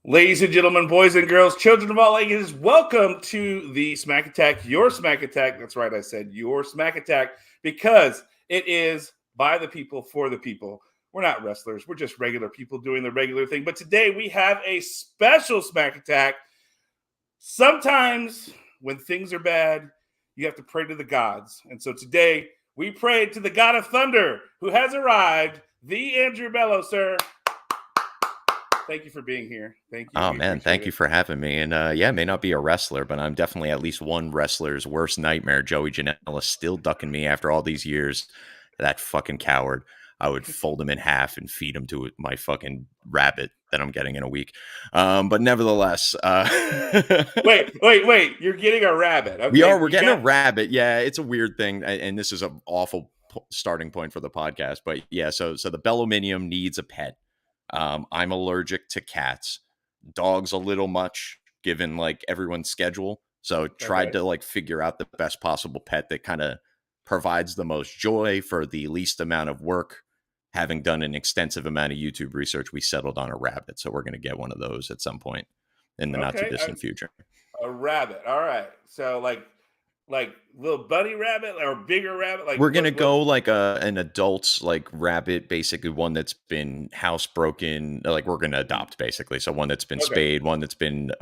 Ladies and gentlemen, boys and girls, children of all ages, welcome to the Smack Attack, your Smack Attack. That's right, I said your Smack Attack because it is by the people, for the people. We're not wrestlers, we're just regular people doing the regular thing. But today we have a special Smack Attack. Sometimes when things are bad, you have to pray to the gods. And so today we prayed to the God of Thunder who has arrived, the Andrew Bello, sir. Thank you for being here. Thank you. Oh We man, appreciate thank it. you for having me. And yeah, may not be a wrestler, but I'm definitely at least one wrestler's worst nightmare. Joey Janela still ducking me after all these years. That fucking coward. I would fold him in half and feed him to my fucking rabbit that I'm getting in a week. But nevertheless, Wait. You're getting a rabbit. Okay, we're you getting a got. rabbit. Yeah, it's a weird thing, and this is an awful starting point for the podcast. But yeah, so the Bellominium needs a pet. I'm allergic to cats. Dogs a little much given like everyone's schedule. So tried Okay. to like figure out the best possible pet that kind of provides the most joy for the least amount of work. Having done an extensive amount of YouTube research, we settled on a rabbit. So we're going to get one of those at some point in the not too Okay. distant future. A rabbit. All right. So like little bunny rabbit or bigger rabbit. Like We're gonna what? go like an adult like rabbit, basically one that's been housebroken. Like we're gonna adopt basically, so one that's been Okay. spayed, one that's been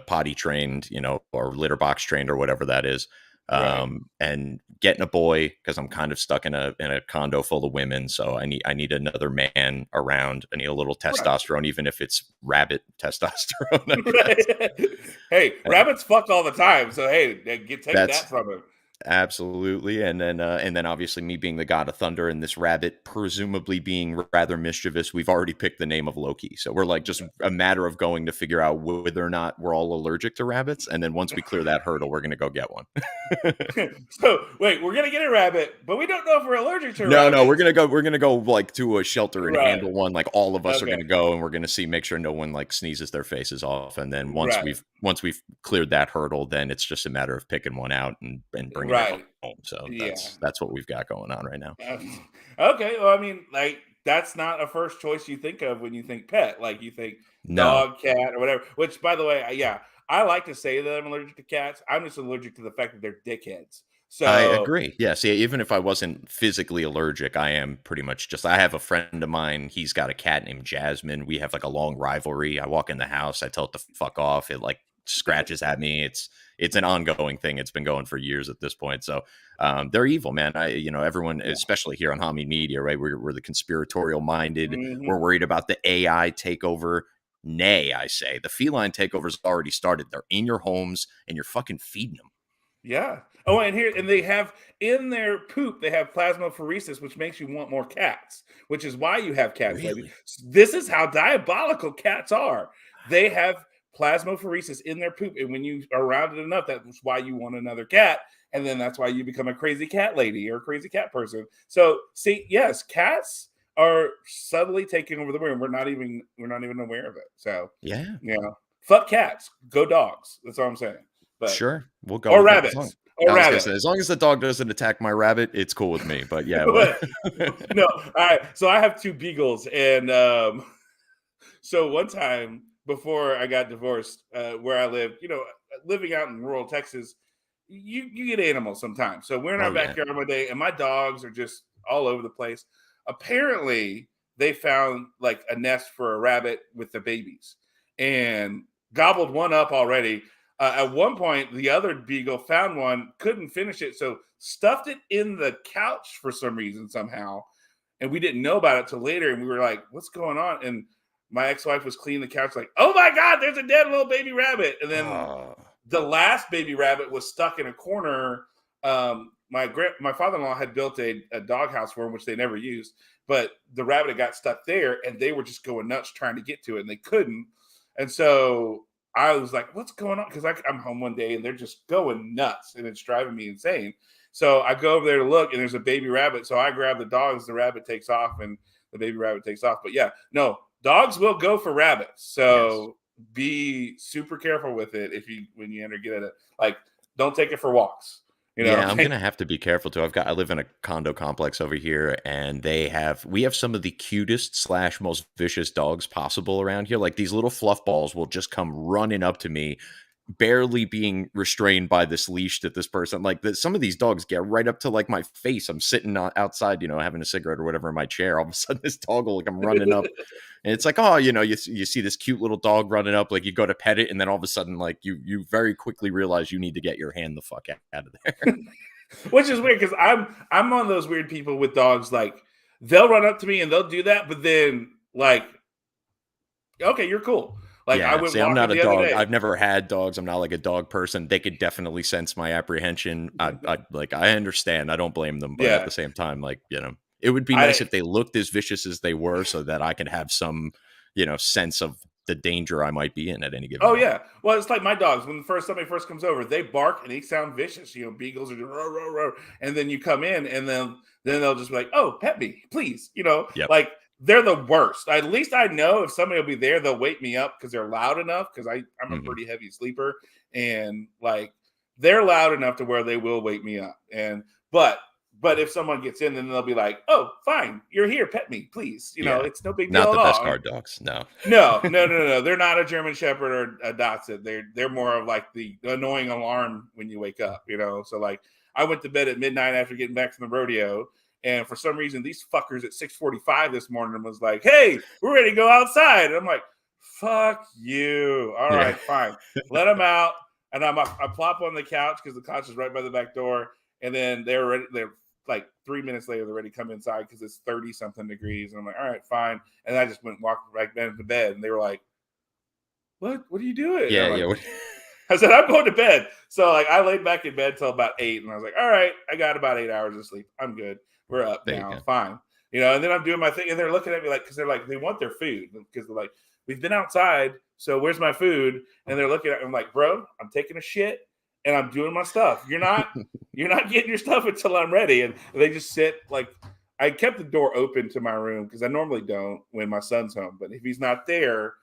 potty trained, or litter box trained or whatever that is. Right. And getting a boy because I'm kind of stuck in a condo full of women, so I need another man around. I need a little Right. testosterone, even if it's rabbit testosterone. I guess. Right. Hey, rabbits fuck all the time. So hey, take that That's from him. Absolutely, and then obviously me being the god of thunder and this rabbit presumably being rather mischievous. We've already picked the name of Loki, so we're like just a matter of going to figure out whether or not we're all allergic to rabbits, and then once we clear that hurdle, we're gonna go get one. So wait, we're gonna get a rabbit, but we don't know if we're allergic to No, rabbits. we're gonna go like to a shelter and Right. handle one. Like all of us are Okay. gonna go, and we're gonna see, make sure no one like sneezes their faces off, and then once Right. we've cleared that hurdle, then it's just a matter of picking one out and bringing it Right. home. So Yeah. that's what we've got going on right now. Okay. Well, I mean, like that's not a first choice you think of when you think pet. Like you think No, dog, cat, or whatever. Which, by the way, yeah, I like to say that I'm allergic to cats. I'm just allergic to the fact that they're dickheads. I So agree. Yeah, see, even if I wasn't physically allergic, I am pretty much just. I have a friend of mine. He's got a cat named Jasmine. We have like a long rivalry. I walk in the house, I tell it to fuck off. It like scratches at me. It's an ongoing thing. It's been going for years at this point. So they're evil, man. Everyone, yeah. especially here on Hami Media, right? We're the conspiratorial minded. Mhm. We're worried about the AI takeover. Nay, I say the feline takeover's already started. They're in your homes, and you're fucking feeding them. Yeah. Oh, and they have in their poop they have plasmapheresis, which makes you want more cats, which is why you have cats, lady. Really? This is how diabolical cats are. They have plasmapheresis in their poop, and when you are around it enough, that's why you want another cat, and then that's why you become a crazy cat lady or a crazy cat person. So, see, yes, cats are subtly taking over the room. We're not even aware of it. So, Yeah. fuck cats, go dogs. That's all I'm saying. But Sure, we'll go or with that as long. rabbits. Or I was gonna say, rabbits. as long as the dog doesn't attack my rabbit, it's cool with me. But yeah, what? But no, all right. So I have two beagles, and so one time before I got divorced, where I lived, living out in rural Texas, you get animals sometimes. So we're in our Oh yeah, backyard one day, and my dogs are just all over the place. Apparently, they found like a nest for a rabbit with the babies, and gobbled one up already. At one point, the other beagle found one, couldn't finish it, so stuffed it in the couch for some reason somehow, and we didn't know about it till later. And we were like, "What's going on?" And my ex-wife was cleaning the couch, like, "Oh my god, there's a dead little baby rabbit!" And then oh, the last baby rabbit was stuck in a corner. My father-in-law had built a doghouse for him, which they never used, but the rabbit had got stuck there, and they were just going nuts trying to get to it, and they couldn't. And so I was like, "What's going on?" Because I'm home one day, and they're just going nuts, and it's driving me insane. So I go over there to look, and there's a baby rabbit. So I grab the dogs, the rabbit takes off, and the baby rabbit takes off. But yeah, no, dogs will go for rabbits. yes, So be super careful with it if you when you enter get it. Like, don't take it for walks. Yeah, I'm gonna have to be careful too. I live in a condo complex over here, and we have some of the cutest slash most vicious dogs possible around here. Like these little fluff balls will just come running up to me, barely being restrained by this leash that this person some of these dogs get right up to like my face. I'm sitting outside, having a cigarette or whatever in my chair. All of a sudden, this dog will come running up, and it's like, oh, you see this cute little dog running up, like you go to pet it, and then all of a sudden, like you very quickly realize you need to get your hand the fuck out of there. Which is weird because I'm one of those weird people with dogs. Like they'll run up to me and they'll do that, but then like, okay, you're cool. Like I Yeah, went see, I'm walking not a the other dog. day. I've never had dogs. I'm not like a dog person. They could definitely sense my apprehension. I understand. I don't blame them, but at Yeah, the same time, it would be nice I if they looked as vicious as they were, so that I could have some, sense of the danger I might be in at any given oh moment. yeah. Well, it's like my dogs. When somebody first comes over, they bark and they sound vicious. Beagles are just row, row, row. And then you come in, and then they'll just be like, "Oh, pet me, please." Yep. Like they're the worst. At least I know if somebody will be there, they'll wake me up because they're loud enough. Because I'm a Hmm. pretty heavy sleeper, and like they're loud enough to where they will wake me up. And but if someone gets in, then they'll be like, "Oh, fine, you're here, pet me, please." Yeah. It's no big deal Not at the best all. guard dogs. No. No, no, no, no. They're not a German Shepherd or a Dachshund. They're more of like the annoying alarm when you wake up. So like I went to bed at midnight after getting back from the rodeo, and for some reason these fuckers at 6:45 this morning was like, "Hey, we're ready to go outside." And I'm like, "Fuck you! All Yeah. right, fine. Let them out." And I plop on the couch because the couch is right by the back door, and then they're ready. They're like 3 minutes later, they're ready to come inside because it's 30 something degrees. And I'm like, "All right, fine." And I just went and walked right back to bed. And they were like, "What? What are you doing?" And Yeah. I'm like, Yeah. I said, "I'm going to bed." So like I laid back in bed till about 8. And I was like, "All right, I got about 8 hours of sleep. I'm good. We're up There you now. go. Fine." And then I'm doing my thing. And they're looking at me like, because they're like, they want their food. Because they're like, "We've been outside. So where's my food?" And they're looking at me, I'm like, "Bro, I'm taking a shit and I'm doing my stuff. You're not getting your stuff until I'm ready." And they just sit like, I kept the door open to my room because I normally don't when my son's home. But if he's not there,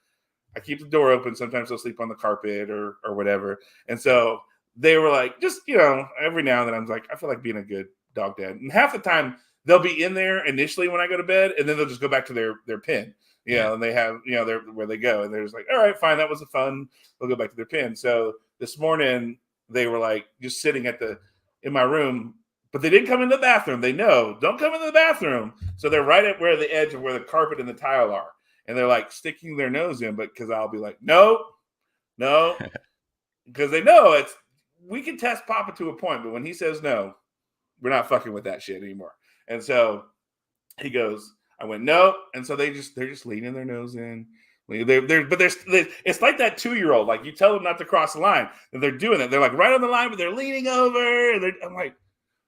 I keep the door open. Sometimes they'll sleep on the carpet or whatever. And so they were like, just every now and then I'm like, I feel like being a good dog dad. And half the time they'll be in there initially when I go to bed, and then they'll just go back to their pen. Yeah. And they have they're where they go, and they're just like, all right, fine, that was a fun. They'll go back to their pen. So this morning they were like just sitting in my room, but they didn't come in the bathroom. They know don't come into the bathroom, so they're right at where the edge of where the carpet and the tile are, and they're like sticking their nose in, but because I'll be like, no, no, because they know we can test Papa to a point, but when he says no, we're not fucking with that shit anymore. And so he goes, I went no, and so they're just leaning their nose in. It's like that 2-year-old. Like you tell them not to cross the line, and they're doing it. They're like right on the line, but they're leaning over. I'm like,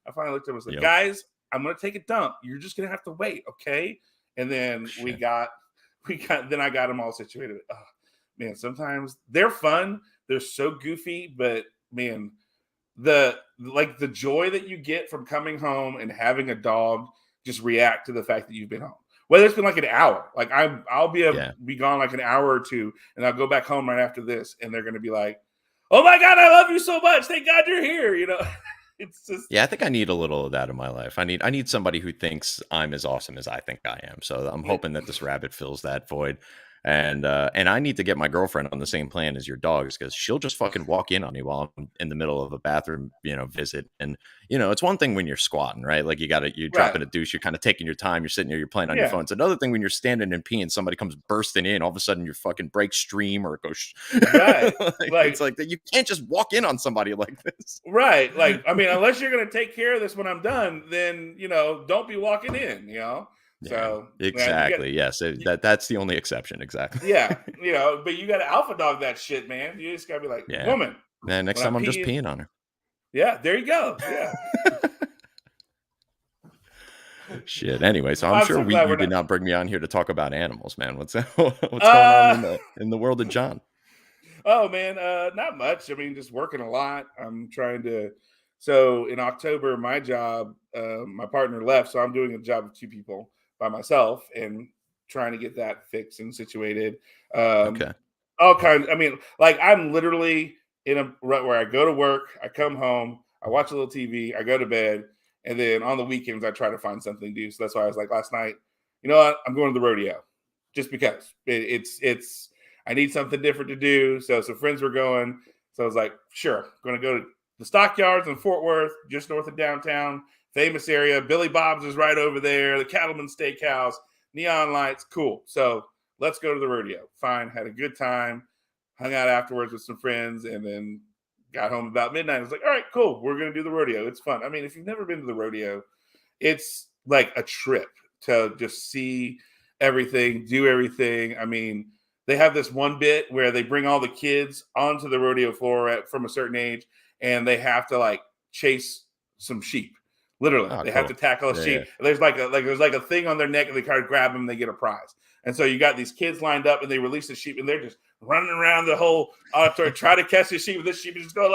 I finally looked at them and was like, Yep. guys, I'm gonna take a dump. You're just gonna have to wait, okay? And then Shit. then I got them all situated. Oh, man, sometimes they're fun. They're so goofy, but man, the joy that you get from coming home and having a dog just react to the fact that you've been home. Whether it's been like an hour, like I'll Yeah. be gone like an hour or two, and I'll go back home right after this, and they're gonna be like, "Oh my god, I love you so much! Thank God you're here." It's just Yeah, I think I need a little of that in my life. I need somebody who thinks I'm as awesome as I think I am. So I'm hoping that this rabbit fills that void. And I need to get my girlfriend on the same plan as your dogs, because she'll just fucking walk in on me while I'm in the middle of a bathroom, visit. And it's one thing when you're squatting, right? Like you're right. dropping a douche, you're kind of taking your time, you're sitting there, you're playing on your Yeah, phone. It's another thing when you're standing and peeing, somebody comes bursting in, all of a sudden your fucking brakes stream or it goes. right. It's Like like that. You can't just walk in on somebody like this. right. Like I mean, unless you're gonna take care of this when I'm done, then don't be walking in. Yeah, So man, you got exactly. Yes, that's the only exception. Exactly. yeah, but you got to alpha dog that shit, man. You just got to be like, Yeah. woman, Man, next when I'm time I'm just peeing. peeing on her. Yeah, there you go. Yeah. Shit. Anyway, so I'm I'm sure so glad you we're did not. not bring me on here to talk about animals, man. What's going on Uh, in the world of John? oh man, not much. I mean, just working a lot. I'm trying to. So in October, my job, my partner left, so I'm doing a job of 2 people by myself and trying to get that fixed and situated. Um, Okay. all kinds. I mean, like I'm literally in a rut where I go to work, I come home, I watch a little TV, I go to bed, and then on the weekends I try to find something to do. So that's why I was like last night, you know what? I'm going to the rodeo just because it's I need something different to do. So some friends were going, so I was like, sure, I'm going to go to the stockyards in Fort Worth, just north of downtown, famous area. Billy Bob's is right over there. The Cattleman Steakhouse, neon lights, cool. So let's go to the rodeo. Fine, had a good time, hung out afterwards with some friends, and then got home about midnight. I was like, all right, cool, we're gonna do the rodeo. It's fun. I mean, if you've never been to the rodeo, it's like a trip to just see everything, do everything. I mean, they have this one bit where they bring all the kids onto the rodeo floor from a certain age, and they have to like chase some sheep. Literally, Oh, they have to cool. tackle a Yeah, sheep. yeah. There's like a thing on their neck, and they kind of grab them, and they get a prize. And so you got these kids lined up, and they release the sheep, and they're just running around the whole auditorium, try to catch the sheep. And this sheep is just going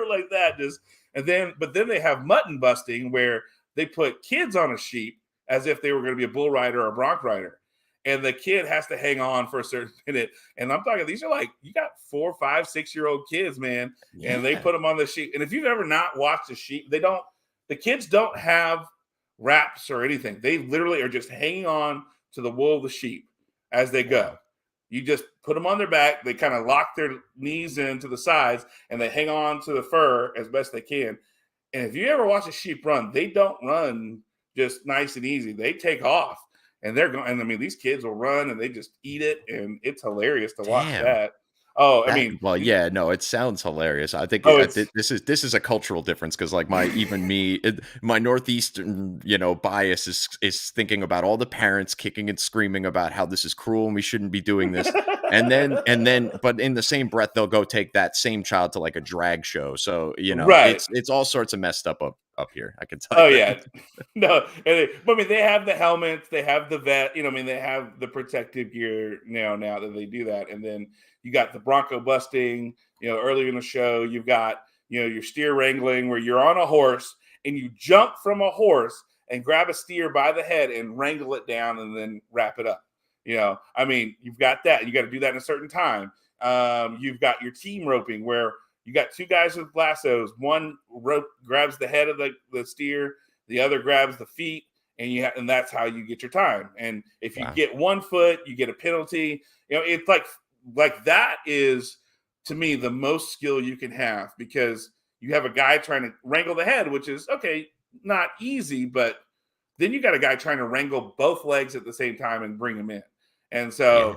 like that, just but then they have mutton busting where they put kids on a sheep as if they were going to be a bull rider or a bronc rider. And the kid has to hang on for a certain minute. And I'm talking, these are like, you got 4, 5, 6-year-old kids, man. And they Yeah. put them on the sheep. And if you've ever not watched a sheep, the kids don't have wraps or anything. They literally are just hanging on to the wool of the sheep as they go. Wow. You just put them on their back. They kind of lock their knees into the sides and they hang on to the fur as best they can. And if you ever watch a sheep run, they don't run just nice and easy. They take off and they're going. And I mean, these kids will run and they just eat it. And it's hilarious to watch Damn. that. Oh, I That mean, well, yeah, no, it sounds hilarious. I think oh, it's this is a cultural difference because like my northeastern bias is thinking about all the parents kicking and screaming about how this is cruel and we shouldn't be doing this, and then but in the same breath they'll go take that same child to like a drag show. So right. it's all sorts of messed up here. I can tell Oh you. yeah, no. But I mean, they have the helmets, they have the vet. I mean, they have the protective gear now that they do that. And then you got the bronco busting. Earlier in the show, you've got your steer wrangling, where you're on a horse and you jump from a horse and grab a steer by the head and wrangle it down and then wrap it up. I mean, you've got that. You got to do that in a certain time. You've got your team roping, where you got two guys with lassos. One rope grabs the head of the steer, the other grabs the feet, and that's how you get your time. And if you Wow. get 1 foot, you get a penalty. It's like that is, to me, the most skill you can have, because you have a guy trying to wrangle the head, which is okay, not easy, but then you got a guy trying to wrangle both legs at the same time and bring him in. And Yeah.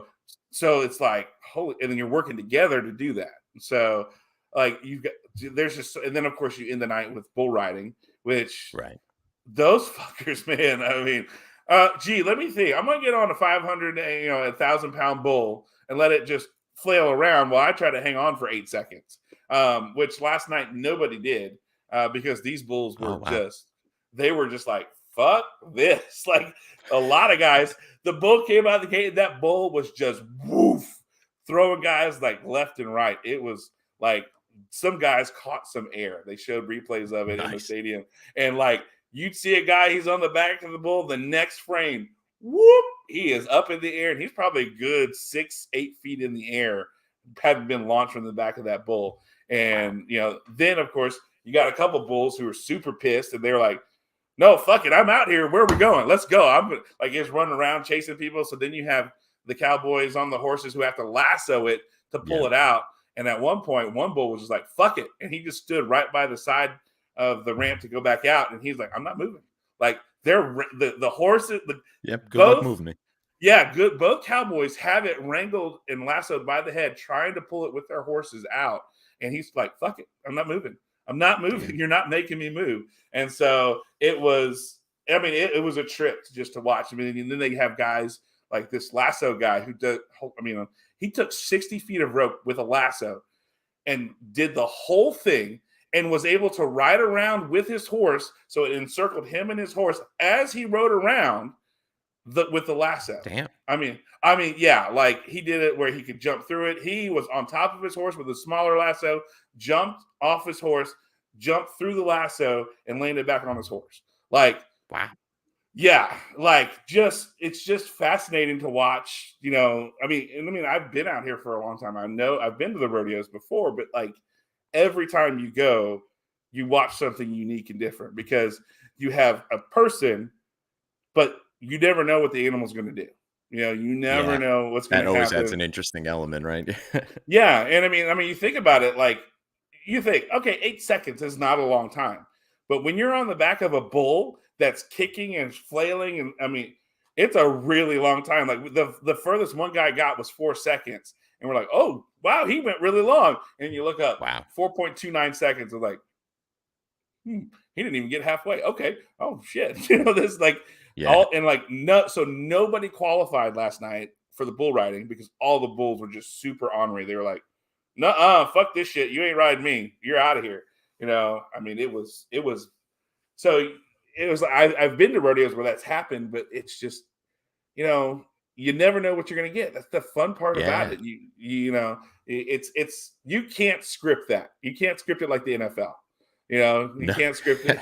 so it's like, holy, and then you're working together to do that. So like there's just, and then of course you end the night with bull riding, which Right. those fuckers, man. I mean, gee, let me think. I'm gonna get on a 500, 1,000-pound bull and let it just flail around while I try to hang on for 8 seconds. Which last night nobody did, because these bulls Oh were wow. they were just like, fuck this. Like a lot of guys, the bull came out of the gate, and that bull was just woof, throwing guys like left and right. It was like some guys caught some air. They showed replays of it in the Nice. stadium, and like you'd see a guy, he's on the back of the bull, the next frame, whoop, he is up in the air, and he's probably a good 6-8 feet in the air, having been launched from the back of that bull. Wow. And then of course you got a couple bulls who are super pissed, and they're like, no, fuck it, I'm out here. Where are we going? Let's go. I'm like just running around chasing people. So then you have the cowboys on the horses who have to lasso it to pull Yeah. it out. And at one point, one bull was just like, fuck it. And he just stood right by the side of the ramp to go back out. And he's like, I'm not moving. Like the horses, Yep. Good luck both, moving me. yeah, good. Both cowboys have it wrangled and lassoed by the head, trying to pull it with their horses out. And he's like, fuck it. I'm not moving. I'm not moving. Damn. You're not making me move. And so it was, I mean, it was a trip just to watch. I mean, and then they have guys like this lasso guy who does, I mean, he took 60 feet of rope with a lasso and did the whole thing and was able to ride around with his horse. So it encircled him and his horse as he rode around with the lasso. Damn. I mean, yeah, like he did it where he could jump through it. He was on top of his horse with a smaller lasso, jumped off his horse, jumped through the lasso, and landed back on his horse. Like, Wow. yeah, like it's just fascinating to watch. I've been out here for a long time. I know I've been to the rodeos before, but like every time you go, you watch something unique and different because you have a person, but you never know what the animal's going to do. You never Yeah. know what's going That to always adds happen. an interesting element, right? Yeah, and I mean, you think about it, like you think, okay, 8 seconds is not a long time, but when you're on the back of a bull that's kicking and flailing, and I mean, it's a really long time. Like the furthest one guy got was 4 seconds, and we're like, oh wow, he went really long. And you look up Wow. 4.29 seconds, of like, he didn't even get halfway. Okay, oh shit, this like Yeah. all and like no, so nobody qualified last night for the bull riding because all the bulls were just super ornery. They were like, "Nuh-uh, fuck this shit. You ain't riding me. You're out of here." I mean, it was so it was. I've been to rodeos where that's happened, but it's just you know you never know what you're gonna get. That's the fun part about Yeah. it. It's you can't script that. You can't script it like the NFL. You No. can't script it.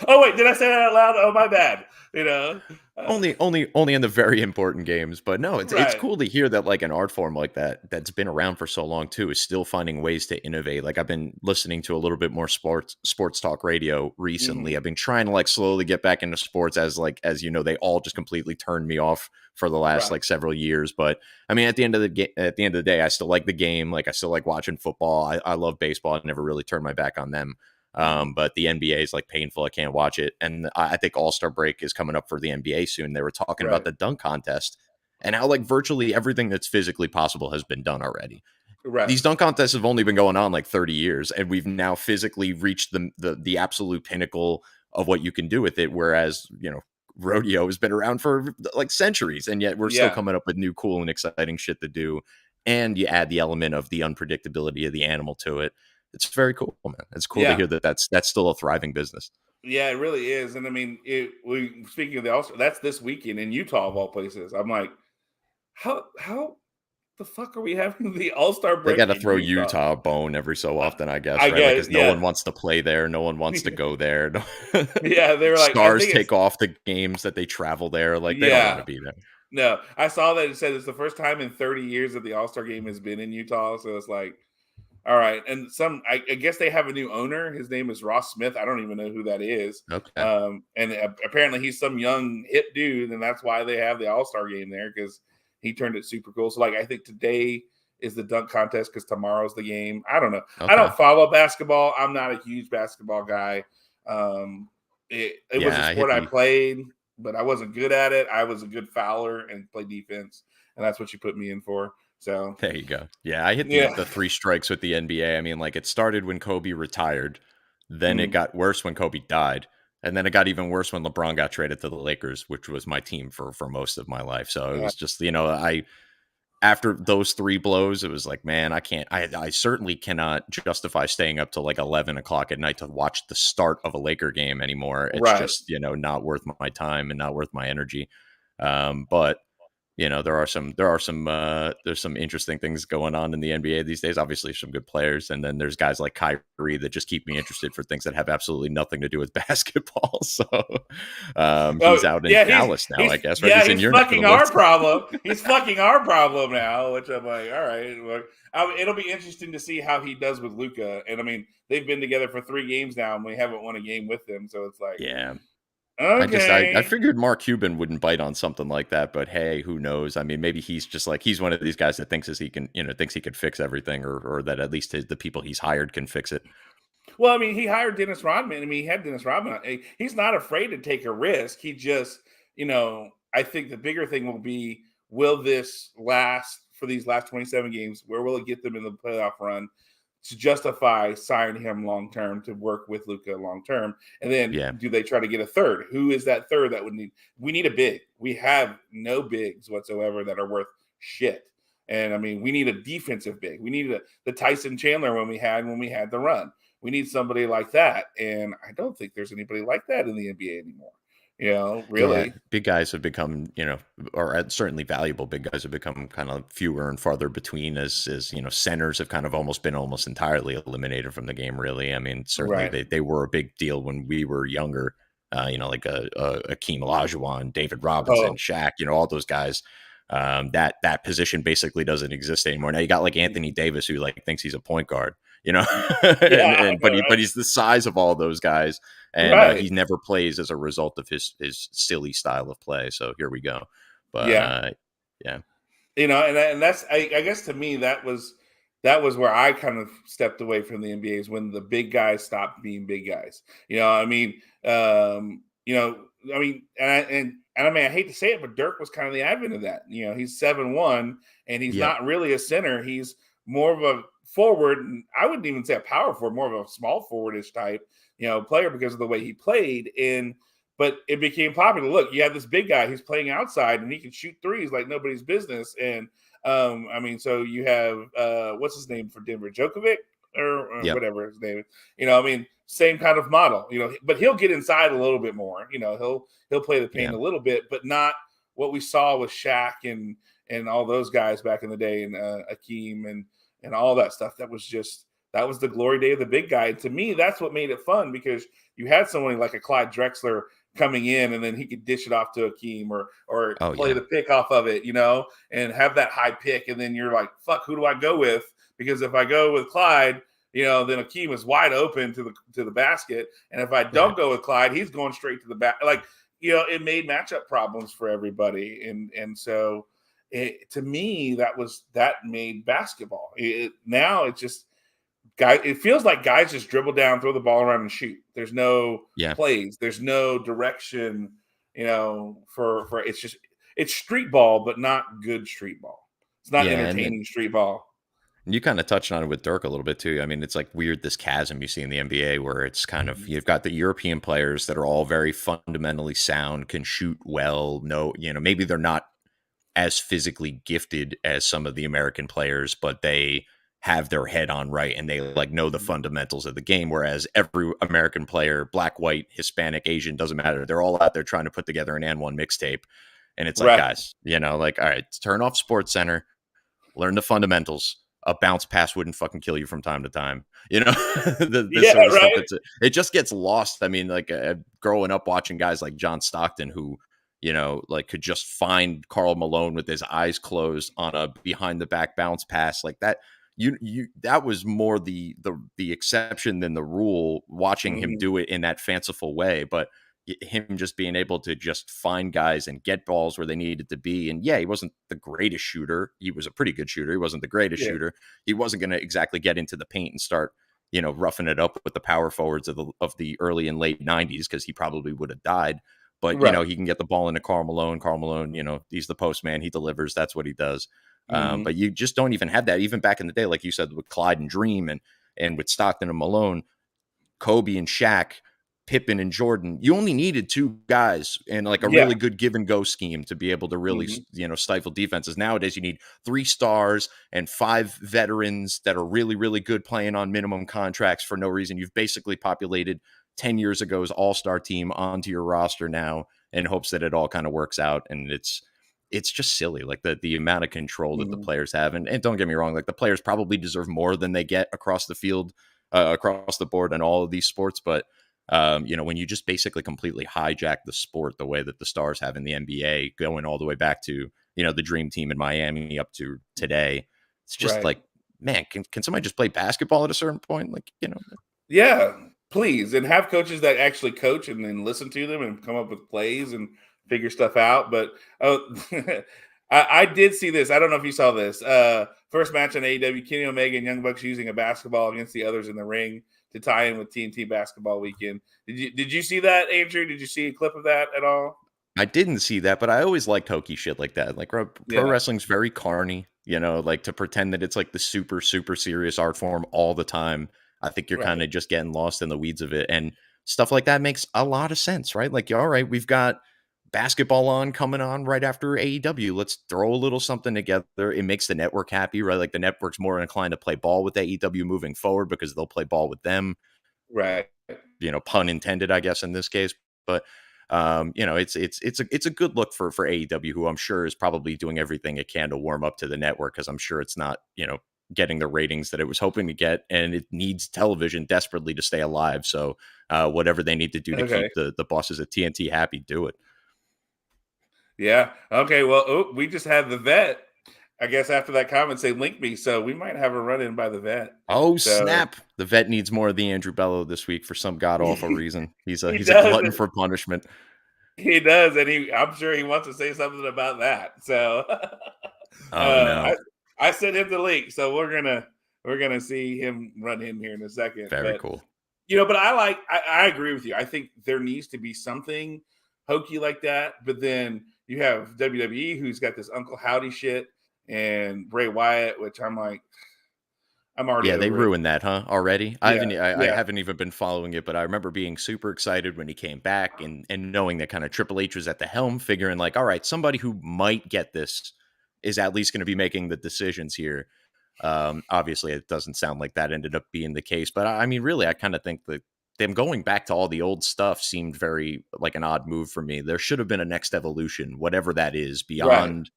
Oh wait, did I say that out loud? Oh my bad. You know, uh, Only in the very important games, but no, it's right? cool to hear that like an art form like that that's been around for so long too is still finding ways to innovate. Like I've been listening to a little bit more sports talk radio recently. Hmm. I've been trying to like slowly get back into sports as they all just completely turned me off for the last Right. like several years. But I mean, at the end of the day, I still like the game. Like I still like watching football. I love baseball. I never really turned my back on them. Hmm. But the NBA is like painful. I can't watch it. And I think All-Star break is coming up for the NBA soon. They were talking about Right. the dunk contest and how like virtually everything that's physically possible has been done already. Right. These dunk contests have only been going on like 30 years, and we've now physically reached the absolute pinnacle of what you can do with it. Whereas, rodeo has been around for like centuries, and yet we're still Yeah. coming up with new, cool, and exciting shit to do. And you add the element of the unpredictability of the animal to it. It's very cool, man. It's cool to Yeah. hear that that's still a thriving business. Yeah. It really is. And I mean, we speaking of the All Star, that's this weekend in Utah of all places. I'm like, how the fuck are we having the All Star They break got to in throw Utah? Utah a bone every so I, often, I guess, I right? Like, guess. because no Yeah. one wants to play there, no one wants to go there. Yeah. They were like, I Stars think it's take off the games that they travel there, like they don't want to yeah. be there. No, I saw that it said it's the first time in 30 years that the All Star game has been in Utah. So it's like, all right. And I guess they have a new owner. His name is Ross Smith. I don't even know who that is. Okay, And apparently he's some young hip dude, and that's why they have the All Star game there because he turned it super cool. So like, I think today is the dunk contest because tomorrow's the game. I don't know. I okay, don't follow basketball. I'm not a huge basketball guy. It was a yeah, I hit sport I the played, but I wasn't good at it. I was a good fouler and played defense, and that's what you put me in for. So There you go. Yeah, I hit yeah. the three strikes with the NBA. I mean, like it started when Kobe retired, then it Mm, got worse when Kobe died, and then it got even worse when LeBron got traded to the Lakers, which was my team for most of my life. So it yeah. was just, I after those three blows, it was like, man, I certainly cannot justify staying up till like 11 o'clock at night to watch the start of a Laker game anymore. It's Right. just, not worth my time and not worth my energy. But there's some interesting things going on in the NBA these days. Obviously, some good players, and then there's guys like Kyrie that just keep me interested for things that have absolutely nothing to do with basketball. So he's Oh out in yeah, Dallas now, I he's guess, right? yeah, He's in he's your neck of the fucking our woods. problem. He's fucking our problem now, which I'm like, all right. Well, it'll be interesting to see how he does with Luca. And I mean, they've been together for 3 games now, and we haven't won a game with them. So it's like, Yeah, I okay, figured Mark Cuban wouldn't bite on something like that, but hey, who knows? I mean, maybe he's just like he's one of these guys that thinks he could fix everything, or that at least the people he's hired can fix it. well, I mean, he hired Dennis Rodman. I mean, he had Dennis Rodman. He's not afraid to take a risk. He just, I think the bigger thing will be, will this last for these last 27 games? Where will it get them in the playoff run to justify signing him long term to work with Luca long term? And then Yeah, do they try to get a third? Who is that third that would need? We need a big. We have no bigs whatsoever that are worth shit. And I mean, we need a defensive big. We need the Tyson Chandler when we had the run. We need somebody like that. And I don't think there's anybody like that in the NBA anymore. yeah. Really. Big guys have become, or certainly valuable big guys have become kind of fewer and farther between as centers have kind of been almost entirely eliminated from the game. Really, I mean, certainly Right. they were a big deal when we were younger. Like Akeem Olajuwon, David Robinson, Oh, Shaq, all those guys. That position basically doesn't exist anymore. Now you got like Anthony Davis who like thinks he's a point guard. you know, Yeah, I but know, he's the size of all those guys, and right? he never plays as a result of his silly style of play. So here we go. But Yeah. yeah, And that's I guess to me that was where I kind of stepped away from the NBA is when the big guys stopped being big guys. And I mean I hate to say it, but Dirk was kind of the advent of that. He's 7'1", and he's yep, not really a center. He's more of a forward, and I wouldn't even say a power forward, more of a small forwardish type, player because of the way he played. But it became popular. Look, you have this big guy. He's playing outside, and he can shoot threes like nobody's business. And I mean, so you have what's his name for Denver, Djokovic or yep, whatever his name is. I mean, same kind of model. But he'll get inside a little bit more. He'll play the yeah. paint a little bit, but not what we saw with Shaq and all those guys back in the day, and Akeem and all that stuff. That was the glory day of the big guy. And to me, that's what made it fun because you had someone like a Clyde Drexler coming in, and then he could dish it off to Akeem or Oh play yeah, the pick off of it, and have that high pick. And then you're like, fuck, who do I go with? Because if I go with Clyde, then Akeem is wide open to the basket. And if I right. don't go with Clyde, he's going straight to the back. Like, it made matchup problems for everybody. And so to me, that made basketball. Now it's just it feels like guys just dribble down, throw the ball around, and shoot. There's no Yeah, plays. There's no direction. For it's street ball, but not good street ball. It's not yeah, and entertaining street ball. you kind of touched on it with Dirk a little bit too. I mean, it's like weird this chasm you see in the NBA where it's kind of Mhm. you've got the European players that are all very fundamentally sound, can shoot well. No, maybe they're not as physically gifted as some of the American players, but they have their head on right and they like know the fundamentals of the game. Whereas every American player, black, white, Hispanic, Asian, doesn't matter. They're all out there trying to put together an and one mixtape. And it's like, Right. guys, like, all right, turn off Sports Center, learn the fundamentals. A bounce pass wouldn't fucking kill you from time to time. This Yeah. sort of stuff. Right. It just gets lost. I mean, like growing up watching guys like John Stockton, who like could just find Karl Malone with his eyes closed on a behind the back bounce pass like that. That was more the exception than the rule. Watching him Mhm. do it in that fanciful way, but him just being able to just find guys and get balls where they needed to be. And yeah, he wasn't the greatest shooter. He was a pretty good shooter. He wasn't the greatest Yeah. shooter. He wasn't going to exactly get into the paint and start, roughing it up with the power forwards of the early and late 90s because he probably would have died. But, Right. he can get the ball into Karl Malone. Karl Malone, he's the postman. He delivers. That's what he does. Mhm. But you just don't even have that. Even back in the day, like you said, with Clyde and Dream and with Stockton and Malone, Kobe and Shaq, Pippen and Jordan, you only needed two guys and like a Yeah. really good give and go scheme to be able to really, Mhm. stifle defenses. Nowadays, you need 3 stars and 5 veterans that are really, really good playing on minimum contracts for no reason. You've basically populated 10 years ago's all-star team onto your roster now in hopes that it all kind of works out. And it's just silly, like the amount of control that the Mhm. players have. And don't get me wrong, like the players probably deserve more than they get across the field, across the board in all of these sports. But when you just basically completely hijack the sport the way that the stars have in the NBA, going all the way back to the Dream Team in Miami up to today, it's just Right. like, man, can somebody just play basketball at a certain point? Like, Yeah, please, and have coaches that actually coach and then listen to them and come up with plays and figure stuff out. But oh, I did see this. I don't know if you saw this. First match on AEW: Kenny Omega and Young Bucks using a basketball against the others in the ring to tie in with TNT Basketball Weekend. Did you see that, Andrew? Did you see a clip of that at all? I didn't see that, but I always liked hokey shit like that. Like pro Yeah, wrestling's very carny, like to pretend that it's like the super, super serious art form all the time. I think you're kind right, of just getting lost in the weeds of it. And stuff like that makes a lot of sense, right? Like, all right, we've got basketball on coming on right after AEW. Let's throw a little something together. It makes the network happy, right? Like the network's more inclined to play ball with AEW moving forward because they'll play ball with them, right. pun intended, I guess, in this case. But it's a good look for AEW, who I'm sure is probably doing everything it can to warm up to the network because I'm sure it's not getting the ratings that it was hoping to get, and it needs television desperately to stay alive. So whatever they need to do to Okay. keep the bosses at TNT happy, do it. Yeah. Okay. Well, we just had the vet. I guess after that comment, say link me. So we might have a run in by the vet. Oh So snap! The vet needs more of the Andrew Bello this week for some god awful reason. he He's a does. glutton for punishment. He does, and I'm sure he wants to say something about that. So Oh no! I sent him the link, so we're gonna see him run in here in a second. Very But cool. but I agree with you. I think there needs to be something hokey like that. But then you have WWE who's got this Uncle Howdy shit and Bray Wyatt, which I'm like, I'm already Yeah, they over it. ruined that, huh? Already? Yeah, I yeah, haven't even been following it, but I remember being super excited when he came back and knowing that kind of Triple H was at the helm, figuring like, all right, somebody who might get this is at least going to be making the decisions here. Obviously, it doesn't sound like that ended up being the case, but I mean, really, I kind of think that them going back to all the old stuff seemed very like an odd move for me. There should have been a next evolution, whatever that is, right, beyond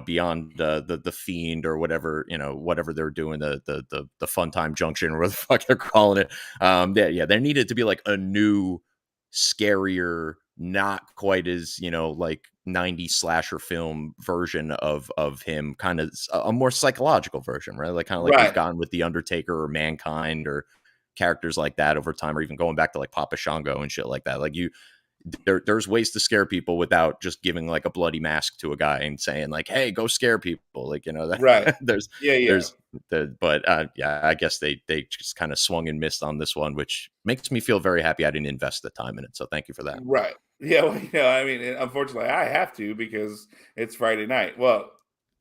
beyond the fiend or whatever, whatever they're doing, the fun time junction or what the fuck they're calling it. There needed to be like a new, scarier, not quite as like 90s slasher film version of him, kind of a more psychological version, right? Like kind of like we've right, gotten with the Undertaker or Mankind or characters like that over time, or even going back to like Papa Shango and shit like that. Like there's ways to scare people without just giving like a bloody mask to a guy and saying like, hey, go scare people, like right. that Yeah, yeah. there's but yeah, I guess they just kind of swung and missed on this one, which makes me feel very happy I didn't invest the time in it, so thank you for that. Right. Yeah, well, I mean, unfortunately, I have to because it's Friday night. Well,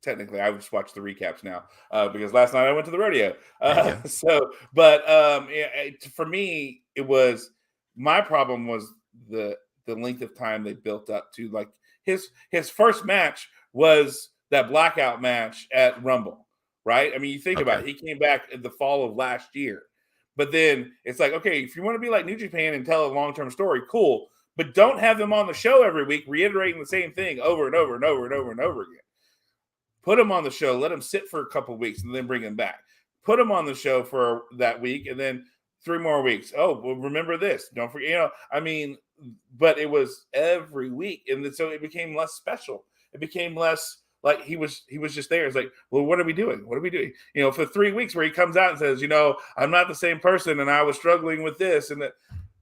technically, I just watch the recaps now because last night I went to the rodeo. There you go. But for me, it was my problem was the length of time they built up to. Like his first match was that blackout match at Rumble, right? I mean, you think about Okay. it, he came back in the fall of last year. But then it's like, okay, if you want to be like New Japan and tell a long term story, cool. But don't have them on the show every week reiterating the same thing over and over and over and over and over again. Put them on the show, let them sit for a couple of weeks, and then bring them back. Put them on the show for that week, and then 3 more weeks. Oh, well, remember this. Don't forget. I mean, but it was every week, and so it became less special. It became less like he was just there. It's like, well, what are we doing? What are we doing? For 3 weeks where he comes out and says, I'm not the same person, and I was struggling with this and that.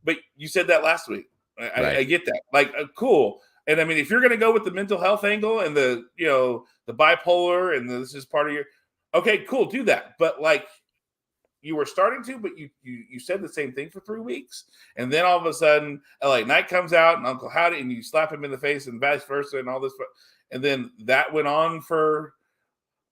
But you said that last week. I Right. get that. Like, cool. And I mean, if you're going to go with the mental health angle and the bipolar and this is part of your, okay, cool, do that. But like, you were starting to, but you said the same thing for 3 weeks, and then all of a sudden, LA Knight comes out and Uncle Howdy, and you slap him in the face, and vice versa, and all this, and then that went on for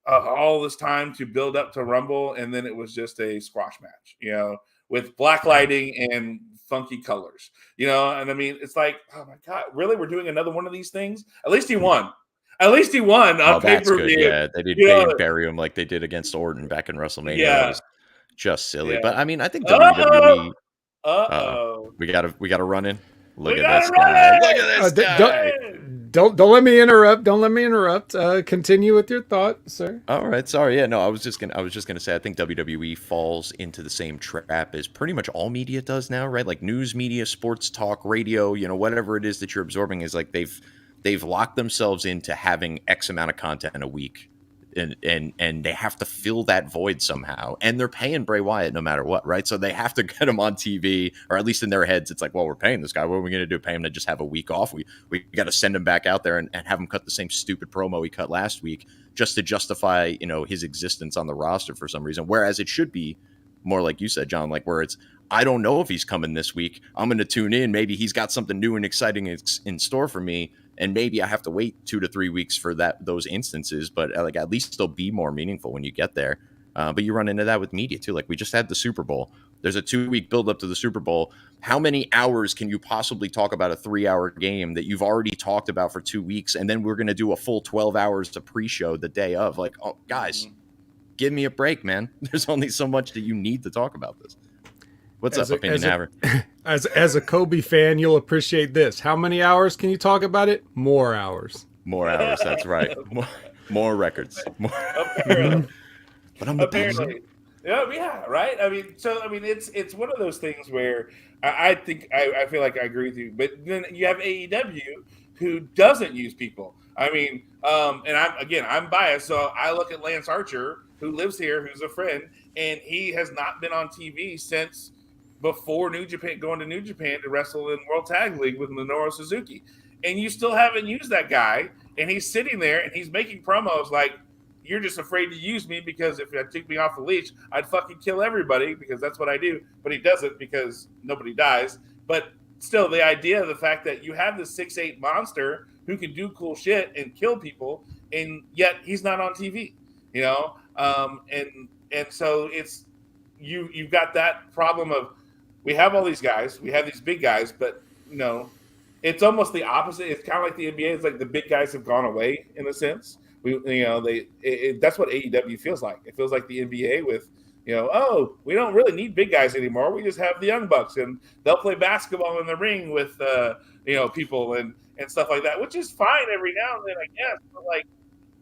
all this time to build up to Rumble, and then it was just a squash match, with black Right. lighting and funky colors, and I mean, it's like, oh my god, really? We're doing another one of these things? At least he Yeah. won. At least he won Oh, on pay that's per good. view. Yeah, You they know, didn't bury him like they did against Orton back in WrestleMania. That yeah, was just silly. yeah. But I mean, I think Uh oh, WWE. uh Uh-oh. oh. We gotta run in. Look We at got this to guy. Look at run this guy. in. Don't let me interrupt. Don't let me interrupt. Continue with your thought, sir. All right, sorry. Yeah, no, I was just gonna say I think WWE falls into the same trap as pretty much all media does now, right? Like news media, sports talk, radio, whatever it is that you're absorbing is like they've locked themselves into having X amount of content a week. And they have to fill that void somehow. And they're paying Bray Wyatt no matter what, right? So they have to get him on TV, or at least in their heads, it's like, well, we're paying this guy. What are we gonna do? Pay him to just have a week off? We gotta send him back out there and have him cut the same stupid promo he cut last week just to justify, his existence on the roster for some reason. Whereas it should be more like you said, John, like where it's, I don't know if he's coming this week. I'm going to tune in. Maybe he's got something new and exciting in store for me. And maybe I have to wait 2 to 3 weeks for those instances, but like at least they'll be more meaningful when you get there. But you run into that with media too. Like we just had the Super Bowl. There's a 2-week build up to the Super Bowl. How many hours can you possibly talk about a 3-hour game that you've already talked about for 2 weeks? And then we're going to do a full 12 hours to pre-show the day of. Like, oh, guys, give me a break, man. There's only so much that you need to talk about this. What's up, Opinion Haver? As a Kobe fan, you'll appreciate this. How many hours can you talk about it? More hours. More hours. That's right. More records. More. Apparently. But I'm the Apparently. Yeah, right. I mean, it's one of those things where I think I feel like I agree with you, but then you have AEW who doesn't use people. I mean, and I'm biased, so I look at Lance Archer, who lives here, who's a friend, and he has not been on TV since before New Japan, going to New Japan to wrestle in World Tag League with Minoru Suzuki, and you still haven't used that guy, and he's sitting there and he's making promos like, you're just afraid to use me because if I took me off the leash, I'd fucking kill everybody because that's what I do. But he doesn't because nobody dies. But still, the idea of the fact that you have this 6'8" monster who can do cool shit and kill people, and yet he's not on TV, you know? And so it's you've got that problem of, we have all these guys, we have these big guys, but you know, it's almost the opposite. It's kind of like the NBA. It's like the big guys have gone away in a sense. That's what AEW feels like. It feels like the NBA with, oh, we don't really need big guys anymore. We just have the Young Bucks, and they'll play basketball in the ring with, people and stuff like that, which is fine every now and then, I guess. But like,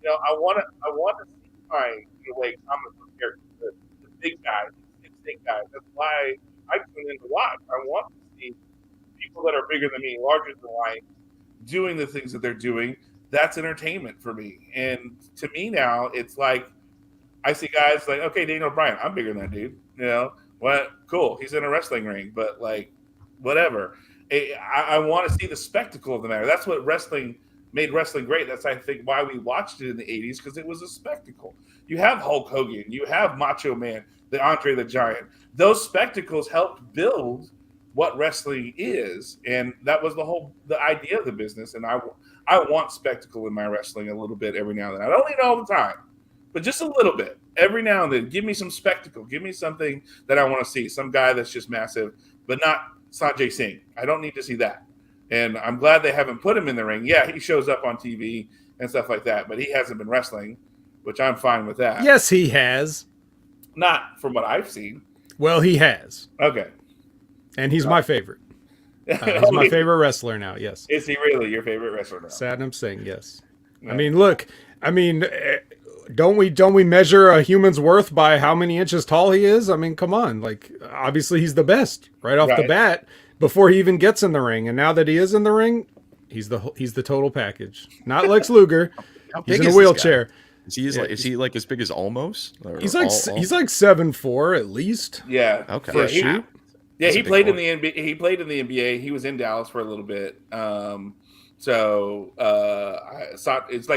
I want to see my like comic book characters, the big guys, the big guys. That's why I tune in to watch. I want to see people that are bigger than me, larger than life, doing the things that they're doing. That's entertainment for me. And to me now, it's like I see guys like, okay, Daniel Bryan, I'm bigger than that dude. What? Cool. He's in a wrestling ring, but like, whatever. I want to see the spectacle of the matter. That's what made wrestling great. That's, I think, why we watched it in the 80s, because it was a spectacle. You have Hulk Hogan, you have Macho Man, the Andre the Giant. Those spectacles helped build what wrestling is, and that was the idea of the business. And I want spectacle in my wrestling a little bit every now and then. I don't need it all the time, but just a little bit every now and then. Give me some spectacle. Give me something that I want to see. Some guy that's just massive, but not Sanjay Singh. I don't need to see that. And I'm glad they haven't put him in the ring. Yeah, he shows up on TV and stuff like that, but he hasn't been wrestling, which I'm fine with that. Yes, he has. Not from what I've seen. Well, he has. Okay. And he's my favorite. He's my favorite wrestler now, yes. Is he really your favorite wrestler now? Satnam Singh, yes. Yeah. I mean, look, don't we measure a human's worth by how many inches tall he is? I mean, come on. Like, obviously he's the best right off the bat before he even gets in the ring. And now that he is in the ring, he's the total package. Not Lex Luger. He's in a wheelchair. Is he like as big as Almost? He's like 7'4" at least. Yeah. Okay. For a shoot. Yeah, he played in the NBA. He played in the NBA. He was in Dallas for a little bit. It's like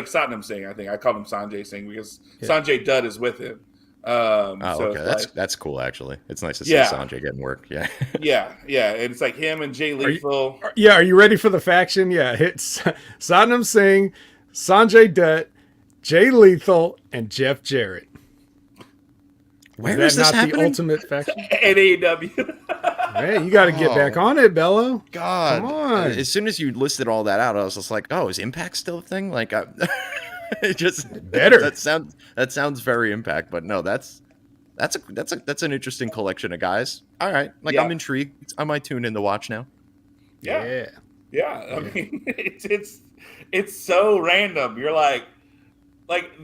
Satnam Singh. I think I called him Sanjay Singh because Sanjay Dutt is with him. Okay, that's cool. Actually, it's nice to see Sanjay getting work. Yeah, yeah. And it's like him and Jay Lethal. Are you ready for the faction? Yeah, it's Satnam Singh, Sanjay Dutt, Jay Lethal, and Jeff Jarrett. Where is this happening? The ultimate faction? At AEW. Hey, you got to get back on it, Bello. God, come on! As soon as you listed all that out, I was just like, "Oh, is Impact still a thing?" Like, it just better. That sounds very Impact, but no, that's an interesting collection of guys. All right, I'm intrigued. I might tune in to watch now. Yeah. I mean, it's so random. You're like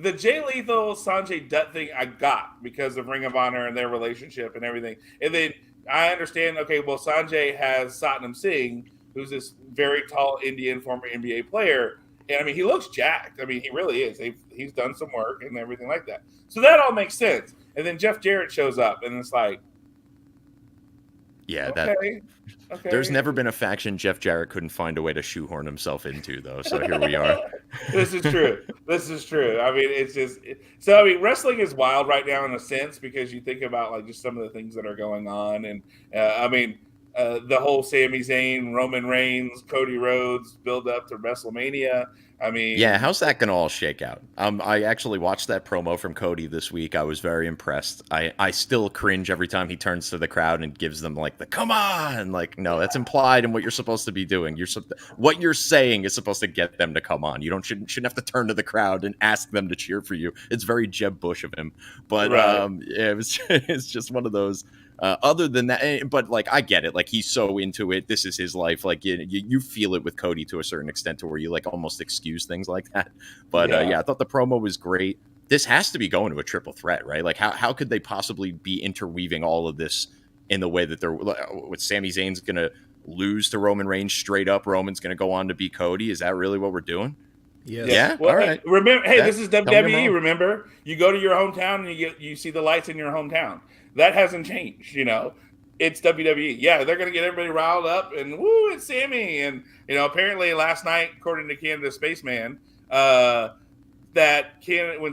the Jay Lethal Sanjay Dutt thing I got because of Ring of Honor and their relationship and everything. And then I understand, okay, well, Sanjay has Satnam Singh, who's this very tall former NBA player. And I mean, he looks jacked. I mean, he really is. He's done some work and everything like that. So that all makes sense. And then Jeff Jarrett shows up and it's like, yeah, okay. There's never been a faction Jeff Jarrett couldn't find a way to shoehorn himself into, though. So here we are. This is true. I mean, it's just wrestling is wild right now in a sense because you think about like just some of the things that are going on, and the whole Sami Zayn, Roman Reigns, Cody Rhodes build up to WrestleMania. I mean, yeah, how's that gonna all shake out? I actually watched that promo from Cody this week. I was very impressed. I still cringe every time he turns to the crowd and gives them like the "come on." Like, no, that's implied in what you're supposed to be doing. What you're saying is supposed to get them to come on. You shouldn't have to turn to the crowd and ask them to cheer for you. It's very Jeb Bush of him. But it's just one of those. Other than that, but like I get it, like he's so into it. This is his life. Like you feel it with Cody to a certain extent, to where you like almost excuse things like that. But I thought the promo was great. This has to be going to a triple threat, right? Like how could they possibly be interweaving all of this in the way that they're with Sami Zayn's going to lose to Roman Reigns straight up? Roman's going to go on to beat Cody. Is that really what we're doing? Yes. Yeah. Well, All right. remember, hey, Yeah, this is don't get me WWE. wrong. Remember, you go to your hometown and you see the lights in your hometown. That hasn't changed. It's WWE. Yeah, they're gonna get everybody riled up and woo, it's Sammy. And apparently last night, according to Canada Spaceman, when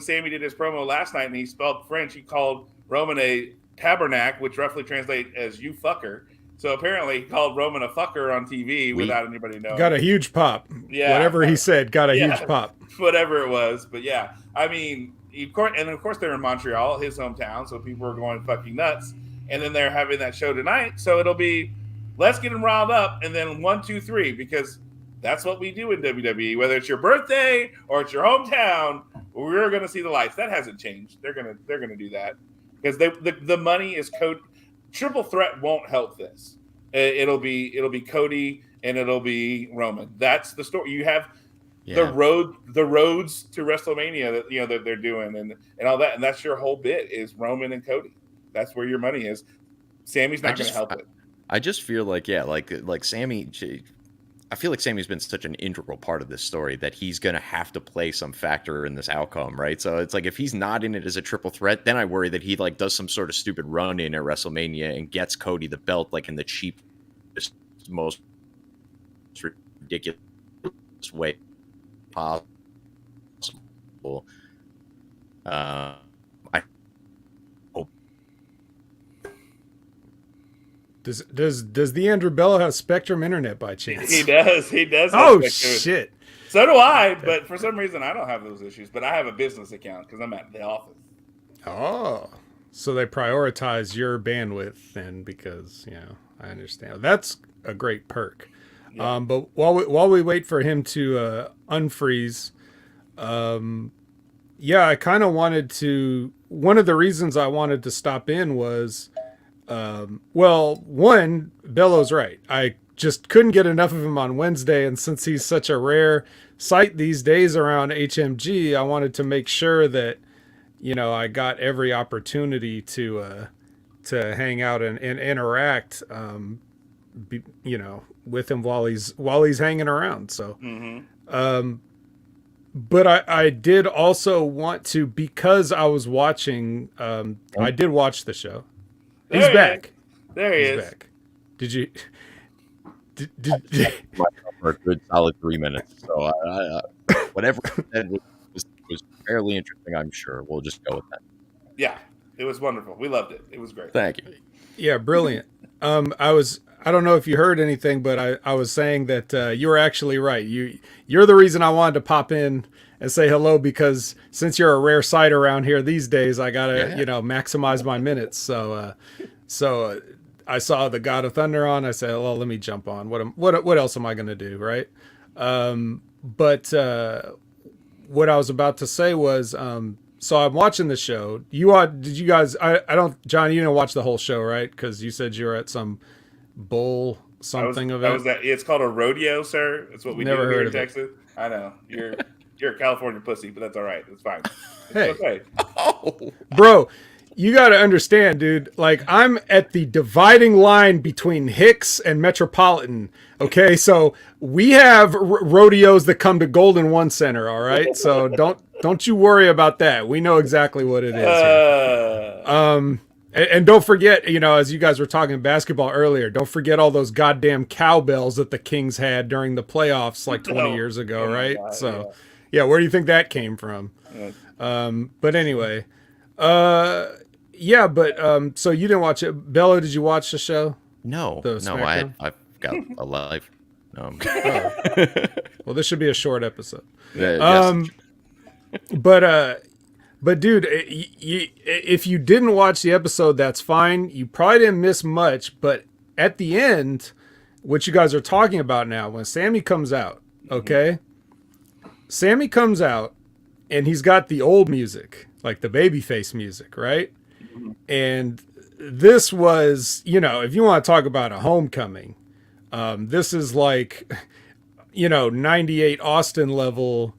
Sammy did his promo last night and he spelled French, he called Roman a tabernacle, which roughly translates as "you fucker." So apparently, he called Roman a fucker on TV without anybody knowing. Got a huge pop. Yeah. Whatever he said, got a huge pop. Whatever it was, but yeah, I mean, of course they're in Montreal, his hometown, so people are going fucking nuts. And then they're having that show tonight, so it'll be let's get them riled up, and then 1, 2, 3, because that's what we do in WWE. Whether it's your birthday or it's your hometown, we're going to see the lights. That hasn't changed. They're gonna do that because the money is code. Triple threat won't help this. It'll be Cody and it'll be Roman. That's the story. You have the roads to WrestleMania that they're doing and all that, and that's your whole bit is Roman and Cody. That's where your money is. Sammy's not going to help it. I just feel like Sammy. I feel like Sammy's been such an integral part of this story that he's going to have to play some factor in this outcome, right? So it's like if he's not in it as a triple threat, then I worry that he does some sort of stupid run in at WrestleMania and gets Cody the belt in the cheapest, most ridiculous way possible. I hope. Does the Andrew Bello have Spectrum Internet by chance? He does. He does. Oh shit! So do I, but for some reason I don't have those issues. But I have a business account because I'm at the office. Oh, so they prioritize your bandwidth then because I understand. That's a great perk. Yeah. But while we wait for him to unfreeze, I kind of wanted to. One of the reasons I wanted to stop in was. One, Bello's right. I just couldn't get enough of him on Wednesday, and since he's such a rare sight these days around HMG, I wanted to make sure that I got every opportunity to hang out and interact, with him while he's hanging around. So, but I did also want to, because I was watching. I did watch the show. He's back. There he is. Back. Did you? For a good solid 3 minutes. So whatever he said was fairly interesting. I'm sure we'll just go with that. Yeah, it was wonderful. We loved it. It was great. Thank you. Yeah, brilliant. I don't know if you heard anything, but I was saying that you were actually right. You're the reason I wanted to pop in and say hello, because since you're a rare sight around here these days, I gotta maximize my minutes. So I saw the God of Thunder on. I said, well, let me jump on. What else am I gonna do, right? But what I was about to say was, so I'm watching the show. Did you guys? I don't, John. You didn't watch the whole show, right? Because you said you were at some bull something event. It's called a rodeo, sir. It's what we do here in Texas. I know you're a California pussy, but that's all right. It's fine. Hey, okay. Bro, you got to understand, dude. Like, I'm at the dividing line between Hicks and Metropolitan. Okay, so we have rodeos that come to Golden One Center. All right, so don't you worry about that. We know exactly what it is. And don't forget, as you guys were talking basketball earlier, don't forget all those goddamn cowbells that the Kings had during the playoffs like 20 years ago, right? God, so, yeah, where do you think that came from? But anyway, so you didn't watch it. Bello, did you watch the show? No, I've got a life. Well, this should be a short episode. Yes. But dude, if you didn't watch the episode, that's fine. You probably didn't miss much. But at the end, what you guys are talking about now, when Sammy comes out, okay? Sammy comes out, and he's got the old music, like the babyface music, right? And this was, if you want to talk about a homecoming, this is like, 98 Austin level.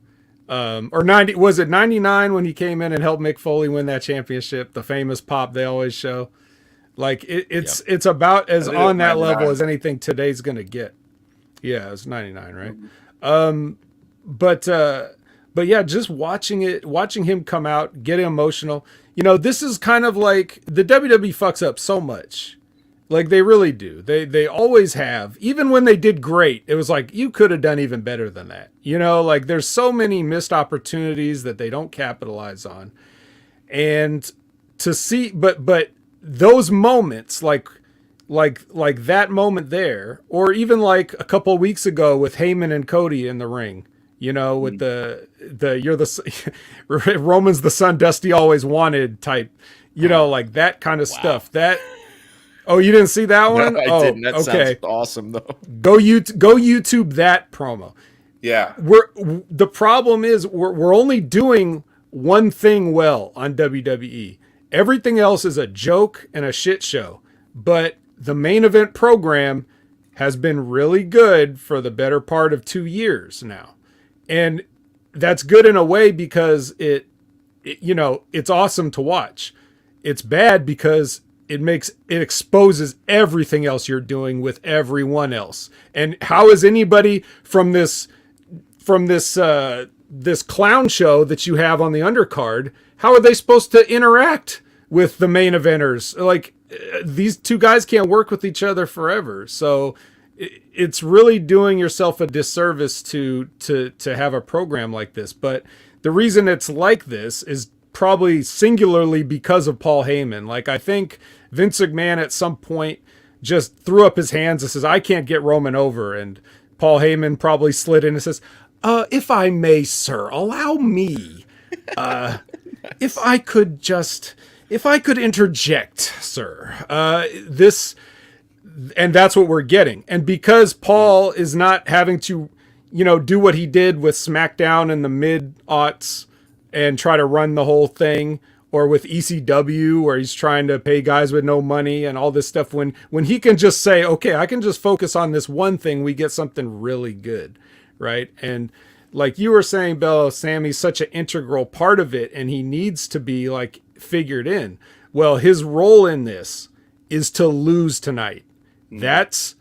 Or 90, was it 99 when he came in and helped Mick Foley win that championship? The famous pop they always show. Like it's about as on that level as anything today's gonna get. Yeah, it's 99, right? But But yeah, just watching him come out, get emotional. You know, this is kind of like the WWE fucks up so much. Like they really do. They always have. Even when they did great, it was like you could have done even better than that. You know, like there's so many missed opportunities that they don't capitalize on. And to see but those moments like that moment there, or even like a couple of weeks ago with Heyman and Cody in the ring, you know, with the you're the Roman's the son Dusty always wanted type, you know, like that kind of stuff. That Oh, you didn't see that one? No, I didn't. That sounds awesome though. Go YouTube that promo. Yeah. The problem is we're only doing one thing well on WWE. Everything else is a joke and a shit show. But the main event program has been really good for the better part of 2 years now. And that's good in a way because it you know, it's awesome to watch. It's bad because it exposes everything else you're doing with everyone else. And how is anybody from this clown show that you have on the undercard, how are they supposed to interact with the main eventers? Like these two guys can't work with each other forever. So it's really doing yourself a disservice to have a program like this. But the reason it's like this is probably singularly because of Paul Heyman. Like I think Vince McMahon at some point just threw up his hands and says, I can't get Roman over. And Paul Heyman probably slid in and says, if I may, sir, allow me, if I could interject, sir, and that's what we're getting. And because Paul is not having to, you know, do what he did with SmackDown in the mid-aughts and try to run the whole thing, or with ECW where he's trying to pay guys with no money and all this stuff, when he can just say, okay, I can just focus on this one thing, we get something really good, right? And like you were saying, Bello, Sammy's such an integral part of it, and he needs to be like figured in. Well, his role in this is to lose tonight. That's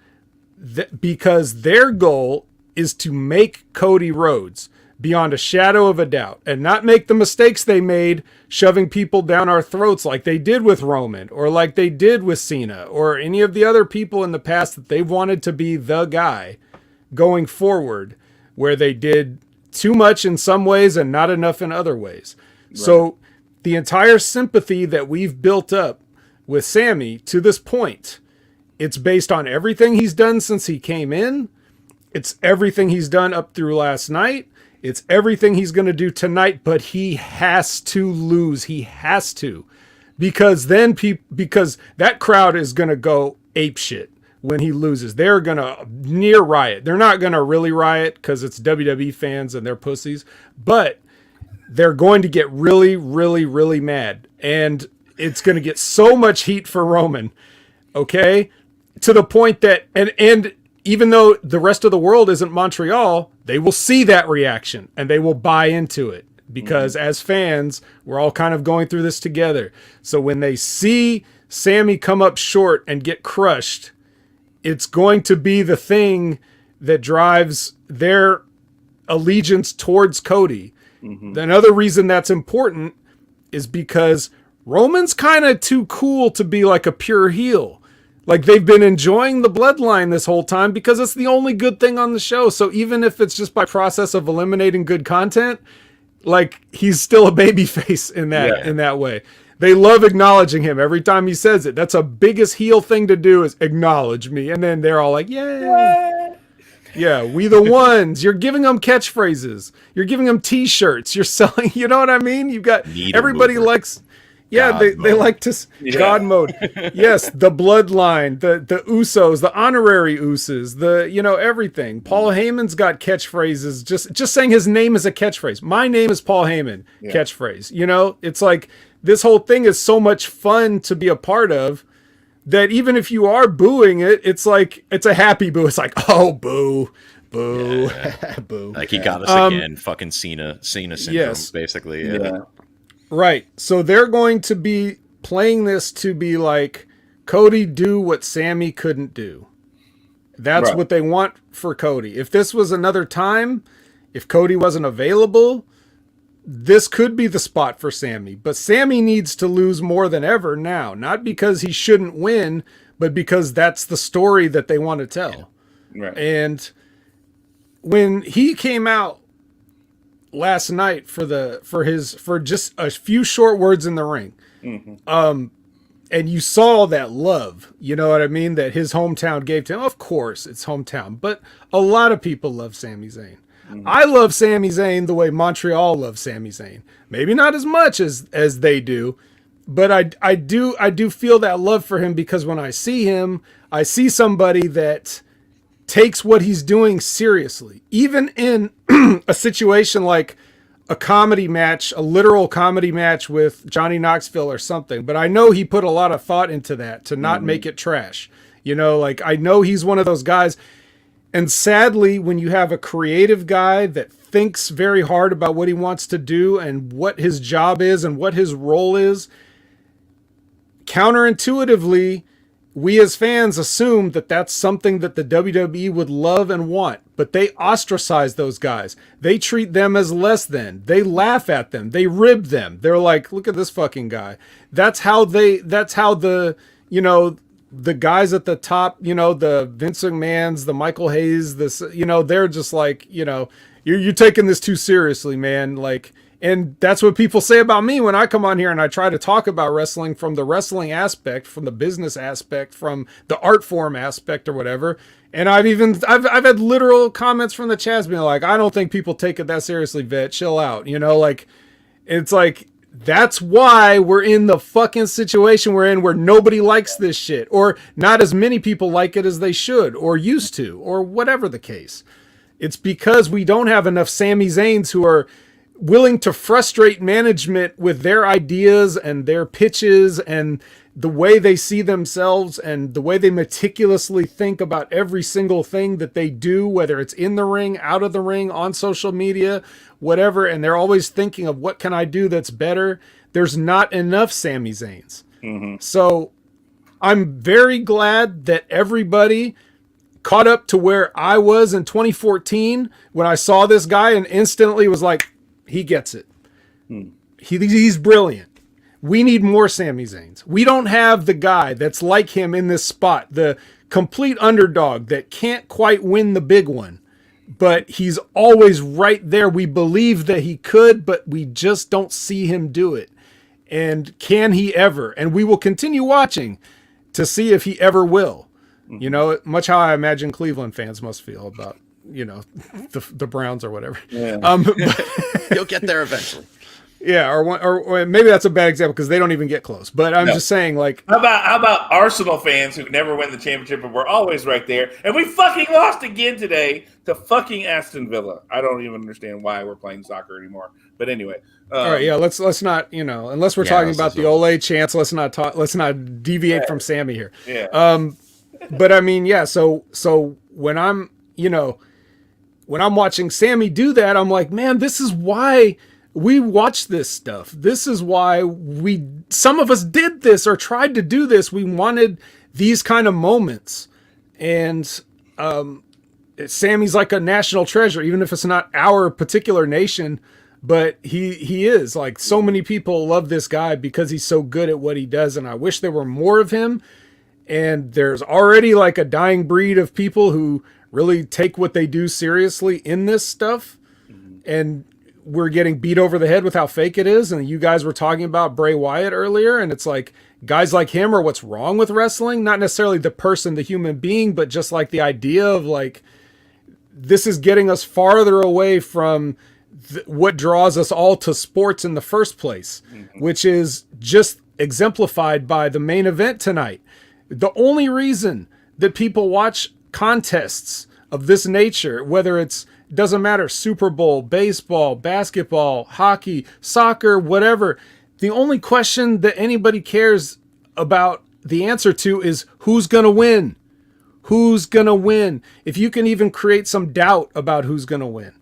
because their goal is to make Cody Rhodes, beyond a shadow of a doubt, and not make the mistakes they made shoving people down our throats like they did with Roman or like they did with Cena or any of the other people in the past that they've wanted to be the guy going forward, where they did too much in some ways and not enough in other ways. Right. So the entire sympathy that we've built up with Sammy to this point, it's based on everything he's done since he came in. It's everything he's done up through last night. It's everything he's going to do tonight, but he has to lose. He has to, because then because that crowd is going to go apeshit when he loses. They're going to near riot. They're not going to really riot because it's WWE fans and they're pussies, but they're going to get really, really, really mad. And it's going to get so much heat for Roman. Okay. To the point that, and even though the rest of the world isn't Montreal, they will see that reaction and they will buy into it because as fans, we're all kind of going through this together. So when they see Sammy come up short and get crushed, it's going to be the thing that drives their allegiance towards Cody. Another reason that's important is because Roman's kind of too cool to be like a pure heel. Like they've been enjoying the bloodline this whole time because it's the only good thing on the show. So even if it's just by process of eliminating good content, like he's still a babyface in that way. They love acknowledging him every time he says it. That's a biggest heel thing to do, is acknowledge me. And then they're all like, yay. Yeah, we the ones. You're giving them catchphrases. You're giving them t-shirts. You're selling, you know what I mean? You've got, everybody likes, yeah, they like to, God mode. Yes, the bloodline, the Usos, the honorary Usos, everything. Paul Heyman's got catchphrases. Just saying his name is a catchphrase. My name is Paul Heyman, catchphrase. You know, it's like this whole thing is so much fun to be a part of that even if you are booing it, it's like, it's a happy boo. It's like, oh, boo. Boo. Boo. Like he got us again. Fucking Cena syndrome, basically. Yeah. Right. So they're going to be playing this to be like, Cody, do what Sammy couldn't do. That's right. What they want for Cody. If this was another time, if Cody wasn't available, this could be the spot for Sammy, but Sammy needs to lose more than ever now, not because he shouldn't win, but because that's the story that they want to tell. Yeah. Right. And when he came out last night for just a few short words in the ring, and you saw that love, you know what I mean, that his hometown gave to him. Of course, it's hometown, but a lot of people love Sami Zayn. I love Sami Zayn the way Montreal loves Sami Zayn. Maybe not as much as they do, but I do feel that love for him, because when I see him, I see somebody that takes what he's doing seriously, even in a situation like a comedy match, a literal comedy match with Johnny Knoxville or something. But I know he put a lot of thought into that to not make it trash. You know, like, I know he's one of those guys. And sadly, when you have a creative guy that thinks very hard about what he wants to do and what his job is and what his role is, counterintuitively, we as fans assume that that's something that the WWE would love and want, but they ostracize those guys. They treat them as less than. They laugh at them. They rib them. They're like, look at this fucking guy. That's how the, you know, the guys at the top, you know, the Vince McMahons, the Michael Hayes, this, you know, they're just like, you know, you're taking this too seriously, man. Like, and that's what people say about me when I come on here and I try to talk about wrestling from the wrestling aspect, from the business aspect, from the art form aspect or whatever. And I've had literal comments from the chats being like, I don't think people take it that seriously, Vet. Chill out. You know, like, it's like, that's why we're in the fucking situation we're in, where nobody likes this shit, or not as many people like it as they should or used to, or whatever the case. It's because we don't have enough Sami Zayns who are willing to frustrate management with their ideas and their pitches and the way they see themselves and the way they meticulously think about every single thing that they do, whether it's in the ring, out of the ring, on social media, whatever. And they're always thinking of, what can I do that's better? There's not enough Sami Zayns. So I'm very glad that everybody caught up to where I was in 2014 when I saw this guy and instantly was like, he gets it. He's brilliant. We need more Sami Zayns. We don't have the guy that's like him in this spot, the complete underdog that can't quite win the big one, but he's always right there. We believe that he could, but we just don't see him do it. And can he ever? And we will continue watching to see if he ever will. You know, much how I imagine Cleveland fans must feel about, you know, the Browns or whatever. Yeah. You'll get there eventually. Yeah, or maybe that's a bad example because they don't even get close. But I'm just saying, like, how about Arsenal fans who never win the championship and we're always right there, and we fucking lost again today to fucking Aston Villa. I don't even understand why we're playing soccer anymore. But anyway, all right, yeah, let's not, you know, unless we're talking about the Ole chants, let's not deviate from Sammy here. Yeah. But I mean, yeah. So when I'm, you know, when I'm watching Sammy do that, I'm like, man, this is why we watch this stuff. This is why some of us did this or tried to do this. We wanted these kind of moments. And Sammy's like a national treasure, even if it's not our particular nation, but he is. Like, so many people love this guy because he's so good at what he does. And I wish there were more of him. And there's already like a dying breed of people who really take what they do seriously in this stuff. And we're getting beat over the head with how fake it is. And you guys were talking about Bray Wyatt earlier. And it's like, guys like him are what's wrong with wrestling. Not necessarily the person, the human being, but just like the idea of like, this is getting us farther away from what draws us all to sports in the first place, which is just exemplified by the main event tonight. The only reason that people watch contests of this nature, whether it's, doesn't matter, Super Bowl, baseball, basketball, hockey, soccer, whatever, the only question that anybody cares about the answer to is who's going to win? Who's going to win? If you can even create some doubt about who's going to win,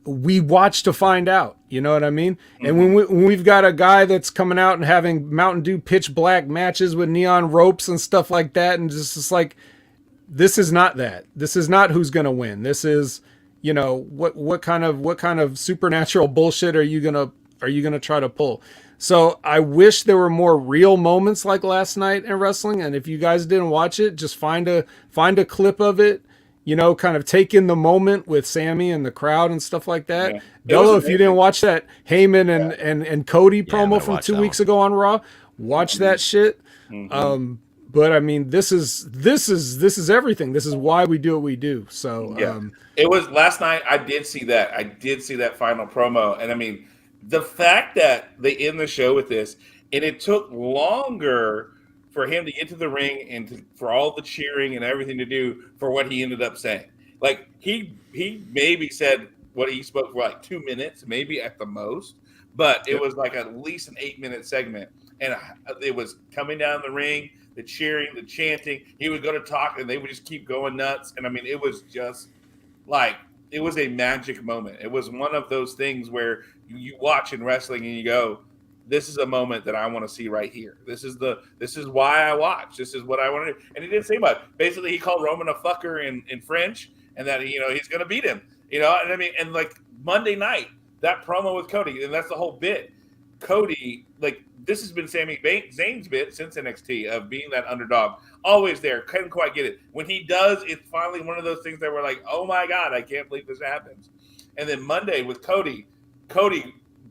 we watch to find out. You know what I mean? And when we've got a guy that's coming out and having Mountain Dew pitch black matches with neon ropes and stuff like that, and just like, this is not that. This is not who's going to win. This is, you know, what kind of supernatural bullshit are you gonna try to pull? So I wish there were more real moments like last night in wrestling. And if you guys didn't watch it, just find a clip of it. You know, kind of take in the moment with Sammy and the crowd and stuff like that. Yeah. Bello, if you didn't watch that Heyman and Cody promo from 2 weeks ago on Raw, watch that shit. But I mean, this is everything. This is why we do what we do. So it was last night. I did see that. Final promo, and I mean, the fact that they end the show with this, and it took longer for him to get to the ring and for all the cheering and everything to do for what he ended up saying. Like he maybe said what he spoke for like 2 minutes, maybe at the most, but it was like at least an 8-minute segment, and it was coming down the ring, the cheering, the chanting. He would go to talk, and they would just keep going nuts. And I mean, it was just like it was a magic moment. It was one of those things where you watch in wrestling and you go, this is a moment that I want to see right here. This is why I watch. This is what I want to do. And he didn't say much. Basically, he called Roman a fucker in French, and that he's going to beat him. And I mean, and like Monday night, that promo with Cody, and that's the whole bit. Cody, like this has been Sami Zayn's bit since NXT of being that underdog, always there. Couldn't quite get it. When he does, it's finally one of those things that we're like, oh my God, I can't believe this happens. And then Monday with Cody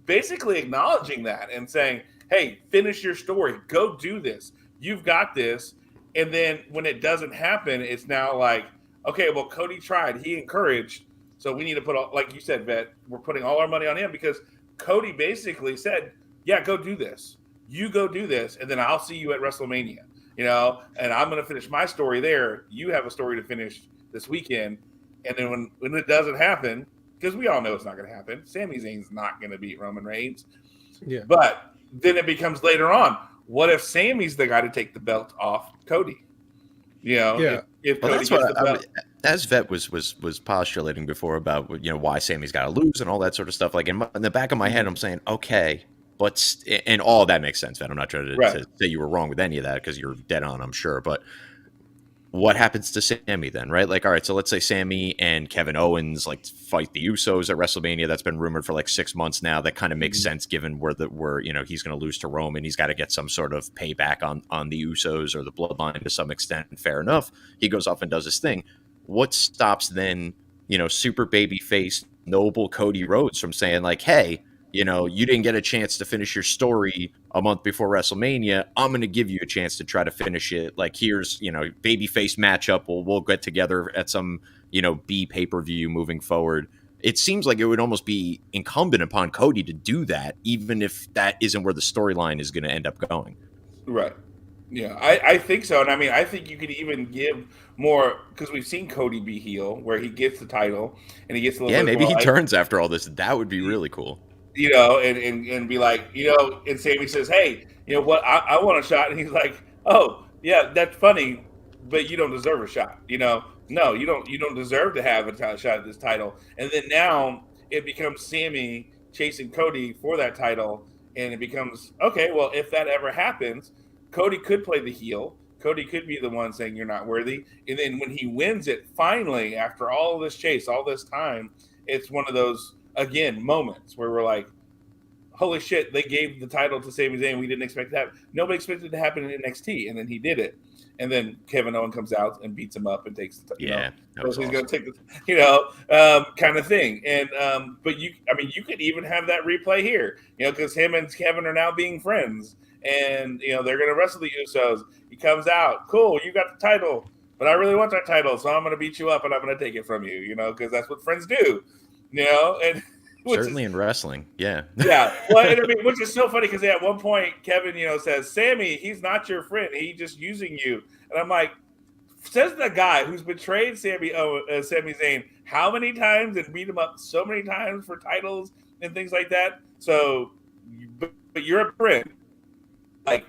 basically acknowledging that and saying, hey, finish your story. Go do this. You've got this. And then when it doesn't happen, it's now like, okay, well, Cody tried. He encouraged. So we need to put, like you said, Vet, we're putting all our money on him because Cody basically said, yeah, go do this. You go do this, and then I'll see you at WrestleMania, and I'm going to finish my story there. You have a story to finish this weekend. And then when it doesn't happen, because we all know it's not going to happen, Sami Zayn's not going to beat Roman Reigns. Yeah. But then it becomes later on, what if Sami's the guy to take the belt off Cody? If Cody gets the belt. As Vet was postulating before about why Sammy's got to lose and all that sort of stuff, like in the back of my head, I'm saying, okay, but and all that makes sense, Vet. I'm not trying to say you were wrong with any of that because you're dead on, I'm sure. But what happens to Sammy then, right? Like, all right, so let's say Sammy and Kevin Owens like fight the Usos at WrestleMania. That's been rumored for like 6 months now. That kind of makes sense given where he's going to lose to Roman. He's got to get some sort of payback on the Usos or the Bloodline to some extent. Fair enough. He goes off and does his thing. What stops then, super baby face noble Cody Rhodes from saying like, hey, you didn't get a chance to finish your story a month before WrestleMania. I'm going to give you a chance to try to finish it. Like, here's, babyface matchup. We'll get together at some, B pay-per-view moving forward. It seems like it would almost be incumbent upon Cody to do that, even if that isn't where the storyline is going to end up going. Right. Yeah, I think so. And I mean, I think you could even give more, because we've seen Cody be heel, where he gets the title and he gets a little bit maybe he turns after all this. That would be really cool. And be like, and Sammy says, hey, what, I want a shot. And he's like, oh, yeah, that's funny, but you don't deserve a shot. No, you don't deserve to have a shot at this title. And then now it becomes Sammy chasing Cody for that title. And it becomes, okay, well, if that ever happens, Cody could play the heel. Cody could be the one saying you're not worthy. And then when he wins it, finally, after all this chase, all this time, it's one of those, again, moments where we're like, holy shit, they gave the title to Sami Zayn. We didn't expect that. Nobody expected it to happen in NXT. And then he did it. And then Kevin Owens comes out and beats him up and takes the title. So he's going to take the, kind of thing. And, but you could even have that replay here, because him and Kevin are now being friends. And, they're going to wrestle the Usos. He comes out. Cool, you got the title. But I really want that title, so I'm going to beat you up and I'm going to take it from you, because that's what friends do, and certainly in wrestling. Yeah. Yeah. Well, and I mean, which is so funny because at one point, Kevin, says, Sammy, he's not your friend. He's just using you. And I'm like, says the guy who's betrayed Sami Zayn how many times and beat him up so many times for titles and things like that. So, but you're a friend. Like,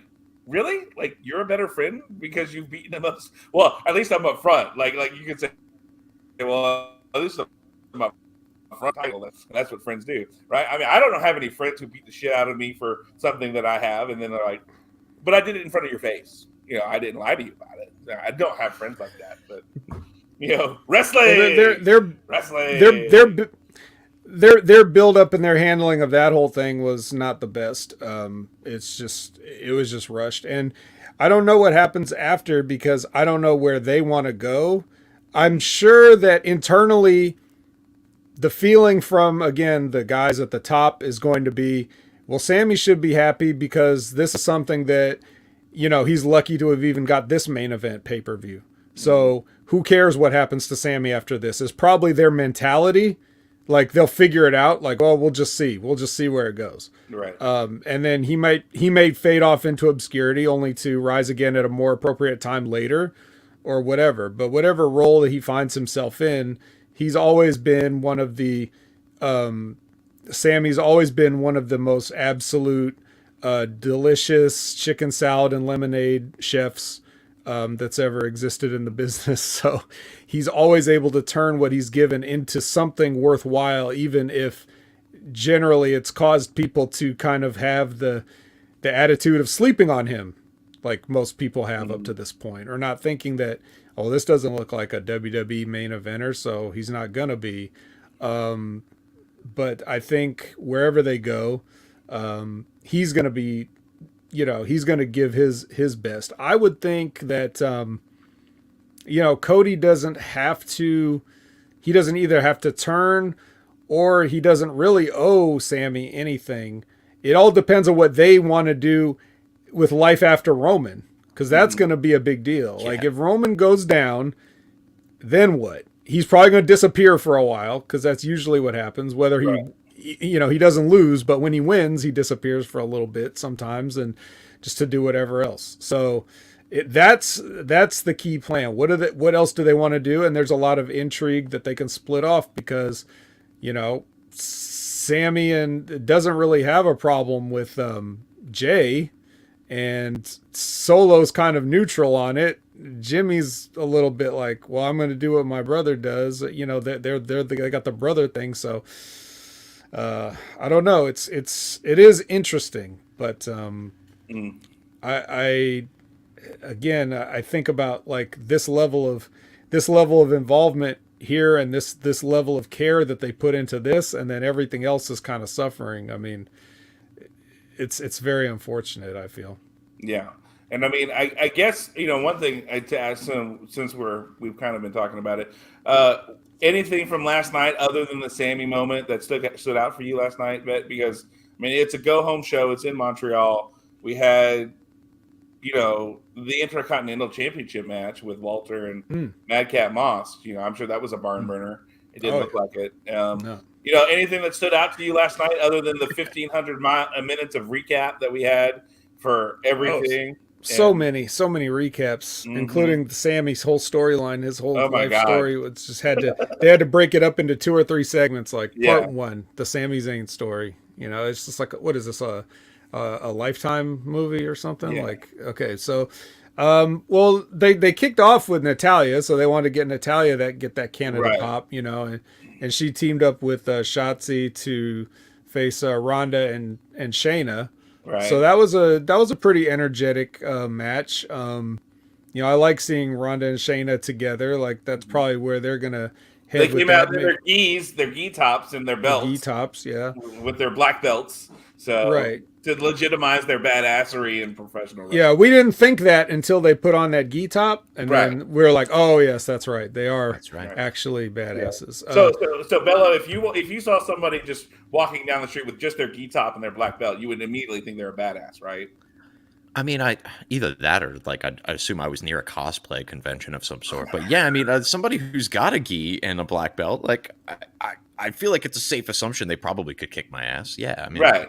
really? Like, you're a better friend because you've beaten him up? Well, at least I'm up front. Like you could say, well, at least I'm up front title. That's what friends do, right? I mean, I don't have any friends who beat the shit out of me for something that I have, and then they're like, but I did it in front of your face. I didn't lie to you about it. I don't have friends like that, but Wrestling. Well, Wrestling. their build up and their handling of that whole thing was not the best. It was just rushed, and I don't know what happens after because I don't know where they want to go. I'm sure that internally, the feeling from again the guys at the top is going to be, well, Sammy should be happy because this is something that he's lucky to have even got this main event pay-per-view. So who cares what happens to Sammy after this is probably their mentality. Like they'll figure it out. Like, oh, we'll just see where it goes. Right. And then he may fade off into obscurity only to rise again at a more appropriate time later or whatever. But whatever role that he finds himself in, he's always been one of the, Sammy's always been one of the most absolute, delicious chicken salad and lemonade chefs that's ever existed in the business. So he's always able to turn what he's given into something worthwhile, even if generally it's caused people to kind of have the attitude of sleeping on him, like most people have up to this point, or not thinking that, oh, this doesn't look like a WWE main eventer, so he's not gonna be. But I think wherever they go, he's gonna be, he's going to give his best. I would think that, Cody doesn't have to, he doesn't either have to turn or he doesn't really owe Sammy anything. It all depends on what they want to do with life after Roman, because that's going to be a big deal. Yeah. Like if Roman goes down, then what? He's probably going to disappear for a while because that's usually what happens, whether he... Right. He doesn't lose, but when he wins, he disappears for a little bit sometimes, and just to do whatever else. So that's the key plan. What else do they want to do? And there's a lot of intrigue that they can split off because, Sammy and doesn't really have a problem with Jay, and Solo's kind of neutral on it. Jimmy's a little bit like, well, I'm going to do what my brother does. They got the brother thing, so. I don't know. It is interesting, but I think about like this level of involvement here and this level of care that they put into this, and then everything else is kind of suffering. I mean, it's very unfortunate, I feel. Yeah. And I mean, I guess, one thing to ask since we've kind of been talking about it, anything from last night other than the Sammy moment that stood out for you last night, Bet? Because, I mean, it's a go-home show. It's in Montreal. We had, the Intercontinental Championship match with Walter and Madcap Moss. I'm sure that was a barn burner. It didn't look like it. No. Anything that stood out to you last night other than the 1,500 minutes of recap that we had for everything? So many recaps, including Sammy's whole storyline, his whole life story. It's just they had to break it up into 2 or 3 segments. Like part 1, the Sami Zayn story. It's just like, what is this, a Lifetime movie or something? Yeah. Like, okay, so, well, they kicked off with Natalya, so they wanted to get Natalya get that Canada pop, and she teamed up with Shotzi to face Ronda and Shayna. Right. So that was a pretty energetic match. I like seeing Ronda and Shayna together. Like that's probably where they're gonna head. They came out in their gi tops and their belts. Gi tops, yeah, with their black belts. So to legitimize their badassery and professionalism. Yeah, we didn't think that until they put on that gi top, and then we were like, oh yes, that's right. They are actually badasses. Yeah. So Bello, if you saw somebody just walking down the street with just their gi top and their black belt, you would immediately think they're a badass, right? I mean, either that or like I assume I was near a cosplay convention of some sort. But yeah, I mean, somebody who's got a gi and a black belt, like I feel like it's a safe assumption they probably could kick my ass. Yeah, I mean, right.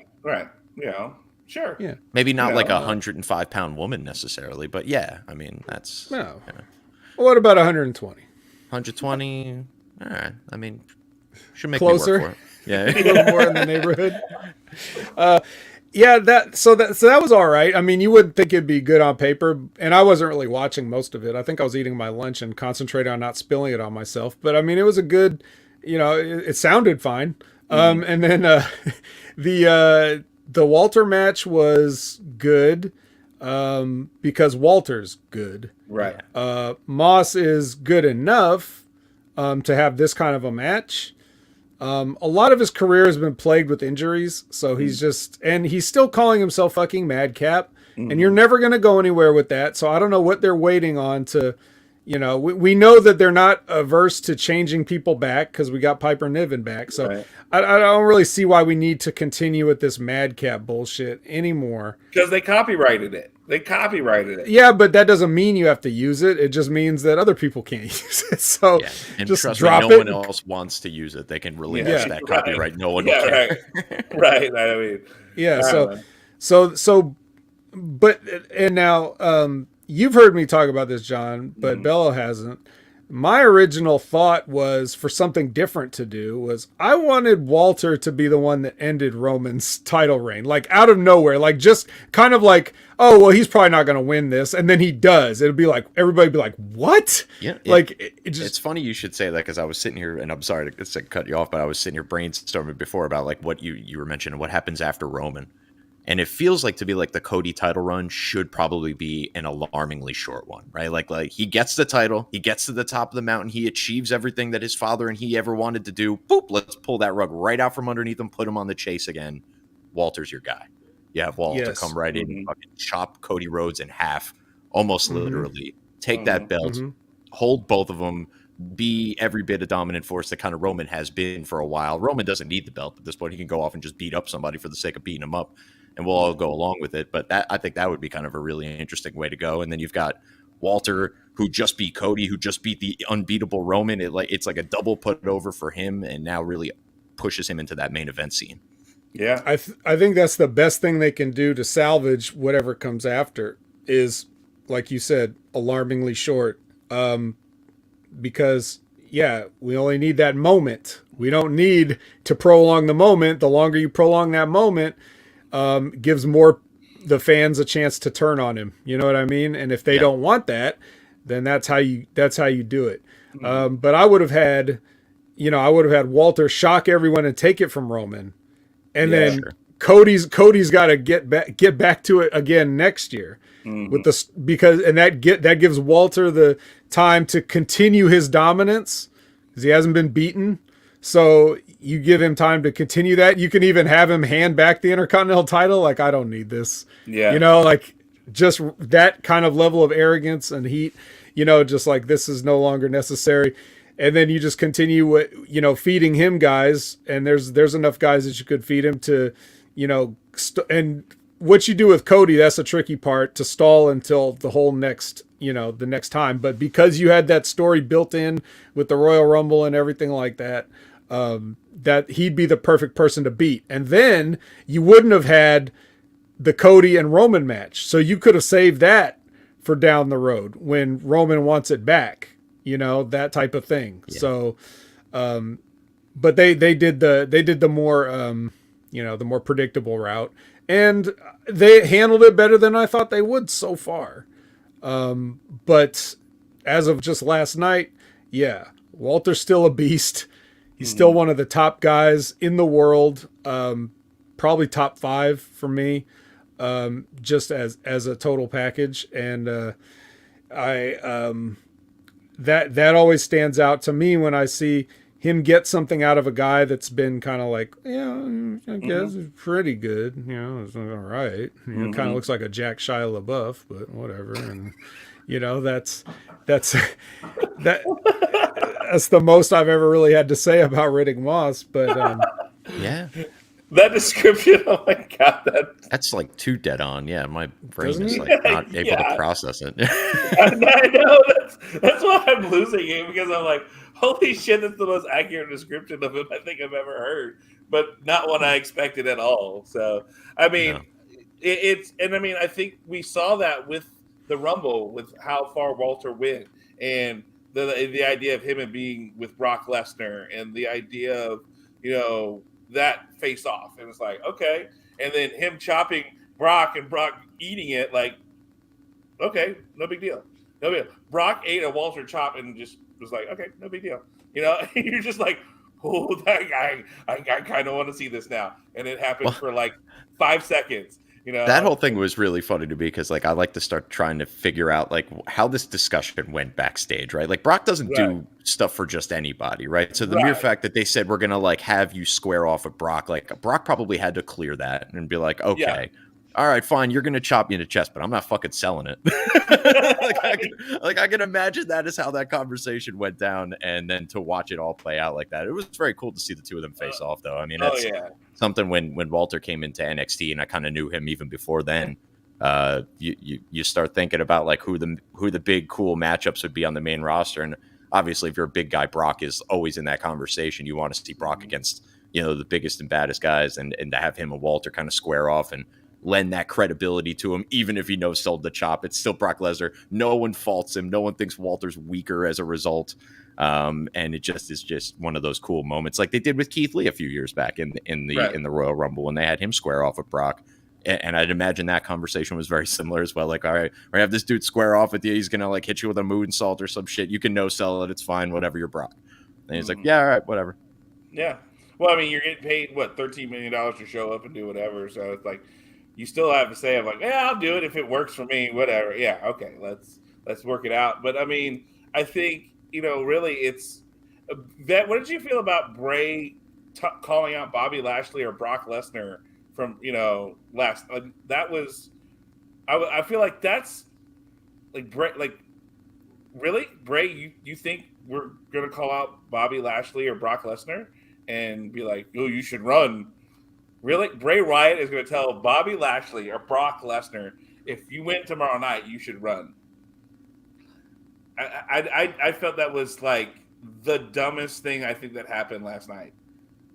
Sure. Yeah. Maybe not like a 105-pound woman necessarily, but yeah, I mean, that's... No. What about 120? 120? All right. I mean, should make closer. Me work for it. Yeah. A little more in the neighborhood. That was all right. I mean, you wouldn't think it'd be good on paper, and I wasn't really watching most of it. I think I was eating my lunch and concentrating on not spilling it on myself. But I mean, it was a good, it sounded fine. And then the Walter match was good. because Walter's good. Right. Moss is good enough to have this kind of a match. A lot of his career has been plagued with injuries, so he's he's still calling himself fucking Madcap, and you're never going to go anywhere with that. So I don't know what they're waiting on to, we know that they're not averse to changing people back because we got Piper Niven back. So right. I don't really see why we need to continue with this Madcap bullshit anymore. Because they copyrighted it. Yeah, but that doesn't mean you have to use it. It just means that other people can't use it. So and just trust drop me, it. No one else wants to use it. They can relinquish that copyright. Right. No one will care. Right. I mean, yeah. But now you've heard me talk about this, John, but Bello hasn't. My original thought was for something different to do was I wanted Walter to be the one that ended Roman's title reign, like out of nowhere, like just kind of like, oh, well, he's probably not going to win this. And then he does. It'd be like, everybody be like, what? Yeah. It's funny you should say that because I was sitting here and I'm sorry to cut you off, but I was sitting here brainstorming before about like what you were mentioning, what happens after Roman. And it feels like to be like the Cody title run should probably be an alarmingly short one, right? Like he gets the title, he gets to the top of the mountain, he achieves everything that his father and he ever wanted to do. Boop, let's pull that rug right out from underneath him, put him on the chase again. Walter's your guy. You have Walter come right in and fucking chop Cody Rhodes in half, almost literally. Take that belt, hold both of them, be every bit of dominant force that kind of Roman has been for a while. Roman doesn't need the belt at this point. He can go off and just beat up somebody for the sake of beating him up. And we'll all go along with it. But I think that would be kind of a really interesting way to go. And then you've got Walter, who just beat Cody, who just beat the unbeatable Roman. It's like a double put over for him, and now really pushes him into that main event scene. Yeah, I think that's the best thing they can do to salvage whatever comes after is, like you said, alarmingly short. Because we only need that moment. We don't need to prolong the moment. The longer you prolong that moment, gives more the fans a chance to turn on him. You know what I mean? And if they don't want that, then that's how you do it. But I would have had Walter shock everyone and take it from Roman, and then Cody's got to get back to it again next year with this that gives Walter the time to continue his dominance because he hasn't been beaten. So you give him time to continue that. You can even have him hand back the Intercontinental title. Like, I don't need this. Yeah. Like just that kind of level of arrogance and heat, just like this is no longer necessary. And then you just continue, feeding him guys. And there's enough guys that you could feed him to, and what you do with Cody, that's a tricky part to stall until the whole next, the next time. But because you had that story built in with the Royal Rumble and everything like that, that he'd be the perfect person to beat. And then you wouldn't have had the Cody and Roman match. So you could have saved that for down the road when Roman wants it back, that type of thing. Yeah. So, but they did the more, the more predictable route, and they handled it better than I thought they would so far. But as of just last night, Walter's still a beast. He's still one of the top guys in the world, probably top 5 for me, just as a total package. And that always stands out to me when I see him get something out of a guy that's been kind of like, I guess it's pretty good. It's all right. Kind of looks like a Jack Shia LaBeouf, but whatever. And that's the most I've ever really had to say about Riddick Moss. But that description, oh my god, that's like too dead on. Yeah, my brain is like not able to process it. I know that's why I'm losing it, because I'm like, holy shit, that's the most accurate description of him I think I've ever heard, but not one I expected at all. So I mean, I think we saw that with the Rumble, with how far Walter went, and the idea of him and being with Brock Lesnar, and the idea of that face off, and it's like, okay, and then him chopping Brock and Brock eating it, like, okay, no big deal. Brock ate a Walter chop and just was like, okay, no big deal. You're just like, oh, that guy, I kind of want to see this now. And it happened for like 5 seconds. That whole thing was really funny to me because, like, I like to start trying to figure out, like, how this discussion went backstage, right? Like, Brock doesn't Right. do stuff for just anybody, right? So the mere Right. fact that they said we're gonna like have you square off with Brock, like, Brock probably had to clear that and be like, Yeah. okay, all right, fine, you're gonna chop me in the chest, but I'm not fucking selling it. I can imagine that is how that conversation went down, and then to watch it all play out like that, it was very cool to see the two of them face off, though. I mean, Oh that's yeah. something when Walter came into NXT, and I kind of knew him even before then. You start thinking about like who the big cool matchups would be on the main roster, and obviously, if you're a big guy, Brock is always in that conversation. You want to see Brock against the biggest and baddest guys, and to have him and Walter kind of square off and lend that credibility to him, even if he knows sold the chop. It's still Brock Lesnar. No one faults him. No one thinks Walter's weaker as a result. And it just is just one of those cool moments, like they did with Keith Lee a few years back in the Royal Rumble when they had him square off with Brock. And I'd imagine that conversation was very similar as well. Like, all right, we have this dude square off with you. He's gonna like hit you with a moonsault or some shit. You can no sell it. It's fine. Whatever. You're Brock. And he's like, yeah, all right, whatever. Yeah. Well, I mean, you're getting paid what $13 million to show up and do whatever. So it's like you still have to say, "I'm like, yeah, I'll do it if it works for me, whatever." Yeah, okay, let's work it out. But I mean, I think really, it's that. What did you feel about Bray calling out Bobby Lashley or Brock Lesnar from last? That was, I feel like that's like Bray, like really Bray. You think we're gonna call out Bobby Lashley or Brock Lesnar and be like, "Oh, you should run"? Really? Bray Wyatt is going to tell Bobby Lashley or Brock Lesnar, if you win tomorrow night, you should run. I felt that was like the dumbest thing I think that happened last night.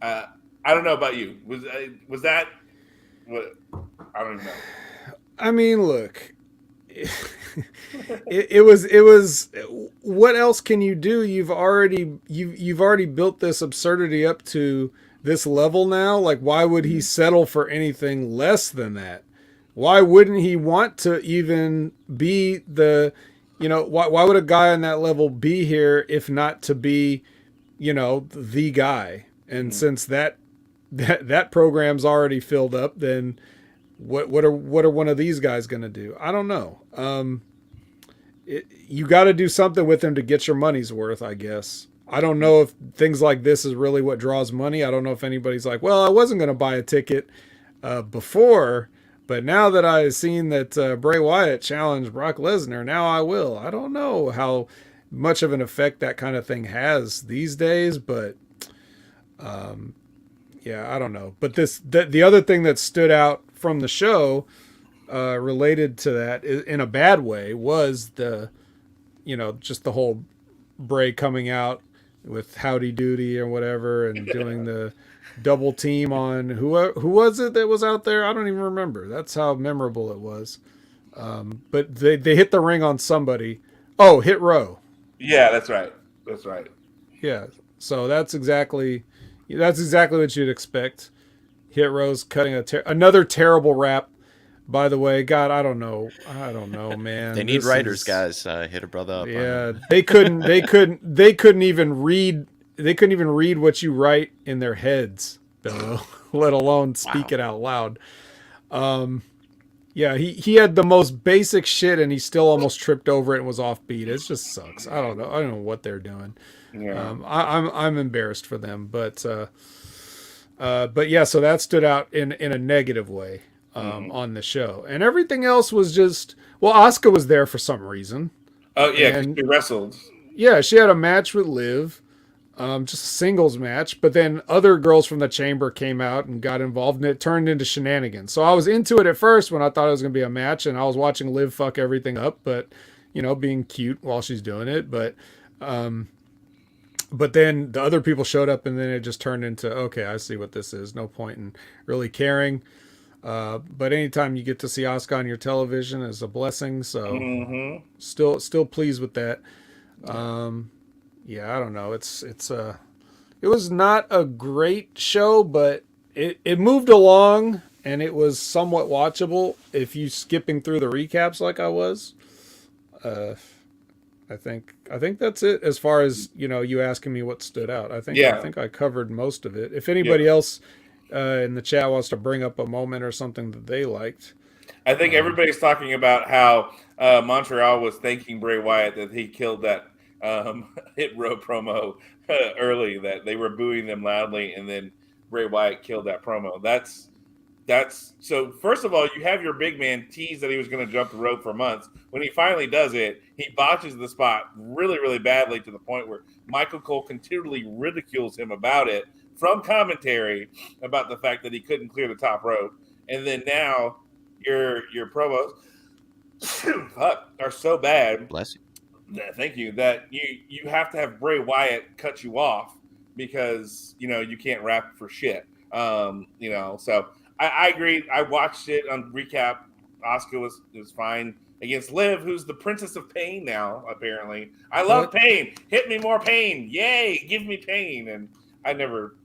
I don't know about you. Was that what? I don't even know. I mean, look, it was. What else can you do? You've already built this absurdity up to this level now. Like, why would he settle for anything less than that? Why wouldn't he want to even be the, why would a guy on that level be here if not to be, the guy? And since that program's already filled up, then what are one of these guys going to do? I don't know. You got to do something with him to get your money's worth, I guess. I don't know if things like this is really what draws money. I don't know if anybody's like, well, I wasn't going to buy a ticket before, but now that I've seen that Bray Wyatt challenged Brock Lesnar, now I will. I don't know how much of an effect that kind of thing has these days, but yeah, I don't know. But the other thing that stood out from the show related to that in a bad way was just the whole Bray coming out with Howdy Doody or whatever and doing the double team on who was it that was out there? I don't even remember. That's how memorable it was. But they hit the ring on somebody. Oh, Hit Row. Yeah, that's right. That's right. Yeah. So that's exactly what you'd expect. Hit Row's cutting another terrible rap. By the way, God, I don't know, man. They need writers, guys. Hit a brother up. Yeah, they couldn't even read what you write in their heads, Bello, let alone speak it out loud. Yeah, he had the most basic shit, and he still almost tripped over it and was offbeat. It just sucks. I don't know what they're doing. Yeah. I'm embarrassed for them, but yeah, so that stood out in a negative way. On the show, and everything else was just, well, Asuka was there for some reason. Oh yeah, and she wrestled. Yeah, she had a match with Liv, just a singles match, but then other girls from the chamber came out and got involved, and it turned into shenanigans. So I was into it at first when I thought it was going to be a match, and I was watching Liv fuck everything up, but being cute while she's doing it, but then the other people showed up, and then it just turned into, okay, I see what this is. No point in really caring. But anytime you get to see Asuka on your television is a blessing. So still pleased with that. Yeah, I don't know. It was not a great show, but it moved along and it was somewhat watchable if you skipping through the recaps like I was. I think that's it as far as, you asking me what stood out. I think I covered most of it. If anybody else in the chat wants to bring up a moment or something that they liked. I think everybody's talking about how Montreal was thanking Bray Wyatt that he killed that Hit Row promo early, that they were booing them loudly, and then Bray Wyatt killed that promo. That's so. First of all, you have your big man tease that he was going to jump the rope for months. When he finally does it, he botches the spot really, really badly to the point where Michael Cole continually ridicules him about it from commentary about the fact that he couldn't clear the top rope. And then now your promos are so bad. Bless you. Thank you. That you have to have Bray Wyatt cut you off because you can't rap for shit. So I agree. I watched it on recap. Asuka was fine against Liv, who's the Princess of Pain now. Apparently, I love pain. Hit me more pain. Yay, give me pain. And I never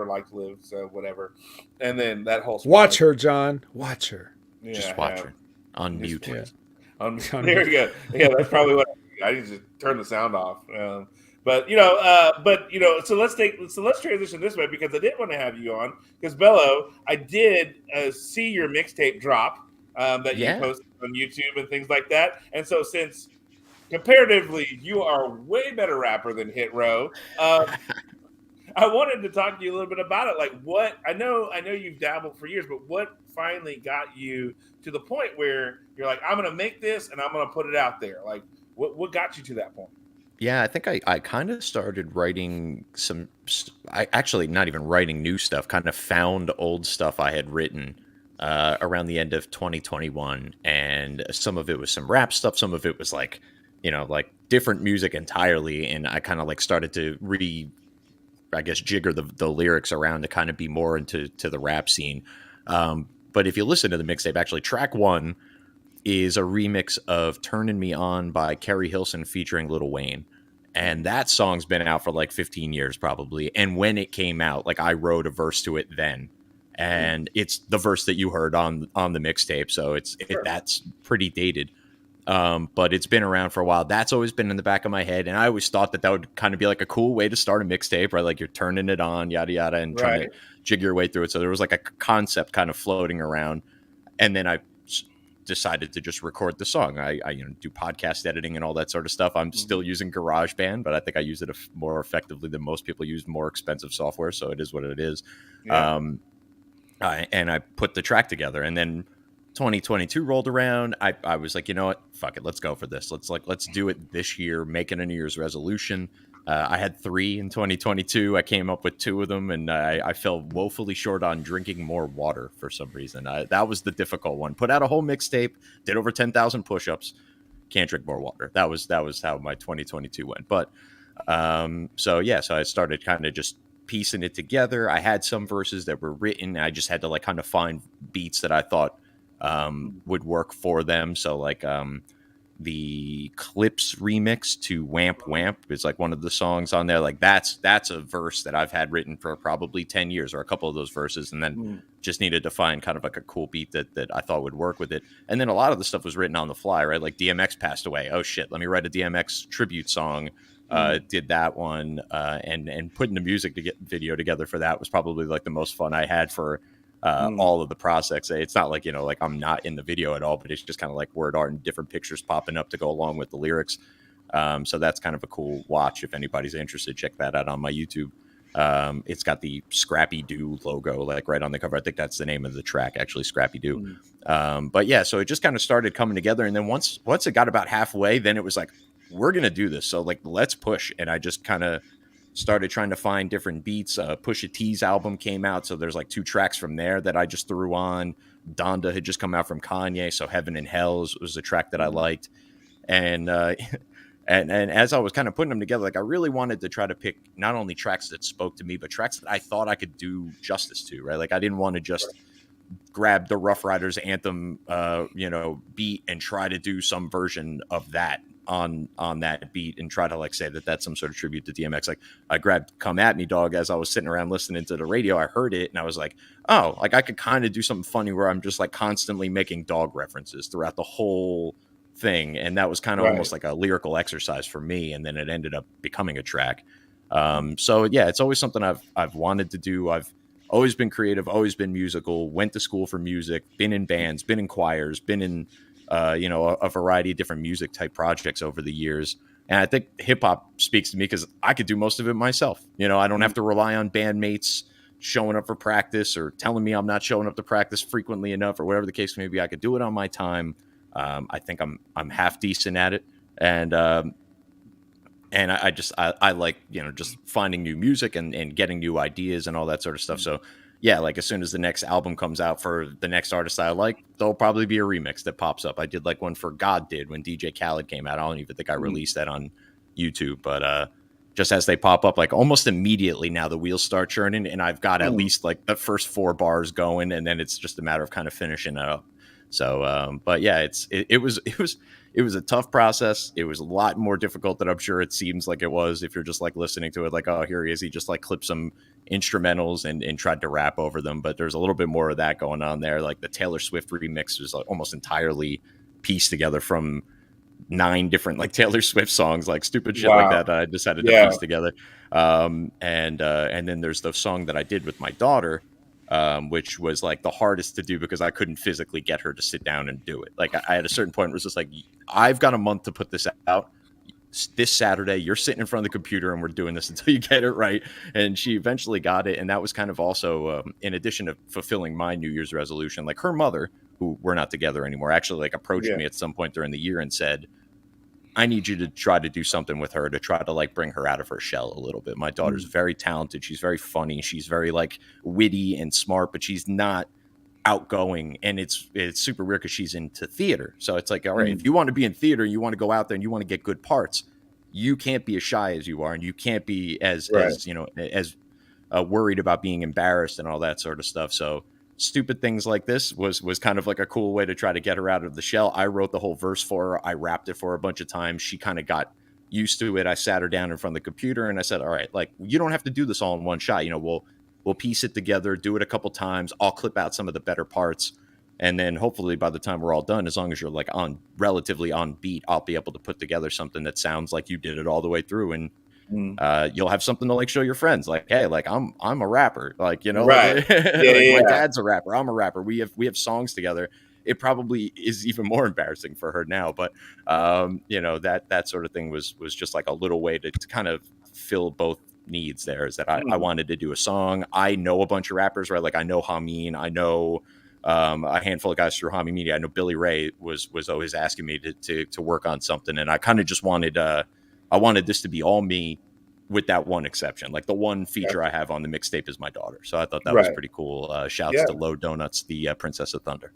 liked Liv, so whatever. And then that whole watch her, John. Watch her. Yeah, just watch her on mute. Yeah. There you go. Yeah, that's probably what I need to turn the sound off. So let's transition this way because I did want to have you on because Bello, I did see your mixtape drop that you posted on YouTube and things like that, and so since comparatively you are a way better rapper than Hit Row, I wanted to talk to you a little bit about it. Like, what I know you've dabbled for years, but what finally got you to the point where you're like, I'm going to make this and I'm going to put it out there? Like, what got you to that point? Yeah, I think I kind of started writing I actually not even writing new stuff, kind of found old stuff I had written around the end of 2021. And some of it was some rap stuff. Some of it was like different music entirely. And I kind of like started to jigger the lyrics around to kind of be more into the rap scene. But if you listen to the mixtape, actually track 1 is a remix of Turnin' Me On by Kerry Hilson featuring Lil Wayne. And that song's been out for like 15 years probably. And when it came out, like I wrote a verse to it then. And it's the verse that you heard on the mixtape. So that's pretty dated. But it's been around for a while. That's always been in the back of my head. And I always thought that would kind of be like a cool way to start a mixtape, right? Like you're turning it on, yada, yada, and trying to jig your way through it. So there was like a concept kind of floating around. And then I decided to just record the song. I do podcast editing and all that sort of stuff. I'm still using GarageBand, but I think I use it more effectively than most people use more expensive software. So it is what it is. Yeah. And I put the track together, and then 2022 rolled around. I was like, you know what? Fuck it. Let's go for this. Let's do it this year. Make it a New Year's resolution. I had 3 in 2022. I came up with 2 of them, and I fell woefully short on drinking more water for some reason. That was the difficult one. Put out a whole mixtape, did over 10,000 push-ups. Can't drink more water. That was how my 2022 went. But so I started kind of just piecing it together. I had some verses that were written. I just had to like kind of find beats that I thought would work for them. So like the Clips remix to Wamp Wamp is like one of the songs on there. Like that's a verse that I've had written for probably 10 years, or a couple of those verses, and then just needed to find kind of like a cool beat that I thought would work with it. And then a lot of the stuff was written on the fly, right? Like DMX passed away. Oh shit, let me write a DMX tribute song. Did that one, and putting the music video together for that was probably like the most fun I had for all of the process. It's not like, like I'm not in the video at all, but it's just kind of like word art and different pictures popping up to go along with the lyrics. So that's kind of a cool watch. If anybody's interested, check that out on my YouTube. It's got the Scrappy Doo logo like right on the cover. I think that's the name of the track, actually, Scrappy Doo. But yeah, so it just kind of started coming together. And then once it got about halfway, then it was like, we're going to do this. So like, let's push. And I just kind of started trying to find different beats. Pusha T's album came out, so there's like 2 tracks from there that I just threw on. Donda had just come out from Kanye, so Heaven and Hell was a track that I liked. And and as I was kind of putting them together, like I really wanted to try to pick not only tracks that spoke to me, but tracks that I thought I could do justice to, right? Like I didn't want to just grab the Rough Riders anthem, beat and try to do some version of that on that beat and try to like say that that's some sort of tribute to DMX. Like I grabbed Come At Me Dog as I was sitting around listening to the radio. I heard it and I was like, oh, like I could kind of do something funny where I'm just like constantly making dog references throughout the whole thing. And that was kind of almost like a lyrical exercise for me. And then it ended up becoming a track. So yeah, it's always something I've wanted to do. I've always been creative, always been musical, went to school for music, been in bands, been in choirs, been in, a variety of different music type projects over the years. And I think hip hop speaks to me because I could do most of it myself. I don't have to rely on bandmates showing up for practice or telling me I'm not showing up to practice frequently enough or whatever the case may be. I could do it on my time. I think I'm half decent at it. And I like, just finding new music and getting new ideas and all that sort of stuff. So yeah, like as soon as the next album comes out for the next artist I like, there'll probably be a remix that pops up. I did like one for God did when DJ Khaled came out. I don't even think I released that on YouTube, but just as they pop up, like almost immediately now the wheels start churning and I've got at least like the first 4 bars going and then it's just a matter of kind of finishing it up. So, but yeah, it was a tough process. It was a lot more difficult than I'm sure it seems like it was if you're just like listening to it like, oh, here he is. He just like clipped some instrumentals and tried to rap over them. But there's a little bit more of that going on there. Like the Taylor Swift remix was like almost entirely pieced together from 9 different like Taylor Swift songs, like stupid shit like that I decided to piece together. And then there's the song that I did with my daughter, which was like the hardest to do because I couldn't physically get her to sit down and do it. Like I at a certain point was just like, I've got a month to put this out. This Saturday, you're sitting in front of the computer and we're doing this until you get it right. And she eventually got it. And that was kind of also, in addition to fulfilling my New Year's resolution, like her mother, who we're not together anymore, actually like approached me at some point during the year and said, I need you to try to do something with her to try to like bring her out of her shell a little bit. My daughter's very talented. She's very funny. She's very like witty and smart, but she's not outgoing. And it's super weird because she's into theater. So it's like, all right, if you want to be in theater, you want to go out there and you want to get good parts, you can't be as shy as you are. And you can't be as worried about being embarrassed and all that sort of stuff. So stupid things like this was kind of like a cool way to try to get her out of the shell. I wrote the whole verse for her. I rapped it for her a bunch of times. She kind of got used to it. I sat her down in front of the computer and I said, all right, like you don't have to do this all in one shot. We'll piece it together, do it a couple times. I'll clip out some of the better parts. And then hopefully by the time we're all done, as long as you're like relatively on beat, I'll be able to put together something that sounds like you did it all the way through. And you'll have something to like show your friends like, hey, like I'm a rapper, like, right. Like, my dad's a rapper, I'm a rapper, we have songs together. It probably is even more embarrassing for her now, but that sort of thing was just like a little way to kind of fill both needs there. Is that I wanted to do a song. I know a bunch of rappers, right? Like I know Hameen, I know a handful of guys through Hami Media. I know Billy Ray was always asking me to work on something, and I kind of just wanted I wanted this to be all me, with that one exception. Like the one feature I have on the mixtape is my daughter, so I thought that was pretty cool. Shouts to Low Donuts, the Princess of Thunder.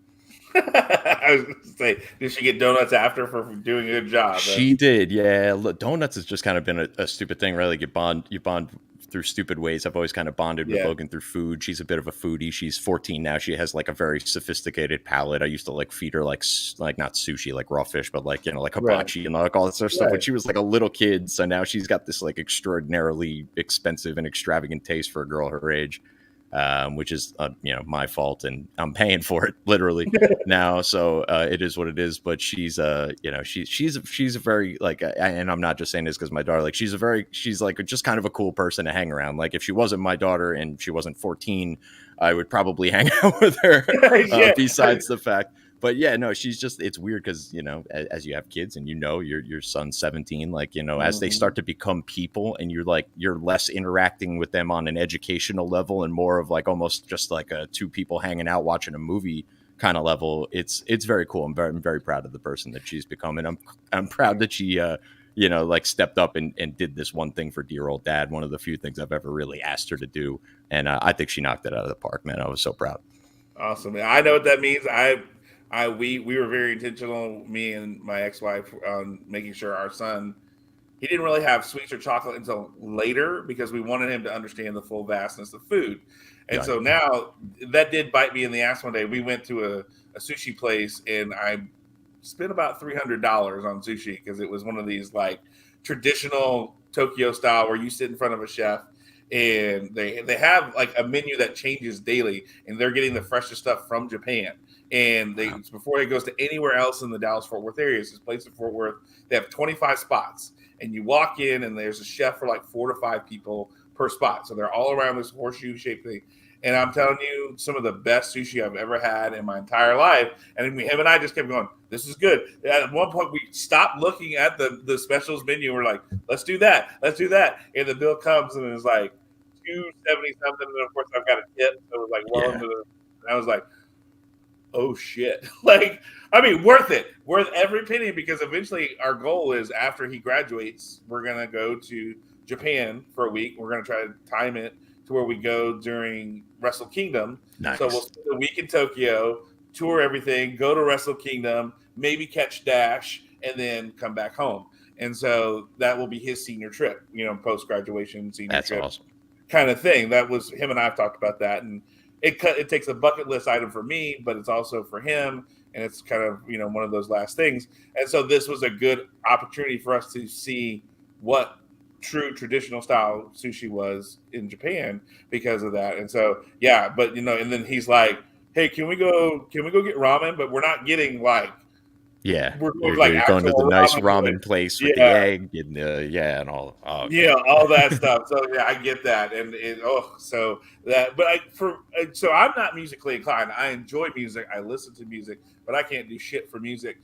I was going to say, did she get donuts after for doing a good job? She did, yeah. Donuts has just kind of been a stupid thing, right? Like you bond through stupid ways. I've always kind of bonded with Logan through food. She's a bit of a foodie. She's 14 now. She has like a very sophisticated palate. I used to like feed her like not sushi, like raw fish, but like, like hibachi and like all that sort of stuff when she was like a little kid. So now she's got this like extraordinarily expensive and extravagant taste for a girl her age. Which is my fault, and I'm paying for it literally now. So it is what it is. But she's she's a very like, and I'm not just saying this because my daughter, like she's like just kind of a cool person to hang around. Like if she wasn't my daughter and she wasn't 14, I would probably hang out with her. Besides the fact. But yeah, no, she's just, it's weird because, as you have kids and your son's 17, like, as they start to become people and you're less interacting with them on an educational level and more of like almost just like two people hanging out watching a movie kind of level. It's very cool. I'm very proud of the person that she's become. And I'm proud that she, like stepped up and did this one thing for dear old dad. One of the few things I've ever really asked her to do. And I think she knocked it out of the park, man. I was so proud. Awesome. I know what that means. We were very intentional, me and my ex-wife, on making sure our son, he didn't really have sweets or chocolate until later because we wanted him to understand the full vastness of food. And so now that did bite me in the ass one day. We went to a sushi place and I spent about $300 on sushi because it was one of these like traditional Tokyo style where you sit in front of a chef and they have like a menu that changes daily and they're getting the freshest stuff from Japan. And before it goes to anywhere else in the Dallas-Fort Worth area, it's this place in Fort Worth. They have 25 spots, and you walk in, and there's a chef for like 4 to 5 people per spot. So they're all around this horseshoe-shaped thing. And I'm telling you, some of the best sushi I've ever had in my entire life. And him and I just kept going, this is good. At one point, we stopped looking at the specials menu. We're like, let's do that. Let's do that. And the bill comes and it's like $270 something. And of course, I've got a tip. So it was like, well, Yeah. and I was like, oh shit. Like, I mean, worth it. Worth every penny, because eventually our goal is after he graduates, we're going to go to Japan for a week. We're going to try to time it to where we go during Wrestle Kingdom. Nice. So we'll spend a week in Tokyo, tour everything, go to Wrestle Kingdom, maybe catch Dash, and then come back home. And so that will be his senior trip, post graduation senior trip. Awesome. Kind of thing. That was him and I have talked about that, and it takes a bucket list item for me, but it's also for him, and it's kind of one of those last things. And so this was a good opportunity for us to see what true traditional style sushi was in Japan because of that. And so but and then he's like, hey, can we go get ramen? But we're not getting like you're like going to the nice ramen place with the egg and and all. Oh, okay. All that stuff. So I get that, and so I'm not musically inclined. I enjoy music, I listen to music, but I can't do shit for music.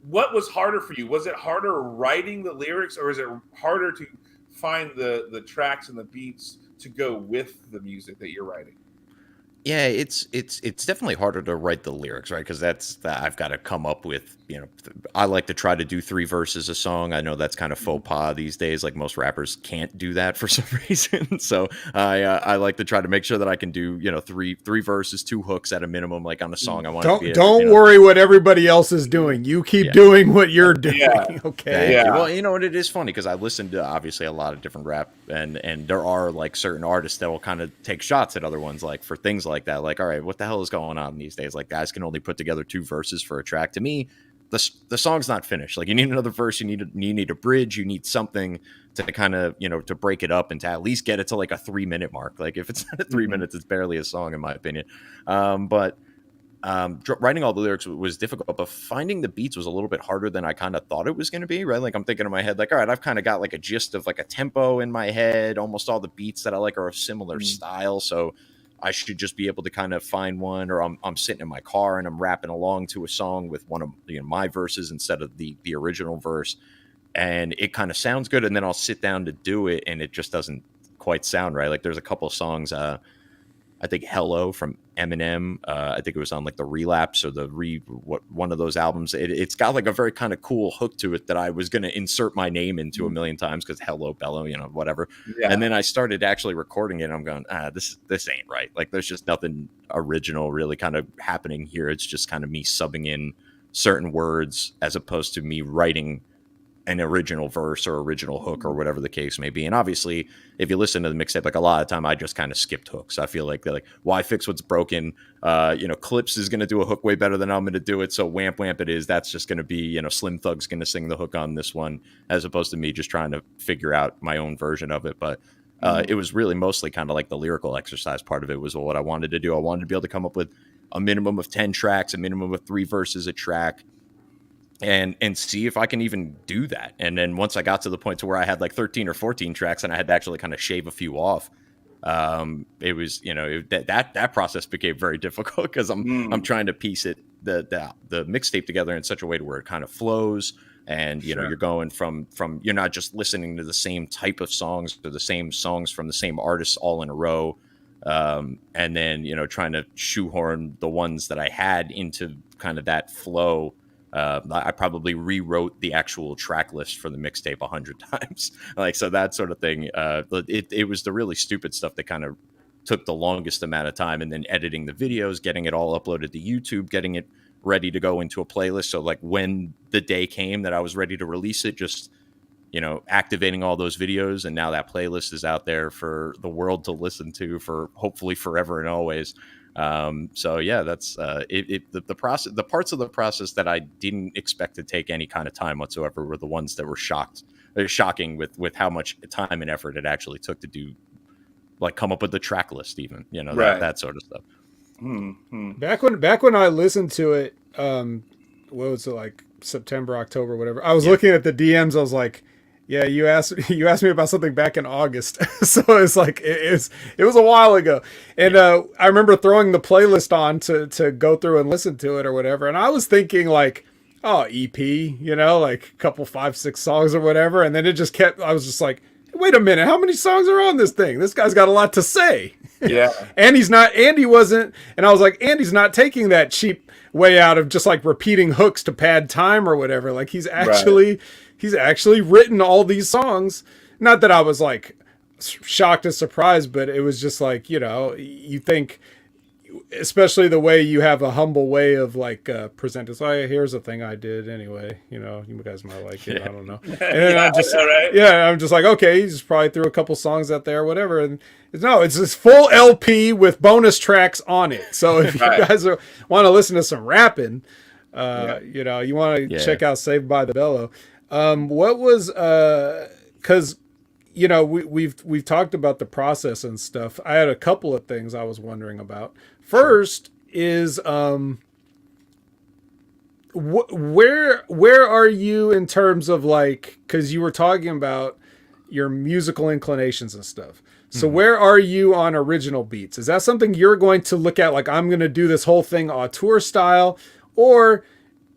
What was harder for you? Was it harder writing the lyrics, or is it harder to find the tracks and the beats to go with the music that you're writing? Yeah, it's definitely harder to write the lyrics, right? Because I've got to come up with, I like to try to do 3 verses a song. I know that's kind of faux pas these days. Like most rappers can't do that for some reason. So I like to try to make sure that I can do, 3 verses, 2 hooks at a minimum, like on a song. I want don't worry what everybody else is doing. You keep doing what you're doing. Yeah. Okay. Yeah. Well, it is funny because I listen to obviously a lot of different rap, and there are like certain artists that will kind of take shots at other ones, like for things like that. Like, all right, what the hell is going on these days? Like, guys can only put together 2 verses for a track. To me, the song's not finished. Like, you need another verse, you need a bridge, you need something to kind of to break it up and to at least get it to like a 3-minute mark. Like, if it's not at 3 minutes, it's barely a song in my opinion. But writing all the lyrics was difficult, but finding the beats was a little bit harder than I kind of thought it was going to be, right? Like, I'm thinking in my head, like, all right, I've kind of got like a gist of like a tempo in my head. Almost all the beats that I like are of similar style, so I should just be able to kind of find one. Or I'm sitting in my car and I'm rapping along to a song with one of my verses instead of the original verse, and it kind of sounds good, and then I'll sit down to do it and it just doesn't quite sound right. Like, there's a couple of songs, I think Hello from Eminem. I think it was on like the Relapse or one of those albums. It's got like a very kind of cool hook to it that I was going to insert my name into a million times because Hello, Bello, whatever. Yeah. And then I started actually recording it. And I'm going, this ain't right. Like, there's just nothing original really kind of happening here. It's just kind of me subbing in certain words as opposed to me writing an original verse or original hook or whatever the case may be. And obviously, if you listen to the mixtape, like a lot of the time I just kind of skipped hooks. I feel like they're like, why fix what's broken? Clips is going to do a hook way better than I'm going to do it. So whamp whamp it is. That's just going to be, Slim Thug's going to sing the hook on this one, as opposed to me just trying to figure out my own version of it. But it was really mostly kind of like the lyrical exercise part of it was what I wanted to do. I wanted to be able to come up with a minimum of 10 tracks, a minimum of 3 verses a track, and see if I can even do that. And then once I got to the point to where I had like 13 or 14 tracks and I had to actually kind of shave a few off, it was, that process became very difficult because I'm trying to piece the mixtape together in such a way to where it kind of flows. And, you're going from you're not just listening to the same type of songs or the same songs from the same artists all in a row. And then, trying to shoehorn the ones that I had into kind of that flow. I probably rewrote the actual track list for the mixtape 100 times. Like, so that sort of thing. It was the really stupid stuff that kind of took the longest amount of time, and then editing the videos, getting it all uploaded to YouTube, getting it ready to go into a playlist. So like when the day came that I was ready to release it, just, activating all those videos. And now that playlist is out there for the world to listen to for hopefully forever and always. So yeah, that's the process. The parts of the process that I didn't expect to take any kind of time whatsoever were the ones that were shocking with how much time and effort it actually took to do, like, come up with the track list, even, that sort of stuff. Mm-hmm. Back when I listened to it, what was it, like September, October, whatever, I was looking at the DMs. I was like, Yeah, you asked me about something back in August, so it's like it was a while ago, and I remember throwing the playlist on to go through and listen to it or whatever, and I was thinking like, oh, EP, like a couple 5-6 songs or whatever, and then it just kept. I was just like, wait a minute, how many songs are on this thing? This guy's got a lot to say. Yeah, Andy wasn't, and I was like, Andy's not taking that cheap way out of just like repeating hooks to pad time or whatever. Like he's actually written all these songs. Not that I was like shocked and surprised, but it was just like, you think, especially the way you have a humble way of like presenting. So here's a thing I did anyway. You guys might like it. I don't know. And then I'm just like, okay, he's probably threw a couple songs out there, whatever. And it's this full LP with bonus tracks on it. So if you guys want to listen to some rapping, you want to check out Saved by the Bello. What was because we've talked about the process and stuff. I had a couple of things I was wondering about. First is where are you in terms of like, because you were talking about your musical inclinations and stuff. So where are you on original beats? Is that something you're going to look at like, I'm going to do this whole thing auteur style, or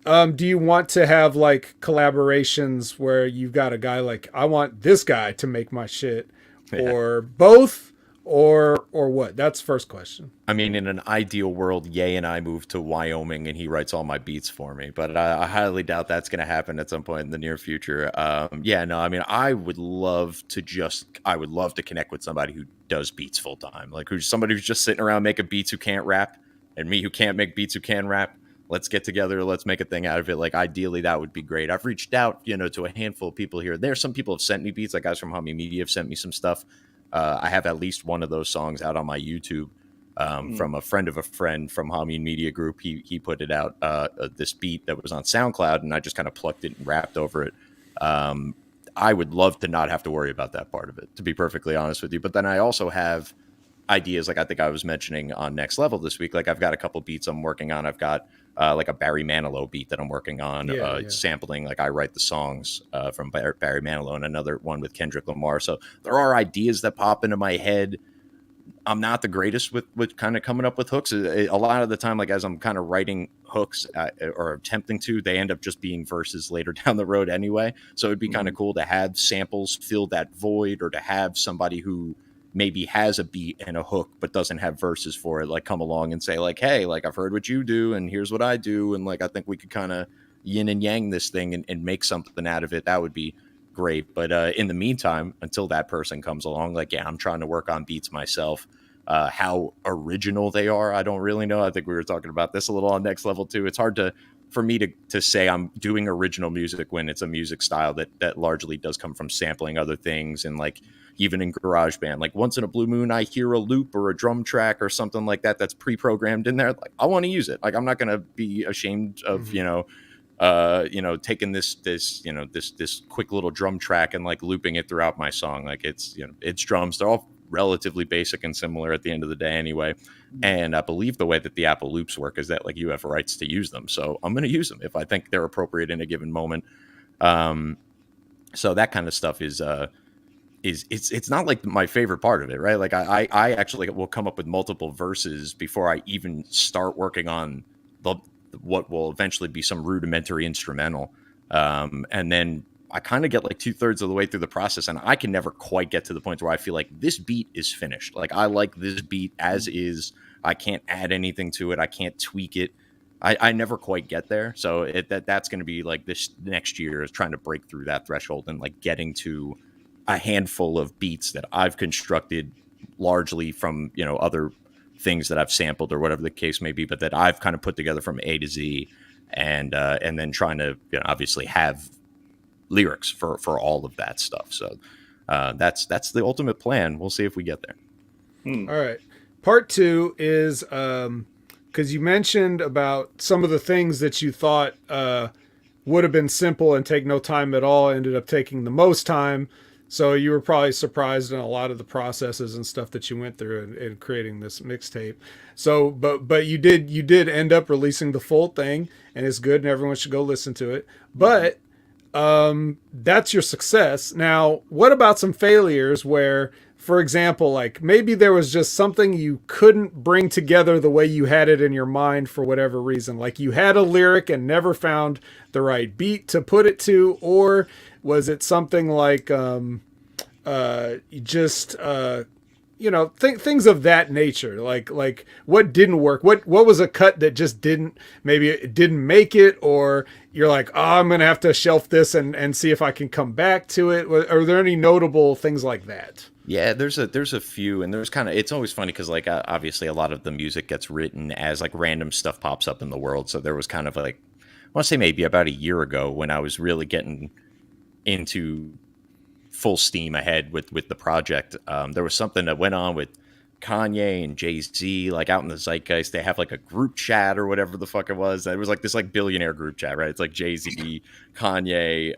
do you want to have like collaborations where you've got a guy like, I want this guy to make my shit, or both, or what? That's the first question. I mean, in an ideal world, Ye and I moved to Wyoming and he writes all my beats for me, but I highly doubt that's going to happen at some point in the near future. I mean, I would love to connect with somebody who does beats full time, like somebody who's just sitting around making beats who can't rap, and me who can't make beats who can rap. Let's get together. Let's make a thing out of it. Like, ideally, that would be great. I've reached out, to a handful of people here. There's some people have sent me beats. Like guys from Hummy Media have sent me some stuff. I have at least one of those songs out on my YouTube from a friend of a friend from Hummy Media Group. He put it out, this beat that was on SoundCloud, and I just kind of plucked it and rapped over it. I would love to not have to worry about that part of it, to be perfectly honest with you. But then I also have ideas, like I think I was mentioning on Next Level this week. Like I've got a couple beats I'm working on. I've got like a Barry Manilow beat that I'm working on, sampling, like I write the songs from Barry Manilow, and another one with Kendrick Lamar. So there are ideas that pop into my head. I'm not the greatest with kind of coming up with hooks. A lot of the time, like as I'm kind of writing hooks or attempting to, they end up just being verses later down the road anyway. So it'd be kind of cool to have samples fill that void, or to have somebody who maybe has a beat and a hook but doesn't have verses for it, like come along and say like, hey, like I've heard what you do and here's what I do, and like I think we could kind of yin and yang this thing and make something out of it. That would be great. But in the meantime, until that person comes along, like I'm trying to work on beats myself. How original they are, I don't really know. I think we were talking about this a little on Next Level too. It's hard for me to say I'm doing original music when it's a music style that largely does come from sampling other things. And like even in GarageBand, like once in a blue moon, I hear a loop or a drum track or something like that that's pre-programmed in there. Like I want to use it. Like I'm not going to be ashamed of, taking this quick little drum track and like looping it throughout my song. Like it's drums. They're all relatively basic and similar at the end of the day anyway. And I believe the way that the Apple loops work is that like you have rights to use them. So I'm going to use them if I think they're appropriate in a given moment. So that kind of stuff is it's not like my favorite part of it, right? Like I actually will come up with multiple verses before I even start working on what will eventually be some rudimentary instrumental. And then I kind of get like 2/3 of the way through the process, and I can never quite get to the point where I feel like this beat is finished. Like I like this beat as is. I can't add anything to it. I can't tweak it. I never quite get there. So that's going to be like this next year, is trying to break through that threshold and like getting to a handful of beats that I've constructed largely from, other things that I've sampled or whatever the case may be, but that I've kind of put together from A to Z, and then trying to, obviously have lyrics for all of that stuff. So that's the ultimate plan. We'll see if we get there. All right. Part 2 is because you mentioned about some of the things that you thought would have been simple and take no time at all ended up taking the most time. So you were probably surprised in a lot of the processes and stuff that you went through in creating this mixtape. So, but you did end up releasing the full thing, and it's good, and everyone should go listen to it. But that's your success. Now, what about some failures where, for example, like maybe there was just something you couldn't bring together the way you had it in your mind for whatever reason? Like you had a lyric and never found the right beat to put it to, or was it something like you just things of that nature, like what didn't work, what was a cut that just didn't, maybe it didn't make it, or you're like, oh, I'm gonna have to shelf this and see if I can come back to it. Are there any notable things like that? Yeah, there's a few, and there's kind of, it's always funny because like obviously a lot of the music gets written as like random stuff pops up in the world. So there was kind of like, I want to say maybe about a year ago when I was really getting into full steam ahead with the project. There was something that went on with Kanye and Jay-Z, like out in the zeitgeist. They have like a group chat or whatever the fuck it was. It was like this like billionaire group chat, right? It's like Jay-Z, Kanye,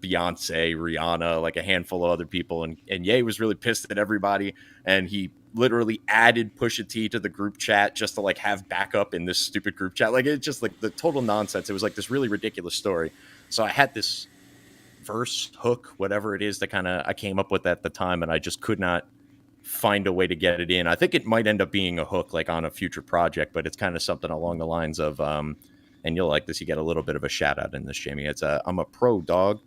Beyonce, Rihanna, like a handful of other people. And Ye was really pissed at everybody. And he literally added Pusha T to the group chat just to like have backup in this stupid group chat. Like it's just like the total nonsense. It was like this really ridiculous story. So I had this verse, hook, whatever it is that kind of I came up with at the time, and I just could not find a way to get it in. I think it might end up being a hook like on a future project, but it's kind of something along the lines of and you'll like this, you get a little bit of a shout out in this, Jamie. It's I'm a pro dog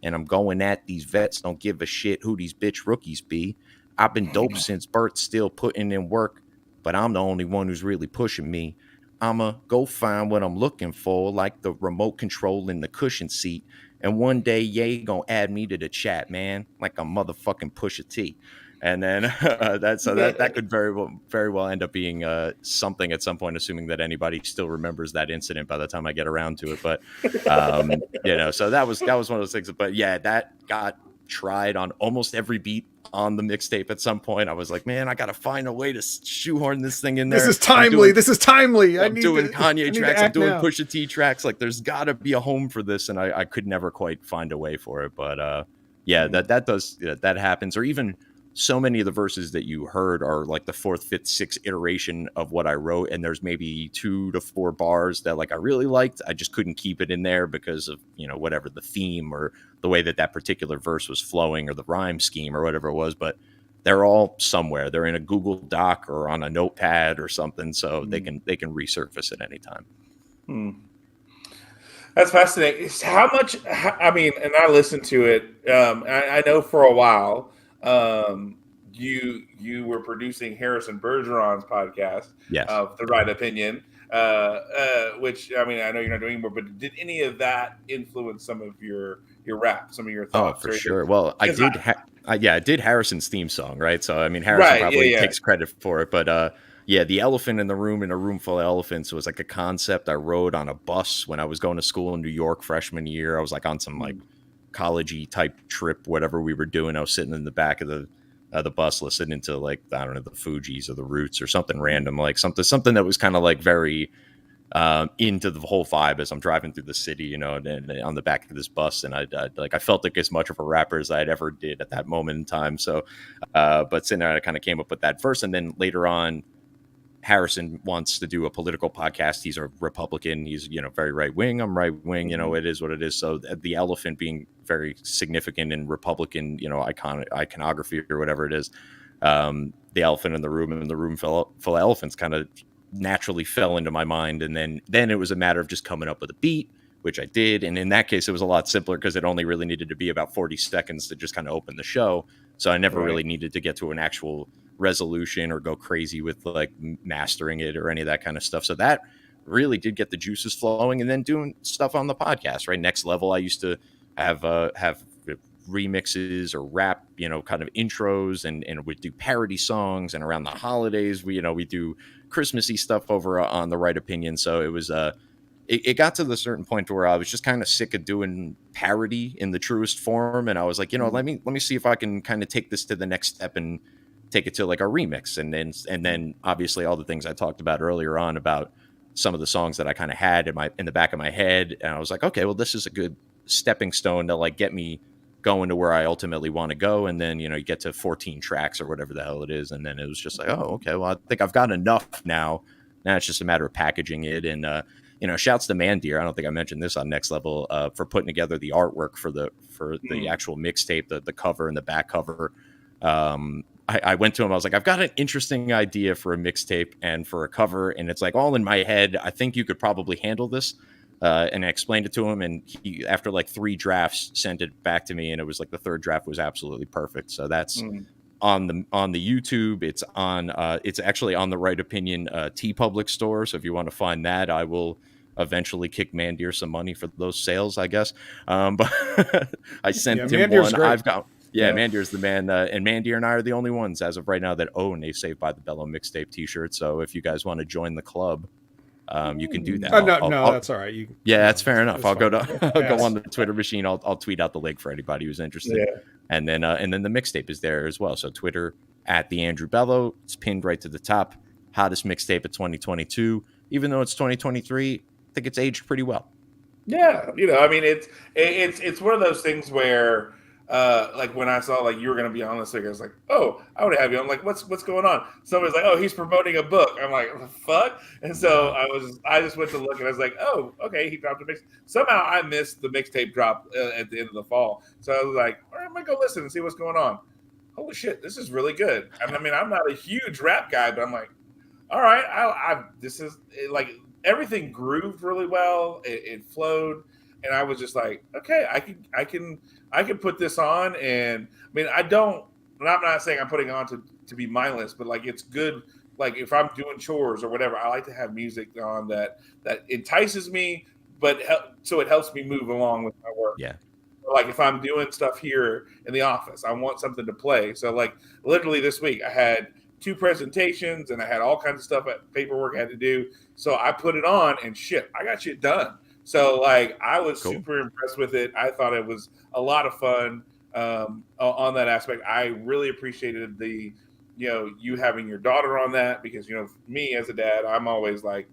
and I'm going at these vets, don't give a shit who these bitch rookies be. I've been dope since birth, still putting in work, but I'm the only one who's really pushing me. I'ma go find what I'm looking for, like the remote control in the cushion seat. And one day, Ye gonna add me to the chat, man, like a motherfucking Pusha T. And then that could very well end up being something at some point, assuming that anybody still remembers that incident by the time I get around to it. But so that was one of those things. But yeah, that got tried on almost every beat on the mixtape at some point. I was like, man, I gotta find a way to shoehorn this thing in there. This is timely. I'm doing Kanye tracks. I'm doing Pusha T tracks. Like, there's gotta be a home for this, and I could never quite find a way for it. But that happens. Or even so many of the verses that you heard are like the fourth, fifth, sixth iteration of what I wrote, and there's maybe 2 to 4 bars that like I really liked. I just couldn't keep it in there because of whatever the theme or the way that particular verse was flowing or the rhyme scheme or whatever it was. But they're all somewhere. They're in a Google Doc or on a notepad or something, so they can resurface at any time. That's fascinating. How much? I mean, and I listened to it. I know for a while. You were producing Harrison Bergeron's podcast, yes, The Right Opinion, which, I mean, I know you're not doing anymore, but did any of that influence some of your rap, some of your thoughts? Oh, for sure. Well, I did. I did Harrison's theme song, right? So, I mean, Harrison probably takes credit for it, but the elephant in the room in a room full of elephants was like a concept I wrote on a bus when I was going to school in New York freshman year. I was like on some like college-y type trip, whatever we were doing. I was sitting in the back of the bus listening to like, I don't know, the Fugees or the Roots or something random, like something that was kind of like very into the whole vibe as I'm driving through the city, and on the back of this bus. And I felt like as much of a rapper as I had ever did at that moment in time. So, but sitting there, I kind of came up with that verse. And then later on, Harrison wants to do a political podcast. He's a Republican. He's, very right wing. I'm right wing. It is what it is. So the elephant being very significant in Republican, iconography or whatever it is, the elephant in the room full of elephants kind of naturally fell into my mind. And then it was a matter of just coming up with a beat, which I did. And in that case, it was a lot simpler because it only really needed to be about 40 seconds to just kind of open the show. So I never really needed to get to an actual resolution or go crazy with like mastering it or any of that kind of stuff. So that really did get the juices flowing. And then doing stuff on the podcast, right? Next Level, I used to have remixes or rap, kind of intros, and we'd do parody songs. And around the holidays, we do Christmassy stuff over on The Right Opinion. So it was it got to the certain point where I was just kind of sick of doing parody in the truest form. And I was like, let me see if I can kind of take this to the next step and take it to like a remix. And then obviously all the things I talked about earlier on about some of the songs that I kind of had in the back of my head. And I was like, okay, well, this is a good stepping stone to like get me going to where I ultimately want to go. And then, you get to 14 tracks or whatever the hell it is. And then it was just like, oh, okay, well, I think I've got enough now. Now it's just a matter of packaging it. And shouts to Mandir. I don't think I mentioned this on Next Level, for putting together the artwork for the actual mixtape, the cover and the back cover. I went to him. I was like, I've got an interesting idea for a mixtape and for a cover, and it's like all in my head. I think you could probably handle this. And I explained it to him, and he, after like 3 drafts, sent it back to me, and it was like the 3rd draft was absolutely perfect. So that's on the YouTube. It's on it's actually on the Right Opinion T Public store. So if you want to find that, I will eventually kick Mandir some money for those sales, I guess. But I sent him Mandir's one. Great. I've got. Yeah, Mandir's the man, and Mandir and I are the only ones as of right now that own a Saved by the Bello mixtape T-shirt. So if you guys want to join the club, you can do that. No, that's all right. That's fair enough. I'll fine. go on the Twitter machine. I'll tweet out the link for anybody who's interested. Yeah. And then the mixtape is there as well. So Twitter at the Andrew Bello. It's pinned right to the top. Hottest mixtape of 2022. Even though it's 2023, I think it's aged pretty well. Yeah, I mean, it's one of those things where, like when I saw like you were going to be on this thing, I was like, oh, I would have you. I'm like, what's going on? Somebody's like, oh, he's promoting a book. I'm like, what the fuck? And so I just went to look, and I was like, oh, okay, he dropped a mix. Somehow I missed the mixtape drop at the end of the fall, so I was like, all right, I'm gonna go listen and see what's going on. Holy shit, this is really good. I mean, I'm not a huge rap guy, but I'm like, all right, this is like everything grooved really well. It flowed. And I was just like, okay, I can put this on. And I mean, I'm not saying I'm putting on to be mindless, but like, it's good. Like if I'm doing chores or whatever, I like to have music on that entices me, but so it helps me move along with my work. Yeah. Like if I'm doing stuff here in the office, I want something to play. So like literally this week I had 2 presentations and I had all kinds of stuff, paperwork I had to do. So I put it on and shit, I got shit done. So like I was super impressed with it. I thought it was a lot of fun on that aspect. I really appreciated you having your daughter on that because, me as a dad, I'm always like,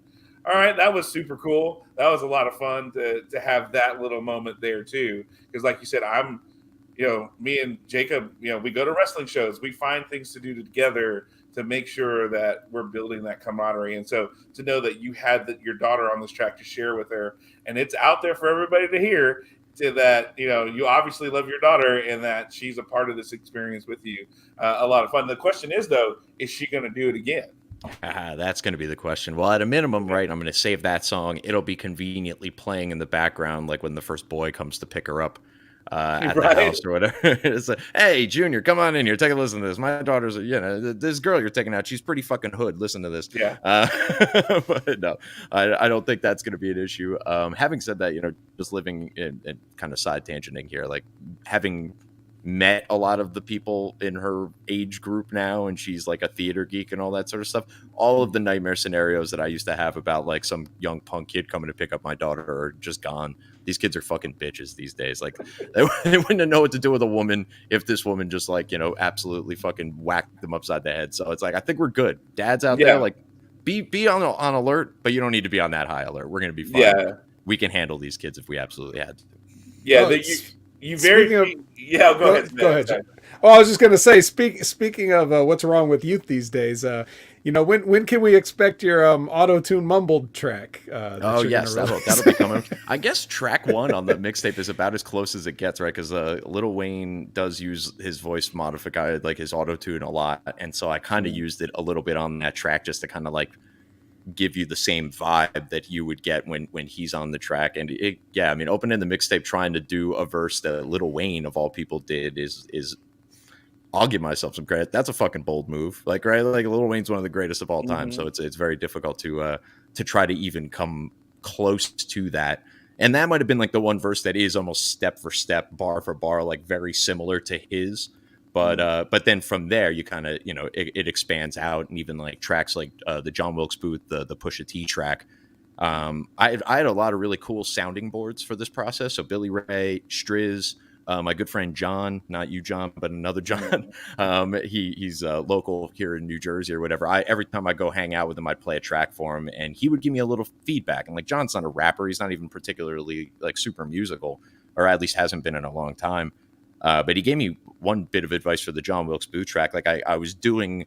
all right, that was super cool. That was a lot of fun to have that little moment there too. Because like you said, I'm, me and Jacob, we go to wrestling shows. We find things to do together to make sure that we're building that camaraderie. And so to know that you had your daughter on this track to share with her, and it's out there for everybody to hear, to that, you obviously love your daughter and that she's a part of this experience with you. A lot of fun. The question is, though, is she going to do it again? That's going to be the question. Well, at a minimum, right, I'm going to save that song. It'll be conveniently playing in the background, like when the first boy comes to pick her up at the house or whatever. It's like, hey, Junior, come on in here. Take a listen to this. My daughter's, this girl you're taking out, she's pretty fucking hood. Listen to this. Yeah. But no, I don't think that's going to be an issue. Having said that, just living in kind of side tangenting here, like having met a lot of the people in her age group now, and she's like a theater geek and all that sort of stuff. All of the nightmare scenarios that I used to have about like some young punk kid coming to pick up my daughter are just gone. These kids are fucking bitches these days. Like they wouldn't know what to do with a woman if this woman just like, absolutely fucking whacked them upside the head. So it's like, I think we're good. Dads out there, like be on alert, but you don't need to be on that high alert. We're going to be fine. Yeah. We can handle these kids if we absolutely had to. Yeah. Go ahead. Go ahead. Well, I was just going to say, speaking of what's wrong with youth these days, when can we expect your auto-tune mumbled track? Oh yes, that'll be coming. I guess track 1 on the mixtape is about as close as it gets, right? Because Lil Wayne does use his voice modifier, like his auto-tune, a lot, and so I kind of used it a little bit on that track just to kind of like give you the same vibe that you would get when he's on the track. And opening the mixtape trying to do a verse that Lil Wayne of all people did is I'll give myself some credit. That's a fucking bold move. Like, right? Like Lil Wayne's one of the greatest of all time. So it's very difficult to try to even come close to that. And that might have been like the one verse that is almost step for step, bar for bar, like very similar to his. But then from there, you kind of, it expands out, and even like tracks like the John Wilkes Booth, the Pusha T track. I had a lot of really cool sounding boards for this process. So Billy Ray, Striz, my good friend John, not you, John, but another John. He's local here in New Jersey or whatever. Every time I go hang out with him, I'd play a track for him, and he would give me a little feedback. And like, John's not a rapper; he's not even particularly like super musical, or at least hasn't been in a long time. But he gave me one bit of advice for the John Wilkes Booth track. Like I was doing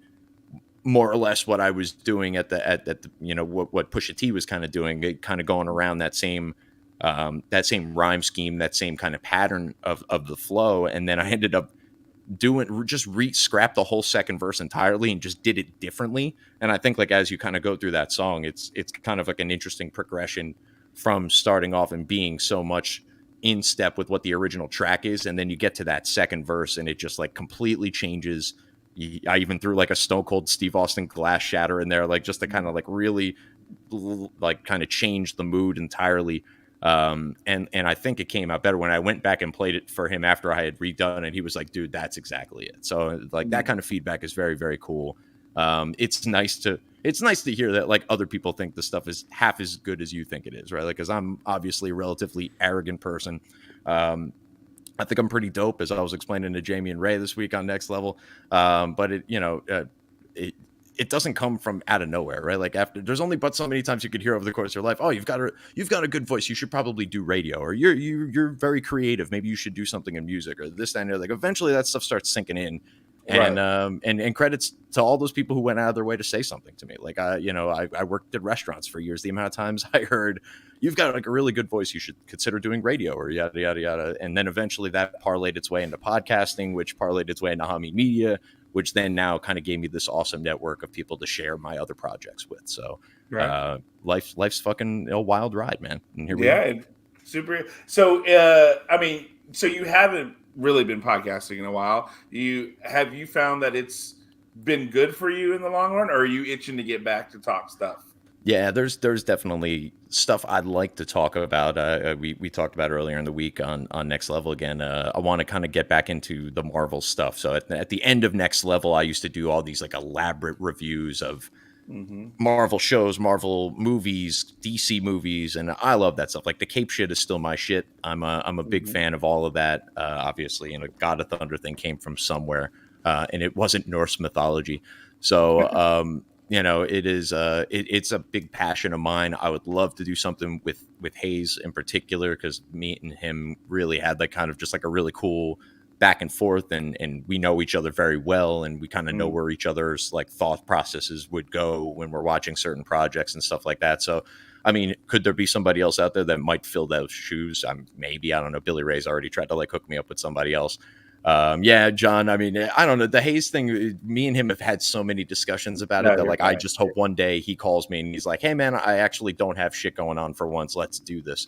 more or less what I was doing at the what Pusha T was kind of doing, kind of going around that same rhyme scheme, that same kind of pattern of the flow. And then I ended up scrapped the whole second verse entirely and just did it differently. And I think, like, as you kind of go through that song, it's kind of like an interesting progression from starting off and being so much in step with what the original track is, and then you get to that second verse and it just like completely changes. I even threw like a Stone Cold Steve Austin Glass Shatter in there, like just to kind of like really like kind of change the mood entirely. And I think it came out better when I went back and played it for him after I had redone it. He was like, dude, that's exactly it. So like that kind of feedback is very, very cool. It's nice to hear that like other people think the stuff is half as good as you think it is, right? Like, because I'm obviously a relatively arrogant person. I think I'm pretty dope, as I was explaining to Jamie and Ray this week on Next Level. But it doesn't come from out of nowhere, right? Like, after, there's only but so many times you could hear over the course of your life, oh, you've got a good voice, you should probably do radio, or you're very creative, maybe you should do something in music, or this, that, and the other. Like, eventually that stuff starts sinking in. And and credits to all those people who went out of their way to say something to me. Like, I worked at restaurants for years. The amount of times I heard, you've got like a really good voice, you should consider doing radio, or yada yada yada. And then eventually that parlayed its way into podcasting, which parlayed its way into Hami Media, which then now kind of gave me this awesome network of people to share my other projects with. So life's fucking a wild ride, man. And here we are. Super. So so you haven't really been podcasting in a while. Have you found that it's been good for you in the long run, or are you itching to get back to talk stuff? Yeah, there's definitely stuff I'd like to talk about. We talked about earlier in the week on Next Level again. I want to kind of get back into the Marvel stuff. So at the end of Next Level, I used to do all these like elaborate reviews of Marvel shows, Marvel movies, DC movies, and I love that stuff. Like, the cape shit is still my shit. I'm a big fan of all of that. Obviously, God of Thunder thing came from somewhere, and it wasn't Norse mythology. So it is it's a big passion of mine. I would love to do something with Hayes in particular, because me and him really had like kind of just like a really cool back and forth, and we know each other very well, and we kind of know where each other's like thought processes would go when we're watching certain projects and stuff like that. So I mean, could there be somebody else out there that might fill those shoes? Maybe, I don't know. Billy Ray's already tried to like hook me up with somebody else. Yeah, John, I mean, I don't know. The Hayes thing, me and him have had so many discussions about it that like, I just hope one day he calls me and he's like, hey man, I actually don't have shit going on for once. Let's do this.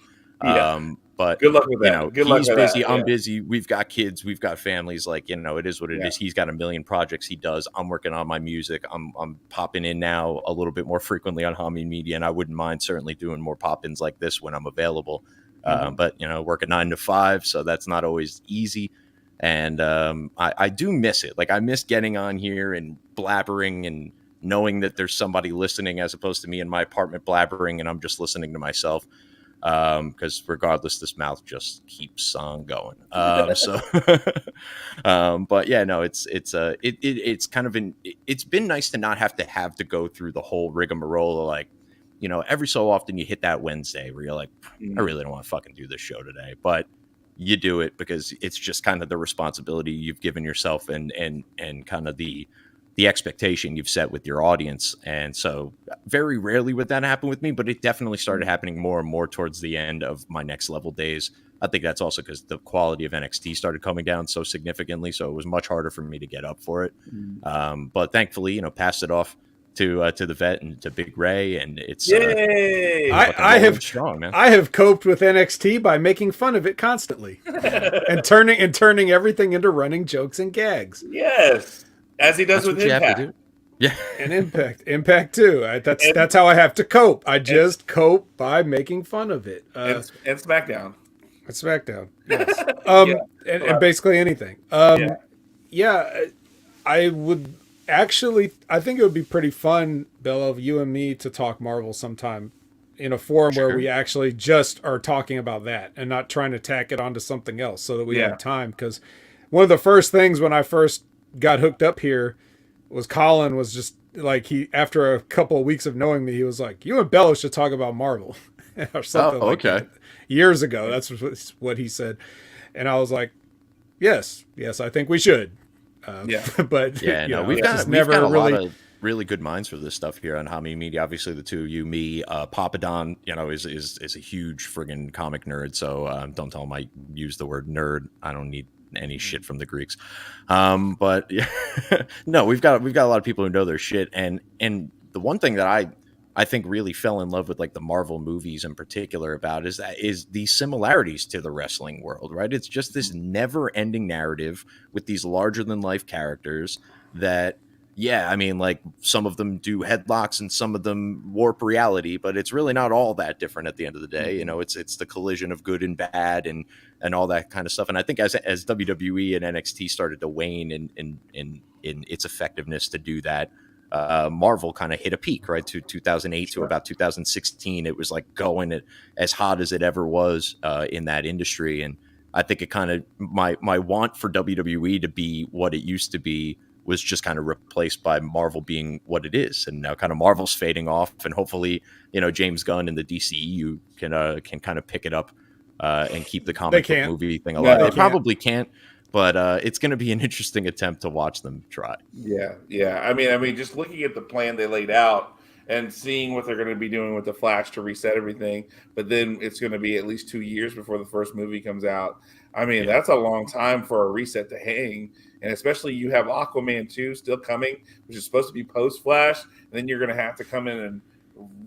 But good luck with that. He's busy. I'm busy. We've got kids. We've got families. Like, it is what it is. He's got a million projects he does. I'm working on my music. I'm popping in now a little bit more frequently on Hami Media, and I wouldn't mind certainly doing more pop-ins like this when I'm available. But work a 9 to 5, so that's not always easy. And I do miss it. Like, I miss getting on here and blabbering and knowing that there's somebody listening, as opposed to me in my apartment blabbering and I'm just listening to myself. Because regardless, this mouth just keeps on going. But yeah, no, it's kind of it's been nice to not have to go through the whole rigmarole of like, every so often you hit that Wednesday where you're like, I really don't want to fucking do this show today, but you do it because it's just kind of the responsibility you've given yourself and kind of the expectation you've set with your audience. And so very rarely would that happen with me, but it definitely started happening more and more towards the end of my Next Level days. I think that's also because the quality of NXT started coming down so significantly, so it was much harder for me to get up for it. But thankfully, passed it off to the vet and to Big Ray, and it's I have strong, man. I have coped with NXT by making fun of it constantly and turning everything into running jokes and gags. Yes. As he does with Impact. Yeah, and Impact too. That's how I have to cope. I just cope by making fun of it. And SmackDown. Yes. And basically anything. I would actually. I think it would be pretty fun, Bello, you and me to talk Marvel sometime in a forum where we actually just are talking about that and not trying to tack it onto something else, so that we have time. Because one of the first things when I first got hooked up here was Colin was just like, after a couple of weeks of knowing me, he was like, you and Bello should talk about Marvel or something like that. Years ago, that's what he said. And I was like, yes, I think we should. But we've got a lot of really good minds for this stuff here on Hami Media. Obviously, the two of you, me, Papa Don, is a huge friggin' comic nerd. So don't tell him I use the word nerd. I don't need any shit from the Greeks. But yeah, no, we've got a lot of people who know their shit. And the one thing that I think really fell in love with like the Marvel movies in particular about is the similarities to the wrestling world, right? It's just this never ending narrative with these larger than life characters that, yeah, I mean, like some of them do headlocks and some of them warp reality, but it's really not all that different at the end of the day. It's the collision of good and bad and all that kind of stuff. And I think as WWE and NXT started to wane in its effectiveness to do that, Marvel kind of hit a peak, right? To 2008 to about 2016, it was like going as hot as it ever was in that industry. And I think it kind of my want for WWE to be what it used to be was just kind of replaced by Marvel being what it is. And now kind of Marvel's fading off, and hopefully, James Gunn and the DCEU can kind of pick it up and keep the comic book movie thing alive. They probably can't, but it's going to be an interesting attempt to watch them try. Yeah. I mean, just looking at the plan they laid out and seeing what they're going to be doing with the Flash to reset everything, but then it's going to be at least 2 years before the first movie comes out. I mean, that's a long time for a reset to hang. And especially you have Aquaman 2 still coming, which is supposed to be post-Flash. And then you're going to have to come in and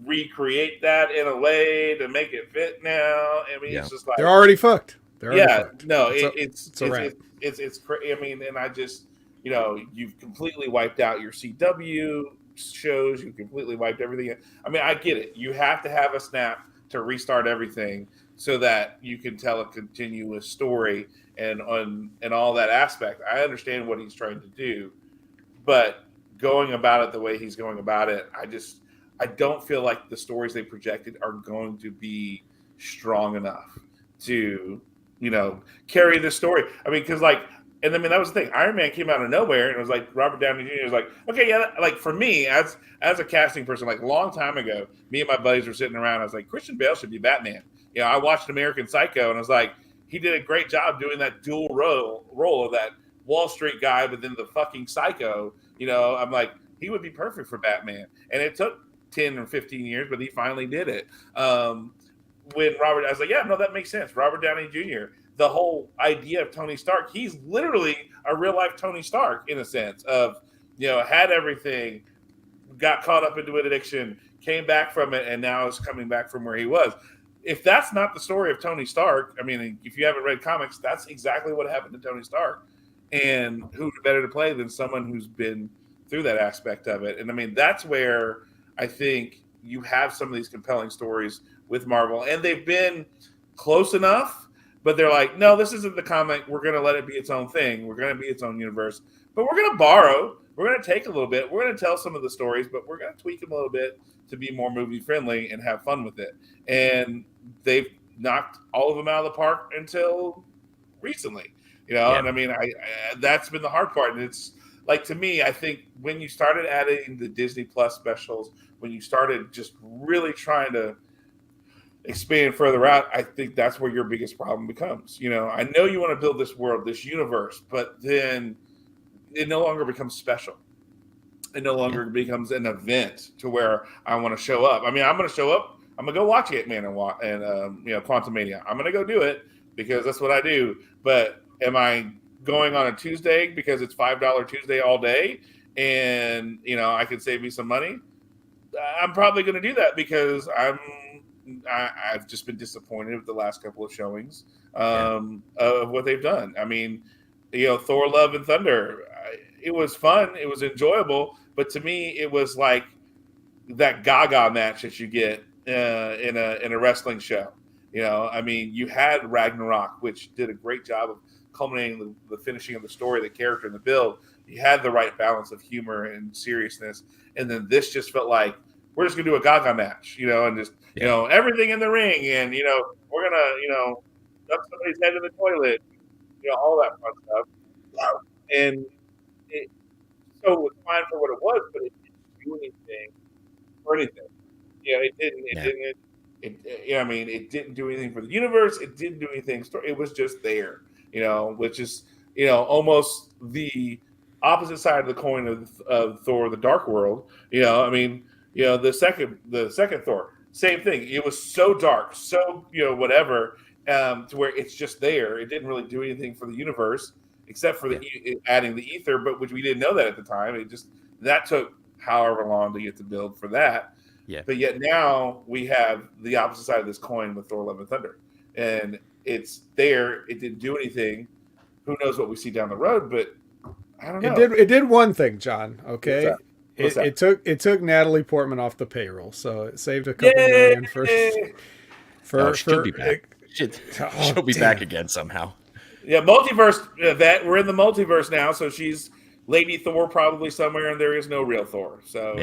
recreate that in a way to make it fit now. I mean, it's just like... They're already fucked. No, it's a wrap. It's crazy. I mean, and I just, you've completely wiped out your CW shows. You've completely wiped everything. I mean, I get it. You have to have a snap to restart everything so that you can tell a continuous story and all that aspect. I understand what he's trying to do, but going about it the way he's going about it, I don't feel like the stories they projected are going to be strong enough to, carry this story. I mean, because and I mean, that was the thing. Iron Man came out of nowhere, and it was like Robert Downey Jr. was like, okay, yeah, like for me as a casting person, like a long time ago, me and my buddies were sitting around. I was like, Christian Bale should be Batman. I watched American Psycho, and I was like, he did a great job doing that dual role of that Wall Street guy, but then the fucking psycho. I'm like, he would be perfect for Batman. And it took 10 or 15 years, but he finally did it. When I was like, yeah, no, that makes sense. Robert Downey Jr., the whole idea of Tony Stark, he's literally a real life Tony Stark in a sense of, had everything, got caught up into an addiction, came back from it, and now is coming back from where he was. If that's not the story of Tony Stark, I mean, if you haven't read comics, that's exactly what happened to Tony Stark. And who's better to play than someone who's been through that aspect of it? And I mean, that's where I think you have some of these compelling stories with Marvel, and they've been close enough, but they're like, no, this isn't the comic. We're going to let it be its own thing. We're going to be its own universe, but we're going to borrow. We're going to take a little bit. We're going to tell some of the stories, but we're going to tweak them a little bit to be more movie friendly and have fun with it. And they've knocked all of them out of the park until recently, And I mean, I that's been the hard part. And it's like, to me, I think when you started adding the Disney Plus specials, when you started just really trying to expand further out, I think that's where your biggest problem becomes. I know you want to build this world, this universe, but then it no longer becomes special. It no longer becomes an event to where I want to show up. I mean, I'm going to show up. I'm going to go watch Ant-Man and Quantumania. I'm going to go do it because that's what I do. But am I going on a Tuesday because it's $5 Tuesday all day and, I can save me some money? I'm probably going to do that because I've just been disappointed with the last couple of showings of what they've done. I mean, Thor: Love and Thunder, it was fun, it was enjoyable, but to me, it was like that Gaga match that you get in a wrestling show. I mean, you had Ragnarok, which did a great job of culminating the finishing of the story, the character, and the build. You had the right balance of humor and seriousness, and then this just felt like we're just gonna do a Gaga match, and just everything in the ring, and we're gonna dump somebody's head in the toilet, all that fun stuff. And so it was fine for what it was, but it didn't do anything for anything. It didn't. I mean, it didn't do anything for the universe. It didn't do anything. It was just there, which is almost the opposite side of the coin of Thor: The Dark World. I mean, the second Thor, same thing. It was so dark, so whatever, to where it's just there. It didn't really do anything for the universe except for adding the ether, but which we didn't know that at the time. That took however long to get to build for that. Yeah. But yet now we have the opposite side of this coin with Thor: Love and Thunder, and it's there. It didn't do anything. Who knows what we see down the road? But I don't know. It did one thing, John. Okay. What's that? It took Natalie Portman off the payroll, so it saved a couple million she'll be back. She'll be back again somehow. Yeah, multiverse. That we're in the multiverse now, so she's Lady Thor probably somewhere, and there is no real Thor. So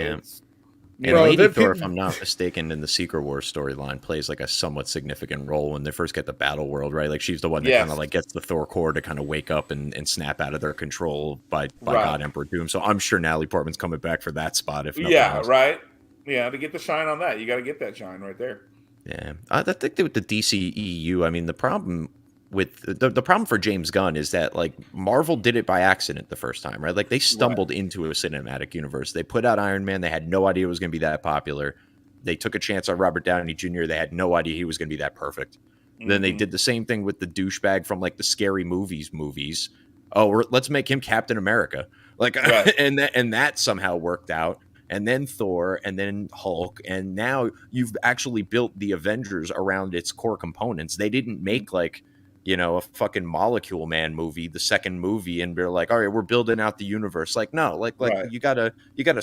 Lady Thor, if I'm not mistaken, in the Secret Wars storyline, plays like a somewhat significant role when they first get the Battle World, right? Like she's the one that kind of like gets the Thor core to kind of wake up and snap out of their control by God Emperor Doom. So I'm sure Natalie Portman's coming back for that spot. If else. Right. Yeah, to get the shine on that, you got to get that shine right there. Yeah, I think that with the DCEU, I mean, the problem with the problem for James Gunn is that like Marvel did it by accident the first time, right? Like they stumbled into a cinematic universe. They put out Iron Man. They had no idea it was going to be that popular. They took a chance on Robert Downey Jr. They had no idea he was going to be that perfect. Mm-hmm. Then they did the same thing with the douchebag from like the Scary movies. Oh, let's make him Captain America. Like, and that somehow worked out. And then Thor, and then Hulk, and now you've actually built the Avengers around its core components. They didn't make like, a fucking Molecule Man movie, the second movie, and they're like, all right, we're building out the universe. Like, no, like you gotta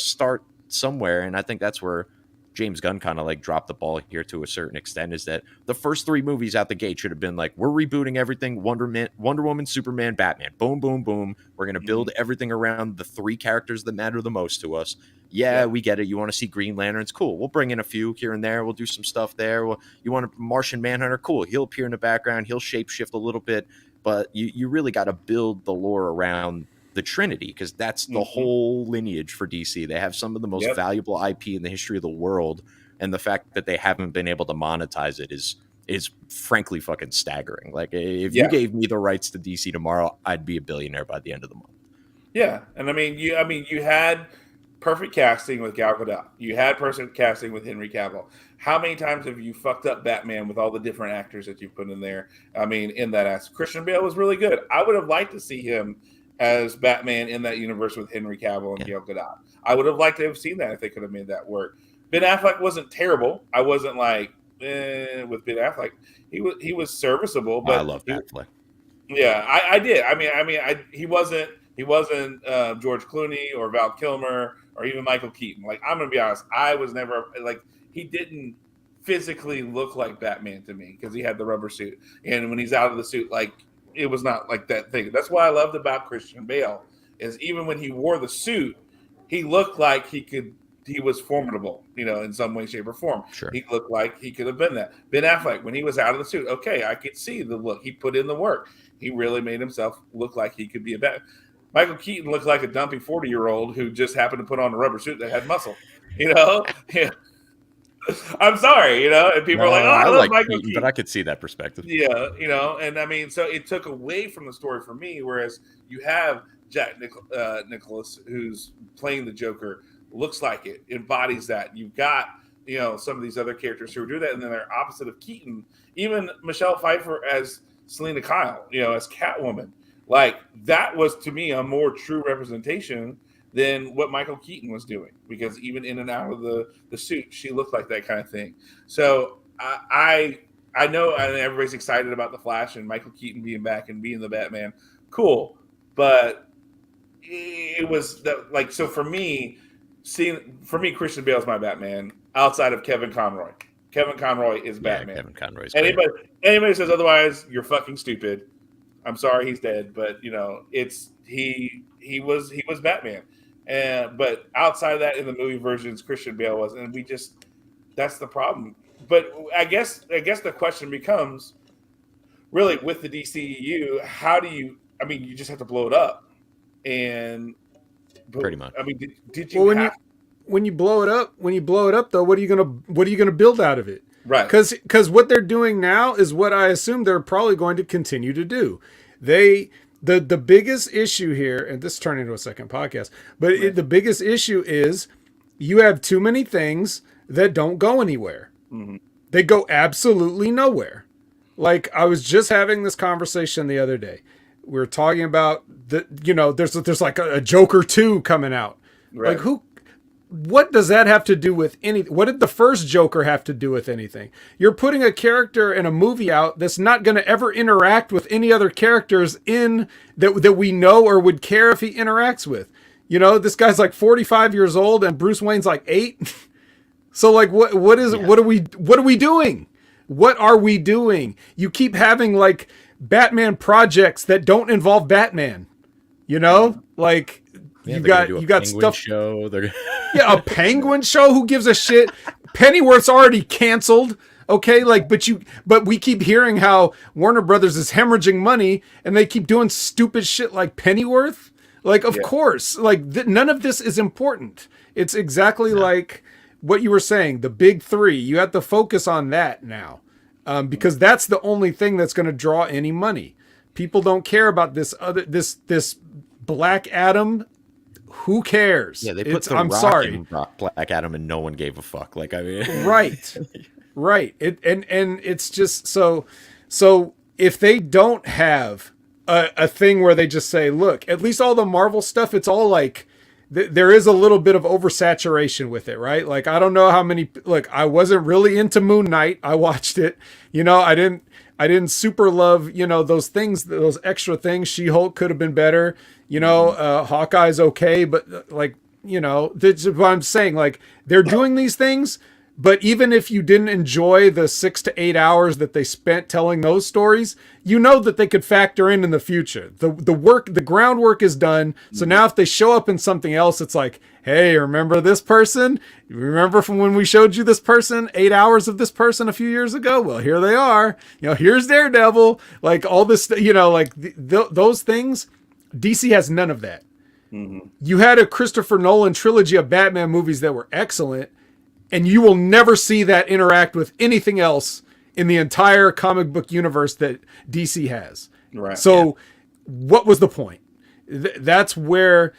start somewhere. And I think that's where James Gunn kind of like dropped the ball here to a certain extent, is that the first 3 movies out the gate should have been like, we're rebooting everything. Wonder Woman, Superman, Batman, boom, boom, boom. We're going to build everything around the 3 characters that matter the most to us. Yeah, we get it. You want to see Green Lanterns? Cool. We'll bring in a few here and there. We'll do some stuff there. You want a Martian Manhunter? Cool. He'll appear in the background. He'll shapeshift a little bit. But you really got to build the lore around the Trinity, because that's the whole lineage for DC. They have some of the most valuable IP in the history of the world. And the fact that they haven't been able to monetize it is frankly fucking staggering. Like if you gave me the rights to DC tomorrow, I'd be a billionaire by the end of the month. Yeah. And you had perfect casting with Gal Gadot. You had perfect casting with Henry Cavill. How many times have you fucked up Batman with all the different actors that you've put in there? I mean, in that aspect, Christian Bale was really good. I would have liked to see him as Batman in that universe with Henry Cavill and Gal Gadot. I would have liked to have seen that if they could have made that work. Ben Affleck wasn't terrible. I wasn't like with Ben Affleck. He was serviceable, but I love Affleck. Yeah, I did. He wasn't George Clooney or Val Kilmer or even Michael Keaton. Like, I'm gonna be honest, I was never like, he didn't physically look like Batman to me because he had the rubber suit, and when he's out of the suit, like, it was not like that thing. That's what I loved about Christian Bale, is even when he wore the suit, he looked like he was formidable, in some way, shape, or form. Sure. He looked like he could have been that. Ben Affleck, when he was out of the suit, okay, I could see the look. He put in the work. He really made himself look like he could be a Batman. Michael Keaton looked like a dumpy 40-year-old who just happened to put on a rubber suit that had muscle. Yeah. I'm sorry, and people are like, "Oh, I love Michael Keaton," but I could see that perspective. Yeah, and so it took away from the story for me. Whereas you have Jack Nicklaus, who's playing the Joker, looks like it, embodies that. You've got some of these other characters who do that, and then they're opposite of Keaton. Even Michelle Pfeiffer as Selena Kyle, as Catwoman, like that was to me a more true representation than what Michael Keaton was doing, because even in and out of the suit, she looked like that kind of thing. So I know, and everybody's excited about the Flash and Michael Keaton being back and being the Batman. Cool, but it was like, so for me, Christian Bale's my Batman outside of Kevin Conroy. Kevin Conroy is Batman. Kevin Conroy's anybody says otherwise, you're fucking stupid. I'm sorry he's dead, but he was Batman. But outside of that, in the movie versions, Christian Bale was, and that's the problem. But I guess the question becomes, really, with the DCEU, how do you? You just have to blow it up, and pretty much. Did you? Well, when you blow it up, though, what are you gonna build out of it? Right. Because what they're doing now is what I assume they're probably going to continue to do. They The biggest issue here, and this turned into a second podcast, but the biggest issue is you have too many things that don't go anywhere. Mm-hmm. They go absolutely nowhere. Like, I was just having this conversation the other day. We were talking about there's like a Joker 2 coming out. Right. Like, what does that have to do with what did the first Joker have to do with anything? You're putting a character in a movie out that's not going to ever interact with any other characters that we know or would care if he interacts with. This guy's like 45 years old and Bruce Wayne's like 8. So like, what are we doing? What are we doing? You keep having like Batman projects that don't involve Batman, like you got stuff show. Yeah, a Penguin show. Who gives a shit? Pennyworth's already canceled. Okay, like, but we keep hearing how Warner Brothers is hemorrhaging money, and they keep doing stupid shit like Pennyworth. Like, of course, like none of this is important. It's exactly like what you were saying. The big three. You have to focus on that now, because that's the only thing that's going to draw any money. People don't care about this Black Adam. Who cares? Yeah, they put I'm sorry. in Black Adam, and no one gave a fuck. Like, I mean, right. And it's just so if they don't have a thing where they just say, look, at least all the Marvel stuff, it's all like there is a little bit of oversaturation with it, right? Like, I don't know how many. Look, I wasn't really into Moon Knight. I watched it. I didn't super love, those things, those extra things. She-Hulk could have been better. Hawkeye's okay, but like, that's what I'm saying. Like, they're doing these things, but even if you didn't enjoy the 6 to 8 hours that they spent telling those stories, that they could factor in the future. The groundwork is done. So now if they show up in something else, it's like, hey, remember this person? Remember from when we showed you this person, 8 hours of this person a few years ago? Well, here they are. Here's Daredevil. Like, all this, like those things. DC has none of that. Mm-hmm. You had a Christopher Nolan trilogy of Batman movies that were excellent, and you will never see that interact with anything else in the entire comic book universe that DC has. Right. So what was the point? That's where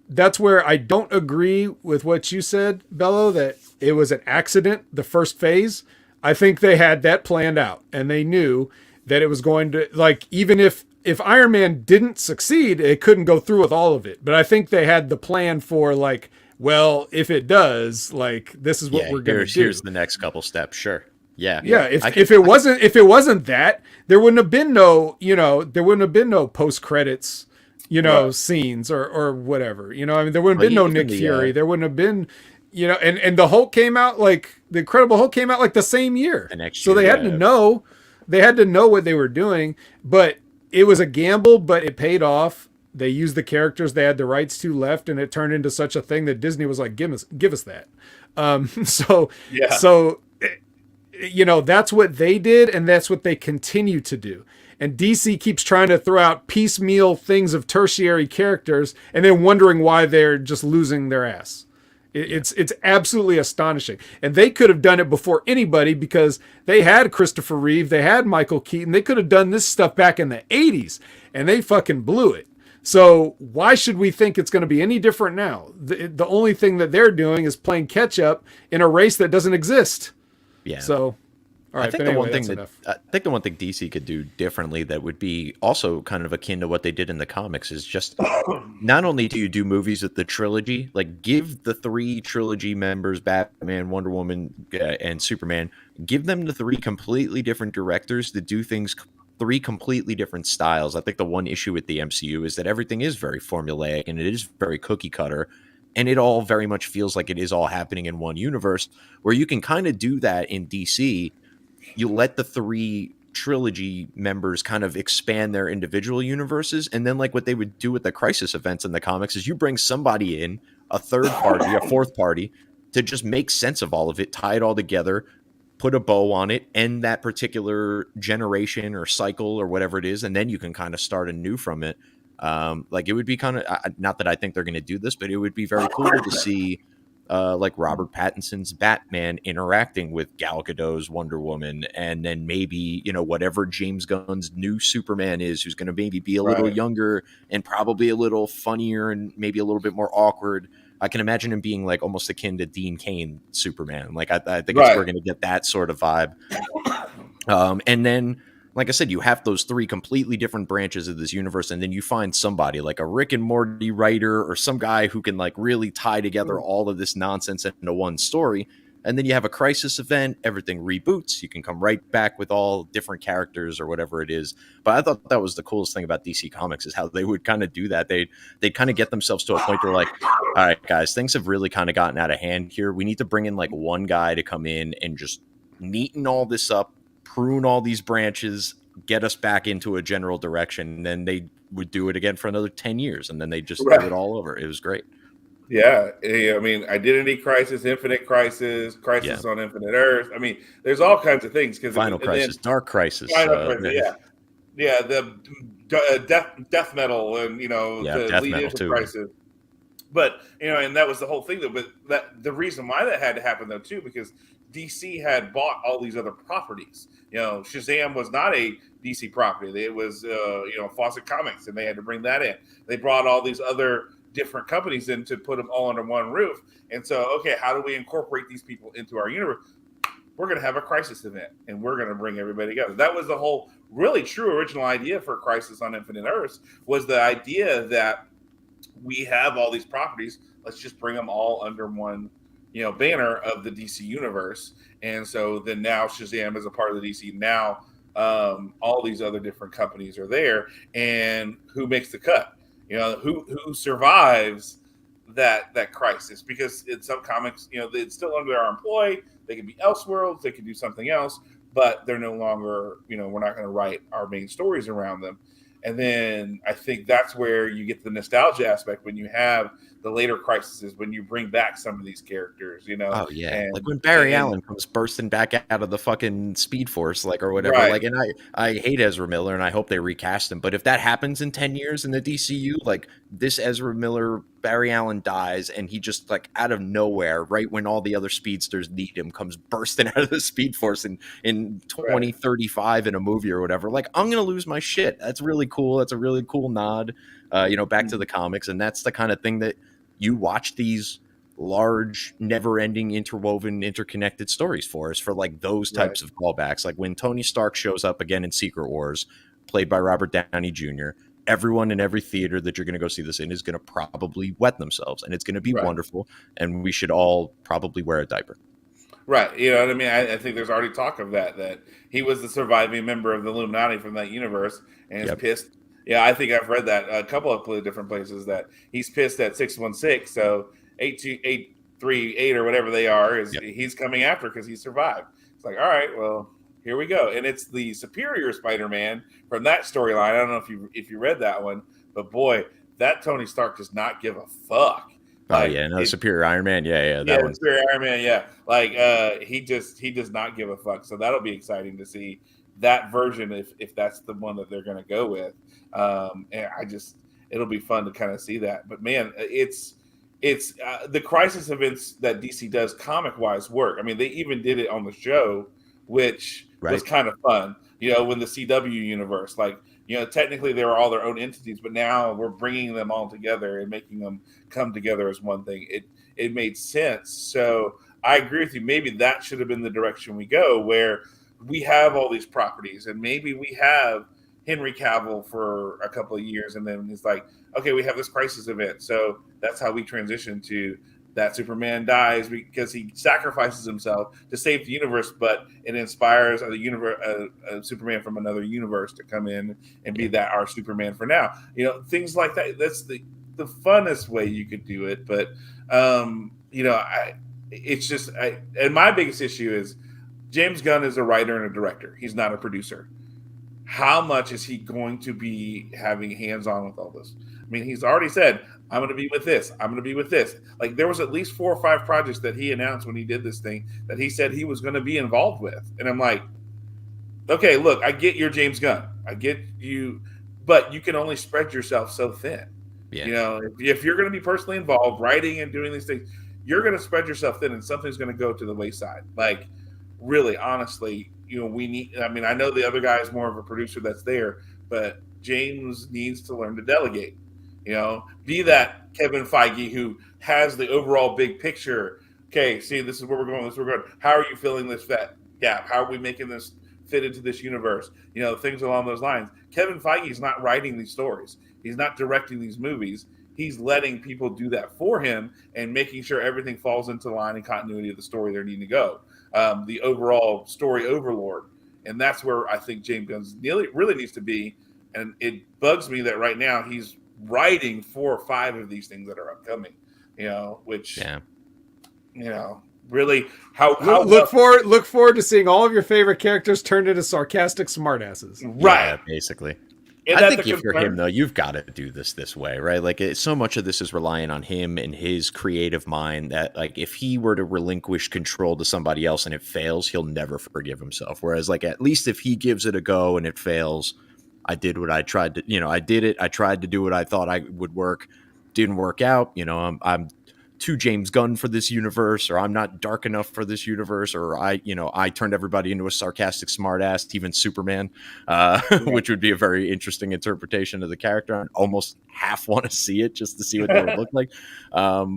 I don't agree with what you said, Bello, that it was an accident, the first phase. I think they had that planned out, and they knew that it was going to, like, even if Iron Man didn't succeed, it couldn't go through with all of it. But I think they had the plan for, like, well, if it does, like, this is what we're going to do. Here's the next couple steps. Sure. Yeah. Yeah. If it wasn't that, there wouldn't have been no post credits, scenes or whatever. There wouldn't have been no Nick Fury. There wouldn't have been, and the Hulk came out, like, the Incredible Hulk came out like the same year. So they had to know what they were doing, but it was a gamble, but it paid off. They used the characters they had the rights to left, and it turned into such a thing that Disney was like, give us that. So that's what they did, and that's what they continue to do. And DC keeps trying to throw out piecemeal things of tertiary characters, and then wondering why they're just losing their ass. It's absolutely astonishing. And they could have done it before anybody, because they had Christopher Reeve, they had Michael Keaton. They could have done this stuff back in the 80s, and they fucking blew it. So why should we think it's going to be any different now? The only thing that they're doing is playing catch up in a race that doesn't exist. Yeah. So, all right. I think the one thing DC could do differently that would be also kind of akin to what they did in the comics is just not only do you do movies with the trilogy, like give the 3 trilogy members, Batman, Wonder Woman, and Superman, give them the 3 completely different directors that do things 3 completely different styles. I think the one issue with the MCU is that everything is very formulaic and it is very cookie cutter, and it all very much feels like it is all happening in one universe, where you can kind of do that in DC. You let the 3 trilogy members kind of expand their individual universes, and then like what they would do with the crisis events in the comics is you bring somebody in, a third party, a fourth party, to just make sense of all of it, tie it all together, put a bow on it, end that particular generation or cycle or whatever it is, and then you can kind of start anew from it. Like, it would be kind of, not that I think they're going to do this, but it would be very cool to see like Robert Pattinson's Batman interacting with Gal Gadot's Wonder Woman, and then maybe, you know, whatever James Gunn's new Superman is, who's going to maybe be a little younger and probably a little funnier and maybe a little bit more awkward. I can imagine him being like almost akin to Dean Cain Superman. Like I think we're going to get that sort of vibe. And then, like I said, you have those three completely different branches of this universe, and then you find somebody like a Rick and Morty writer or some guy who can like really tie together all of this nonsense into one story. And then you have a crisis event, everything reboots. You can come right back with all different characters or whatever it is. But I thought that was the coolest thing about DC Comics, is how they would kind of do that. They'd kind of get themselves to a point where like, all right, guys, things have really kind of gotten out of hand here. We need to bring in like one guy to come in and just neaten all this up, prune all these branches, get us back into a general direction. And then they would do it again for another 10 years. And then they just do it all over. It was great. Yeah. I mean, Identity Crisis, Infinite Crisis, Crisis on Infinite Earth. I mean, there's all kinds of things. Final Crisis, Dark Crisis. Yeah. The death metal, and, you know, the lead into Crisis. But, you know, and that was the whole thing, though. But the reason why that had to happen, though, too, because DC had bought all these other properties. You know, Shazam was not a DC property. It was, you know, Fawcett Comics, and they had to bring that in. They brought all these other different companies in to put them all under one roof. And so, okay, how do we incorporate these people into our universe? We're going to have a Crisis event, and we're going to bring everybody together. That was the whole really true original idea for Crisis on Infinite Earths, was the idea that we have all these properties. Let's just bring them all under one, you know, banner of the DC universe. And so then now Shazam is a part of the DC. Now all these other different companies are there, and who makes the cut? You know, who survives that crisis? Because in some comics, you know, it's still under our employ. They can be Elseworlds, they can do something else, but they're no longer, you know, we're not going to write our main stories around them. And then I think that's where you get the nostalgia aspect, when you have the later crises, when you bring back some of these characters, you know. Oh yeah, and, like when Barry Allen comes bursting back out of the fucking Speed Force, like, or whatever. Like, and I hate Ezra Miller, and I hope they recast him. But if that happens in 10 years in the DCU, like this Ezra Miller, Barry Allen dies, and he just like out of nowhere, right when all the other speedsters need him, comes bursting out of the Speed Force in 2035 in a movie or whatever. Like, I'm gonna lose my shit. That's really cool. That's a really cool nod, you know, back to the comics, and that's the kind of thing that you watch these large, never-ending, interwoven, interconnected stories for us, for like those types of callbacks. Like when Tony Stark shows up again in Secret Wars, played by Robert Downey Jr., everyone in every theater that you're going to go see this in is going to probably wet themselves, and it's going to be wonderful, and we should all probably wear a diaper. Right. You know what I mean? I think there's already talk of that he was the surviving member of the Illuminati from that universe, and is pissed. Yeah, I think I've read that a couple of different places, that he's pissed at 616, so 838 or whatever they are, is he's coming after because he survived. It's like, all right, well, here we go. And it's the Superior Spider-Man from that storyline. I don't know if you read that one, but boy, that Tony Stark does not give a fuck. Like, Superior Iron Man, that one. Superior Iron Man, like he does not give a fuck. So that'll be exciting to see that version, if that's the one that they're going to go with. And it'll be fun to kind of see that. But man, it's the crisis events that DC does comic wise work. I mean, they even did it on the show, which was kind of fun. You know, when the CW universe, like, you know, technically they were all their own entities, but now we're bringing them all together and making them come together as one thing. It made sense. So I agree with you. Maybe that should have been the direction we go, where we have all these properties, and maybe we have Henry Cavill for a couple of years, and then it's like, okay, we have this crisis event. So that's how we transition to that Superman dies because he sacrifices himself to save the universe, but it inspires a Superman from another universe to come in and be that our Superman for now. You know, things like that. That's the funnest way you could do it. But you know, and my biggest issue is James Gunn is a writer and a director. He's not a producer. How much is he going to be having hands-on with all this? I mean, he's already said, I'm going to be with this. I'm going to be with this. Like, there was at least 4 or 5 projects that he announced when he did this thing that he said he was going to be involved with. And I'm like, okay, look, I get you're James Gunn. I get you, but you can only spread yourself so thin. Yeah. You know, if you're going to be personally involved, writing and doing these things, you're going to spread yourself thin, and something's going to go to the wayside. Like, really, honestly, we need. I mean, I know the other guy is more of a producer that's there, but James needs to learn to delegate. Be that Kevin Feige who has the overall big picture. Okay, see, this is where we're going. This is where we're going. How are you filling this gap? How are we making this fit into this universe? Things along those lines. Kevin Feige is not writing these stories. He's not directing these movies. He's letting people do that for him and making sure everything falls into line and continuity of the story they're needing to go. The overall story overlord. And that's where I think James Gunn really needs to be. And it bugs me that right now he's writing 4 or 5 of these things that are upcoming, which, really look forward to seeing all of your favorite characters turned into sarcastic smartasses. Right. Yeah, basically. And I think if you're him, though, you've got to do this way, right? Like, so much of this is relying on him and his creative mind that, like, if he were to relinquish control to somebody else and it fails, he'll never forgive himself. Whereas, like, at least if he gives it a go and it fails, I did what I tried to, I did it. I tried to do what I thought I would work. Didn't work out. I'm too James Gunn for this universe, or I'm not dark enough for this universe, or I turned everybody into a sarcastic smartass, even Superman, which would be a very interesting interpretation of the character. I almost half want to see it just to see what that would look like.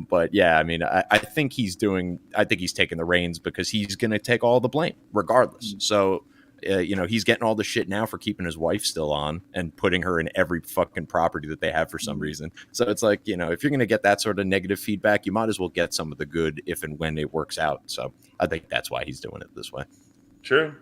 But yeah, I mean, I think he's taking the reins because he's going to take all the blame regardless. So, he's getting all the shit now for keeping his wife still on and putting her in every fucking property that they have for some reason. So it's like, if you're going to get that sort of negative feedback, you might as well get some of the good if and when it works out. So I think that's why he's doing it this way. True.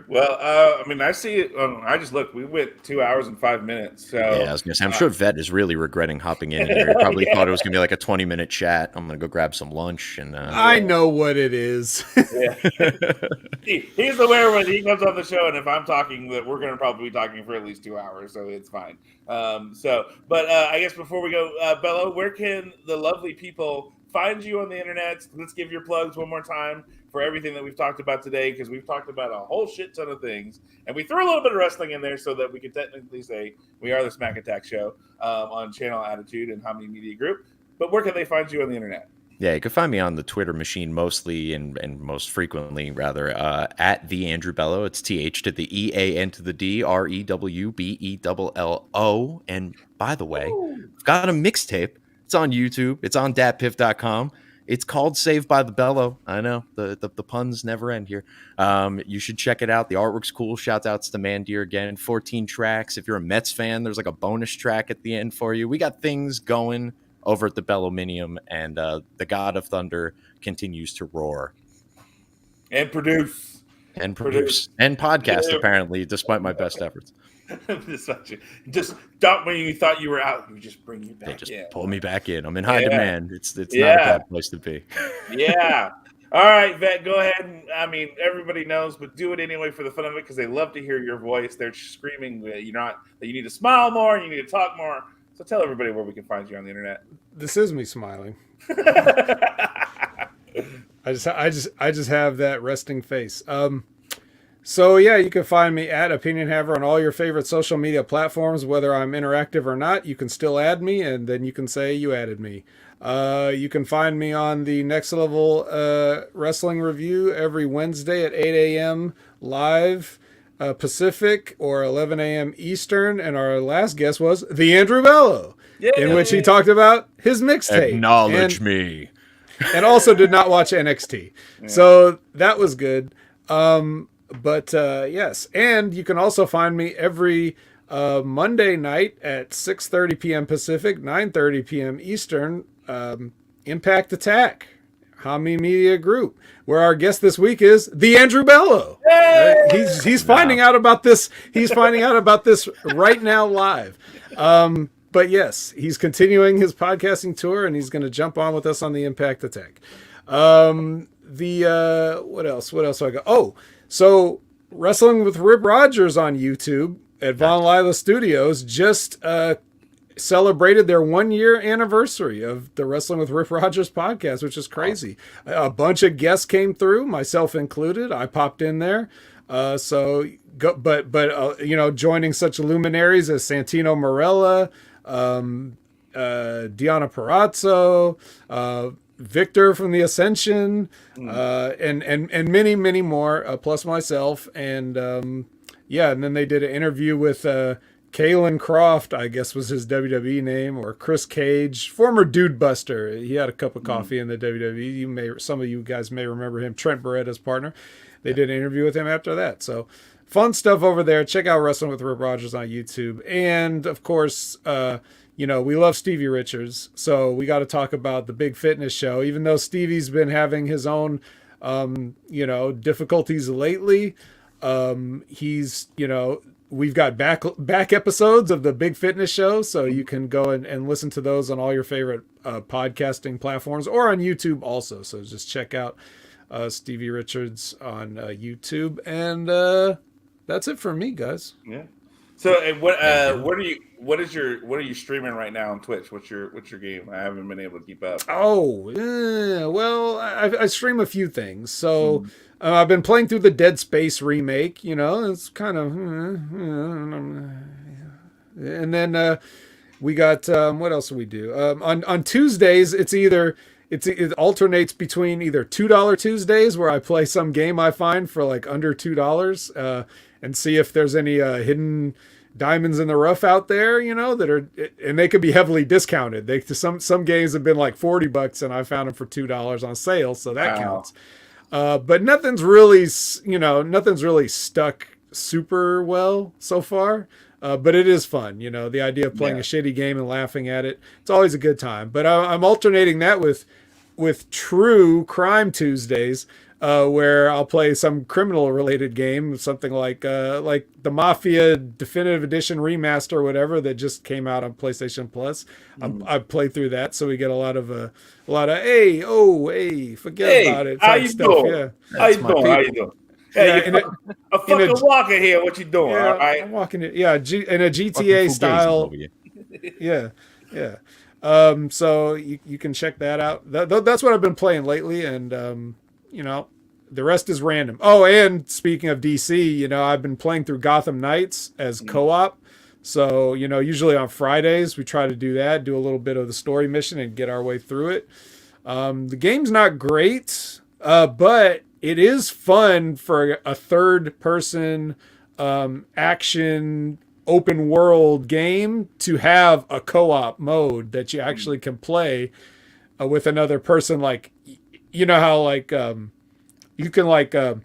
Well, I mean, I see it. I just looked. We went 2 hours and 5 minutes. So yeah, I was gonna say, I'm sure Vet is really regretting hopping in here. He probably thought it was gonna be like a 20-minute chat. I'm gonna go grab some lunch, and I know what it is. Yeah. He's aware when he comes on the show, and if I'm talking, that we're gonna probably be talking for at least 2 hours, so it's fine. But I guess before we go, Bello, where can the lovely people find you on the internet? Let's give your plugs one more time for everything that we've talked about today, because we've talked about a whole shit ton of things, and we threw a little bit of wrestling in there so that we could technically say we are the Smack Attack Show on Channel Attitude and Harmony Media Group. But where can they find you on the internet? Yeah, you can find me on the Twitter machine mostly and most frequently, rather, at the Andrew Bello. It's TH to the EAN to the D REWBELLO. And by the way, I've got a mixtape. It's on YouTube. It's on datpiff.com. It's called Saved by the Bello. I know the puns never end here. You should check it out. The artwork's cool. Shout outs to Mandir again. 14 tracks. If you're a Mets fan, there's like a bonus track at the end for you. We got things going over at the Bellominium, and the God of Thunder continues to roar. And produce. And podcast, apparently, despite my best efforts. Just stop when you thought you were out. We just bring you back. They just pull me back in. I'm in high demand. It's not a bad place to be. Yeah. All right, Vet, go ahead. And, I mean, everybody knows, but do it anyway for the fun of it, because they love to hear your voice. They're screaming that you need to smile more, and you need to talk more. So tell everybody where we can find you on the internet. This is me smiling. I just have that resting face. So yeah, you can find me at Opinion Haver on all your favorite social media platforms. Whether I'm interactive or not, you can still add me, and then you can say you added me. You can find me on the Next Level Wrestling Review every Wednesday at 8 a.m. live Pacific or 11 a.m. Eastern. And our last guest was the Andrew Bello, in which he talked about his mixtape. Acknowledge me. And also did not watch NXT. Yeah. So that was good. But yes, and you can also find me every Monday night at 6:30 p.m. Pacific, 9:30 p.m. Eastern, Impact Attack, Hami Media Group, where our guest this week is the Andrew Bello. He's finding out about this. He's finding out about this right now live. But yes, he's continuing his podcasting tour, and he's going to jump on with us on the Impact Attack. What else? What else do I got? Oh. So, Wrestling with Rip Rogers on YouTube at Von Lila Studios just celebrated their 1-year anniversary of the Wrestling with Rip Rogers podcast, which is crazy. A bunch of guests came through, myself included. I popped in there. Joining such luminaries as Santino Marella, Deanna Parazzo, Victor from the Ascension, and many more, plus myself, and yeah, and then they did an interview with Kalen Croft, I guess was his WWE name, or Chris Cage, former Dude Buster. He had a cup of coffee in the WWE. Some of you guys may remember him. Trent Beretta's partner. They did an interview with him after that. So fun stuff over there. Check out Wrestling with Rip Rogers on YouTube, and of course, we love Stevie Richards, so we got to talk about the Big Fitness Show. Even though Stevie's been having his own, difficulties lately, we've got back episodes of the Big Fitness Show, so you can go and listen to those on all your favorite podcasting platforms or on YouTube also. So just check out Stevie Richards on YouTube, and that's it for me, guys. Yeah. So, what are you streaming right now on Twitch? What's your game? I haven't been able to keep up. Well, I stream a few things. So I've been playing through the Dead Space remake. It's kind of, and then we got what else do we do? On Tuesdays, it alternates between either $2 Tuesdays, where I play some game I find for like under $2, and see if there's any hidden diamonds in the rough out there, that are, and they could be heavily discounted. Some games have been like $40, and I found them for $2 on sale, so that counts. But nothing's really stuck super well so far. But it is fun, the idea of playing a shitty game and laughing at it. It's always a good time. But I'm alternating that with True Crime Tuesdays, where I'll play some criminal-related game, something like the Mafia Definitive Edition Remaster or whatever that just came out on PlayStation Plus. I played through that, so we get a lot of hey, forget about it. How you stuff. doing? Yeah. How you doing? Hey, a fucking walking here. What you doing? Yeah, all right? I'm walking it. Yeah, in a GTA style. Yeah. So you can check that out. That's what I've been playing lately, and the rest is random. Oh, and speaking of DC, I've been playing through Gotham Knights as co-op. So usually on Fridays we try to do that, do a little bit of the story mission and get our way through it. The game's not great, but it is fun for a third-person action open world game to have a co-op mode that you actually can play with another person. Like, how you can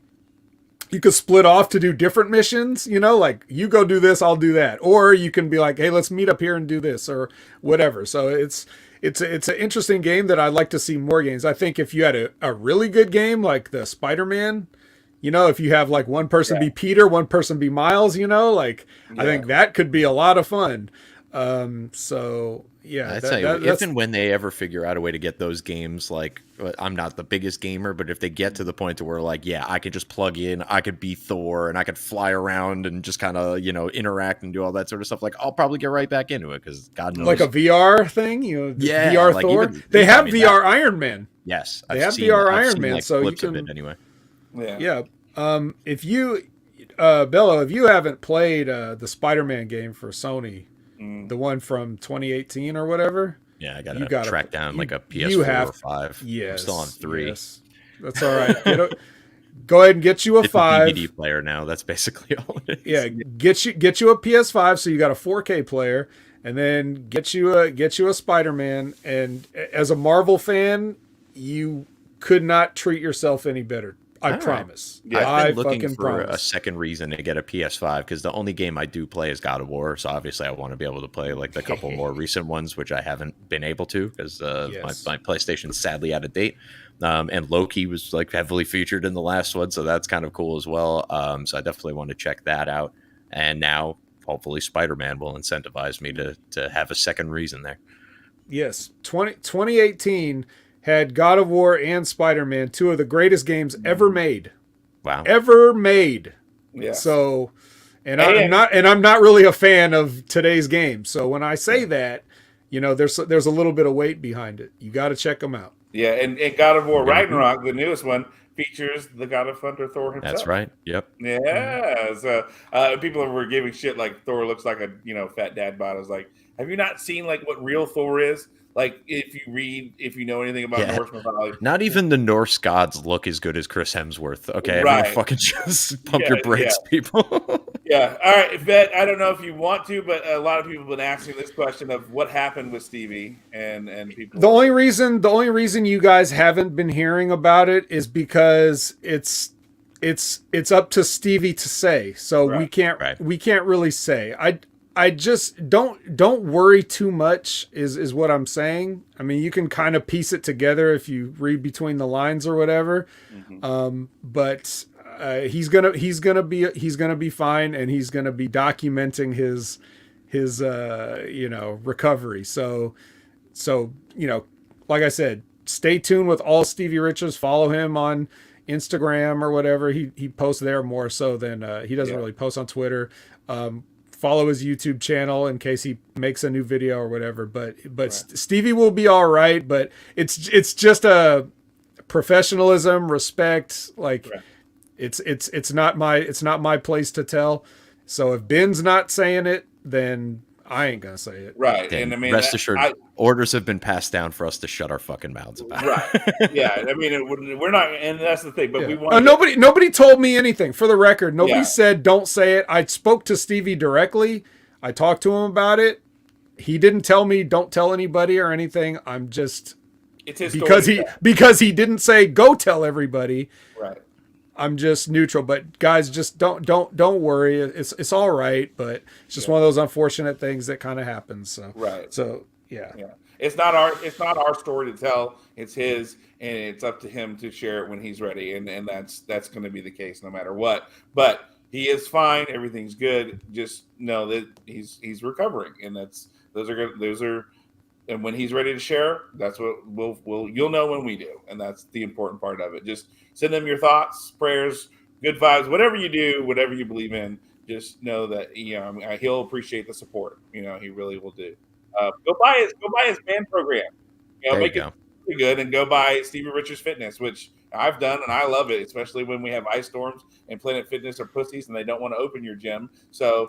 you can split off to do different missions, like you go do this, I'll do that. Or you can be like, hey, let's meet up here and do this or whatever. So it's an interesting game that I'd like to see more games. I think if you had a really good game like the Spider-Man, if you have like one person be Peter, one person be Miles, I think that could be a lot of fun. So yeah, I tell you, if and when they ever figure out a way to get those games, like, I'm not the biggest gamer, but if they get to the point to where like, I could just plug in, I could be Thor and I could fly around and just kind of, interact and do all that sort of stuff. Like, I'll probably get right back into it because God knows. Like a VR thing, VR like Thor. They have VR Iron Man. Yes. They have VR Iron Man. So you can, anyway. Yeah. If you, Bello, if you haven't played the Spider-Man game for Sony, the one from 2018 or whatever. Yeah, I gotta track down like a PS4 or 5. Yes, I'm still on 3. Yes. That's all right. Go ahead and get you a 5. DVD player now. That's basically all it is. Yeah, get you a PS5 so you got a 4K player, and then get you a Spider-Man. And as a Marvel fan, you could not treat yourself any better. I promise. Right. Yeah, I've been looking for a second reason to get a PS5 because the only game I do play is God of War. So obviously I want to be able to play like the couple more recent ones, which I haven't been able to because my PlayStation's sadly out of date. And Loki was like heavily featured in the last one, so that's kind of cool as well. So I definitely want to check that out. And now hopefully Spider-Man will incentivize me to have a second reason there. Yes, 2018 had God of War and Spider-Man, 2 of the greatest games ever made. Wow. Ever made. Yeah. So, I'm not really a fan of today's game. So when I say that, there's a little bit of weight behind it. You got to check them out. Yeah, and God of War Ragnarok, the newest one, features the God of Thunder, Thor himself. That's right. Yep. Yeah. So people were giving shit like Thor looks like a fat dad bod. I was like, Have you not seen like what real Thor is? Like if you know anything about Norse mythology, not even the Norse gods look as good as Chris Hemsworth. Okay, right? Everyone fucking just pump your brakes, people. Yeah. All right, Vet. I don't know if you want to, but a lot of people have been asking this question of what happened with Stevie, and people. The only reason you guys haven't been hearing about it is because it's up to Stevie to say. So we can't really say. I just don't worry too much is what I'm saying. I mean, you can kind of piece it together if you read between the lines or whatever. But he's gonna be fine, and he's gonna be documenting his recovery. So like I said, stay tuned with all Stevie Richards. Follow him on Instagram or whatever. He posts there more so than he doesn't really post on Twitter. Follow his YouTube channel in case he makes a new video or whatever. But Stevie will be all right. But it's just a professionalism, respect. Like it's not my place to tell. So if Ben's not saying it, then I ain't gonna say it. Right. Then and I mean, rest assured, orders have been passed down for us to shut our fucking mouths about it. Right. Yeah. I mean, we're not, and that's the thing. But we want. Nobody told me anything. For the record, nobody said don't say it. I spoke to Stevie directly. I talked to him about it. He didn't tell me don't tell anybody or anything. I'm just it's his because he didn't say go tell everybody. Right. I'm just neutral, but guys, just don't worry. It's all right, but it's just one of those unfortunate things that kind of happens. So yeah. It's not our story to tell. It's his, and it's up to him to share it when he's ready, and that's going to be the case no matter what. But he is fine. Everything's good. Just know that he's recovering, and those are good. And when he's ready to share, that's what you'll know when we do, and that's the important part of it. Just send them your thoughts, prayers, good vibes, whatever you do, whatever you believe in. Just know that he'll appreciate the support. He really will do. Go buy his band program. Make it pretty good, and go buy Stevie Richards Fitness, which I've done, and I love it, especially when we have ice storms and Planet Fitness are pussies and they don't want to open your gym. So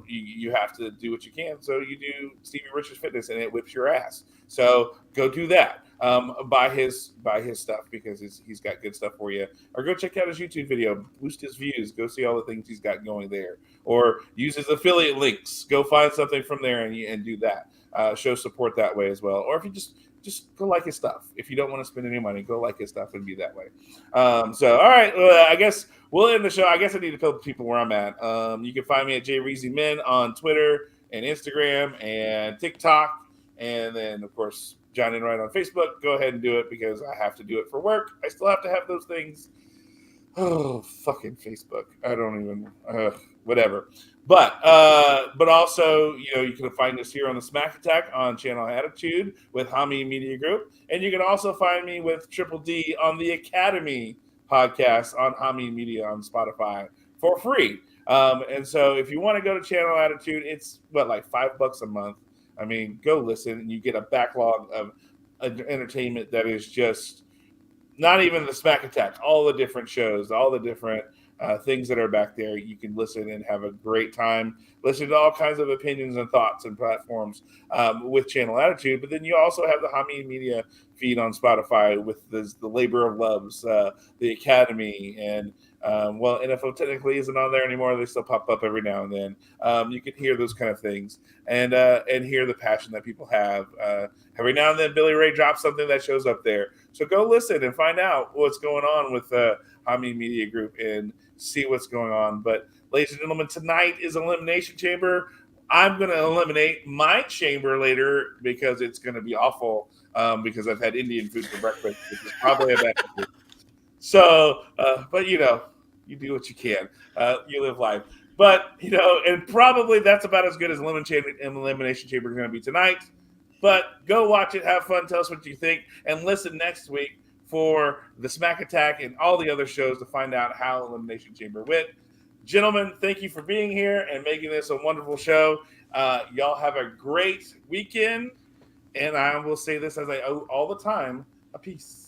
you have to do what you can. So you do Stevie Richards Fitness, and it whips your ass. So go do that. Buy his stuff because he's got good stuff for you. Or go check out his YouTube video, boost his views. Go see all the things he's got going there. Or use his affiliate links. Go find something from there and do that. Show support that way as well. Or if you just go like his stuff. If you don't want to spend any money, go like his stuff and be that way. So, all right. Well, I guess we'll end the show. I guess I need to tell people where I'm at. You can find me at JReezyMen on Twitter and Instagram and TikTok. And then, of course, John Enright on Facebook. Go ahead and do it because I have to do it for work. I still have to have those things. Oh, fucking Facebook. I don't even, whatever. But also, you can find us here on the Smack Attack on Channel Attitude with Hami Media Group. And you can also find me with Triple D on the Academy podcast on Hami Media on Spotify for free. And so if you want to go to Channel Attitude, it's like $5 a month. I mean, go listen and you get a backlog of entertainment that is just not even the Smack Attack, all the different shows, all the different things that are back there. You can listen and have a great time. Listen to all kinds of opinions and thoughts and platforms with Channel Attitude. But then you also have the Hami Media feed on Spotify with the Labor of Loves, the Academy, and NFO technically isn't on there anymore. They still pop up every now and then. You can hear those kind of things and hear the passion that people have. Every now and then, Billy Ray drops something that shows up there. So go listen and find out what's going on with Hami Media Group and see what's going on. But ladies and gentlemen, tonight is Elimination Chamber. I'm going to eliminate my chamber later because it's going to be awful because I've had Indian food for breakfast, which is probably a bad thing. So, but you do what you can. You live life. But, and probably that's about as good as Elimination Chamber is going to be tonight. But go watch it, have fun, tell us what you think, and listen next week for the Smack Attack and all the other shows to find out how Elimination Chamber went. Gentlemen, thank you for being here and making this a wonderful show. Y'all have a great weekend. And I will say this as I all the time, a peace.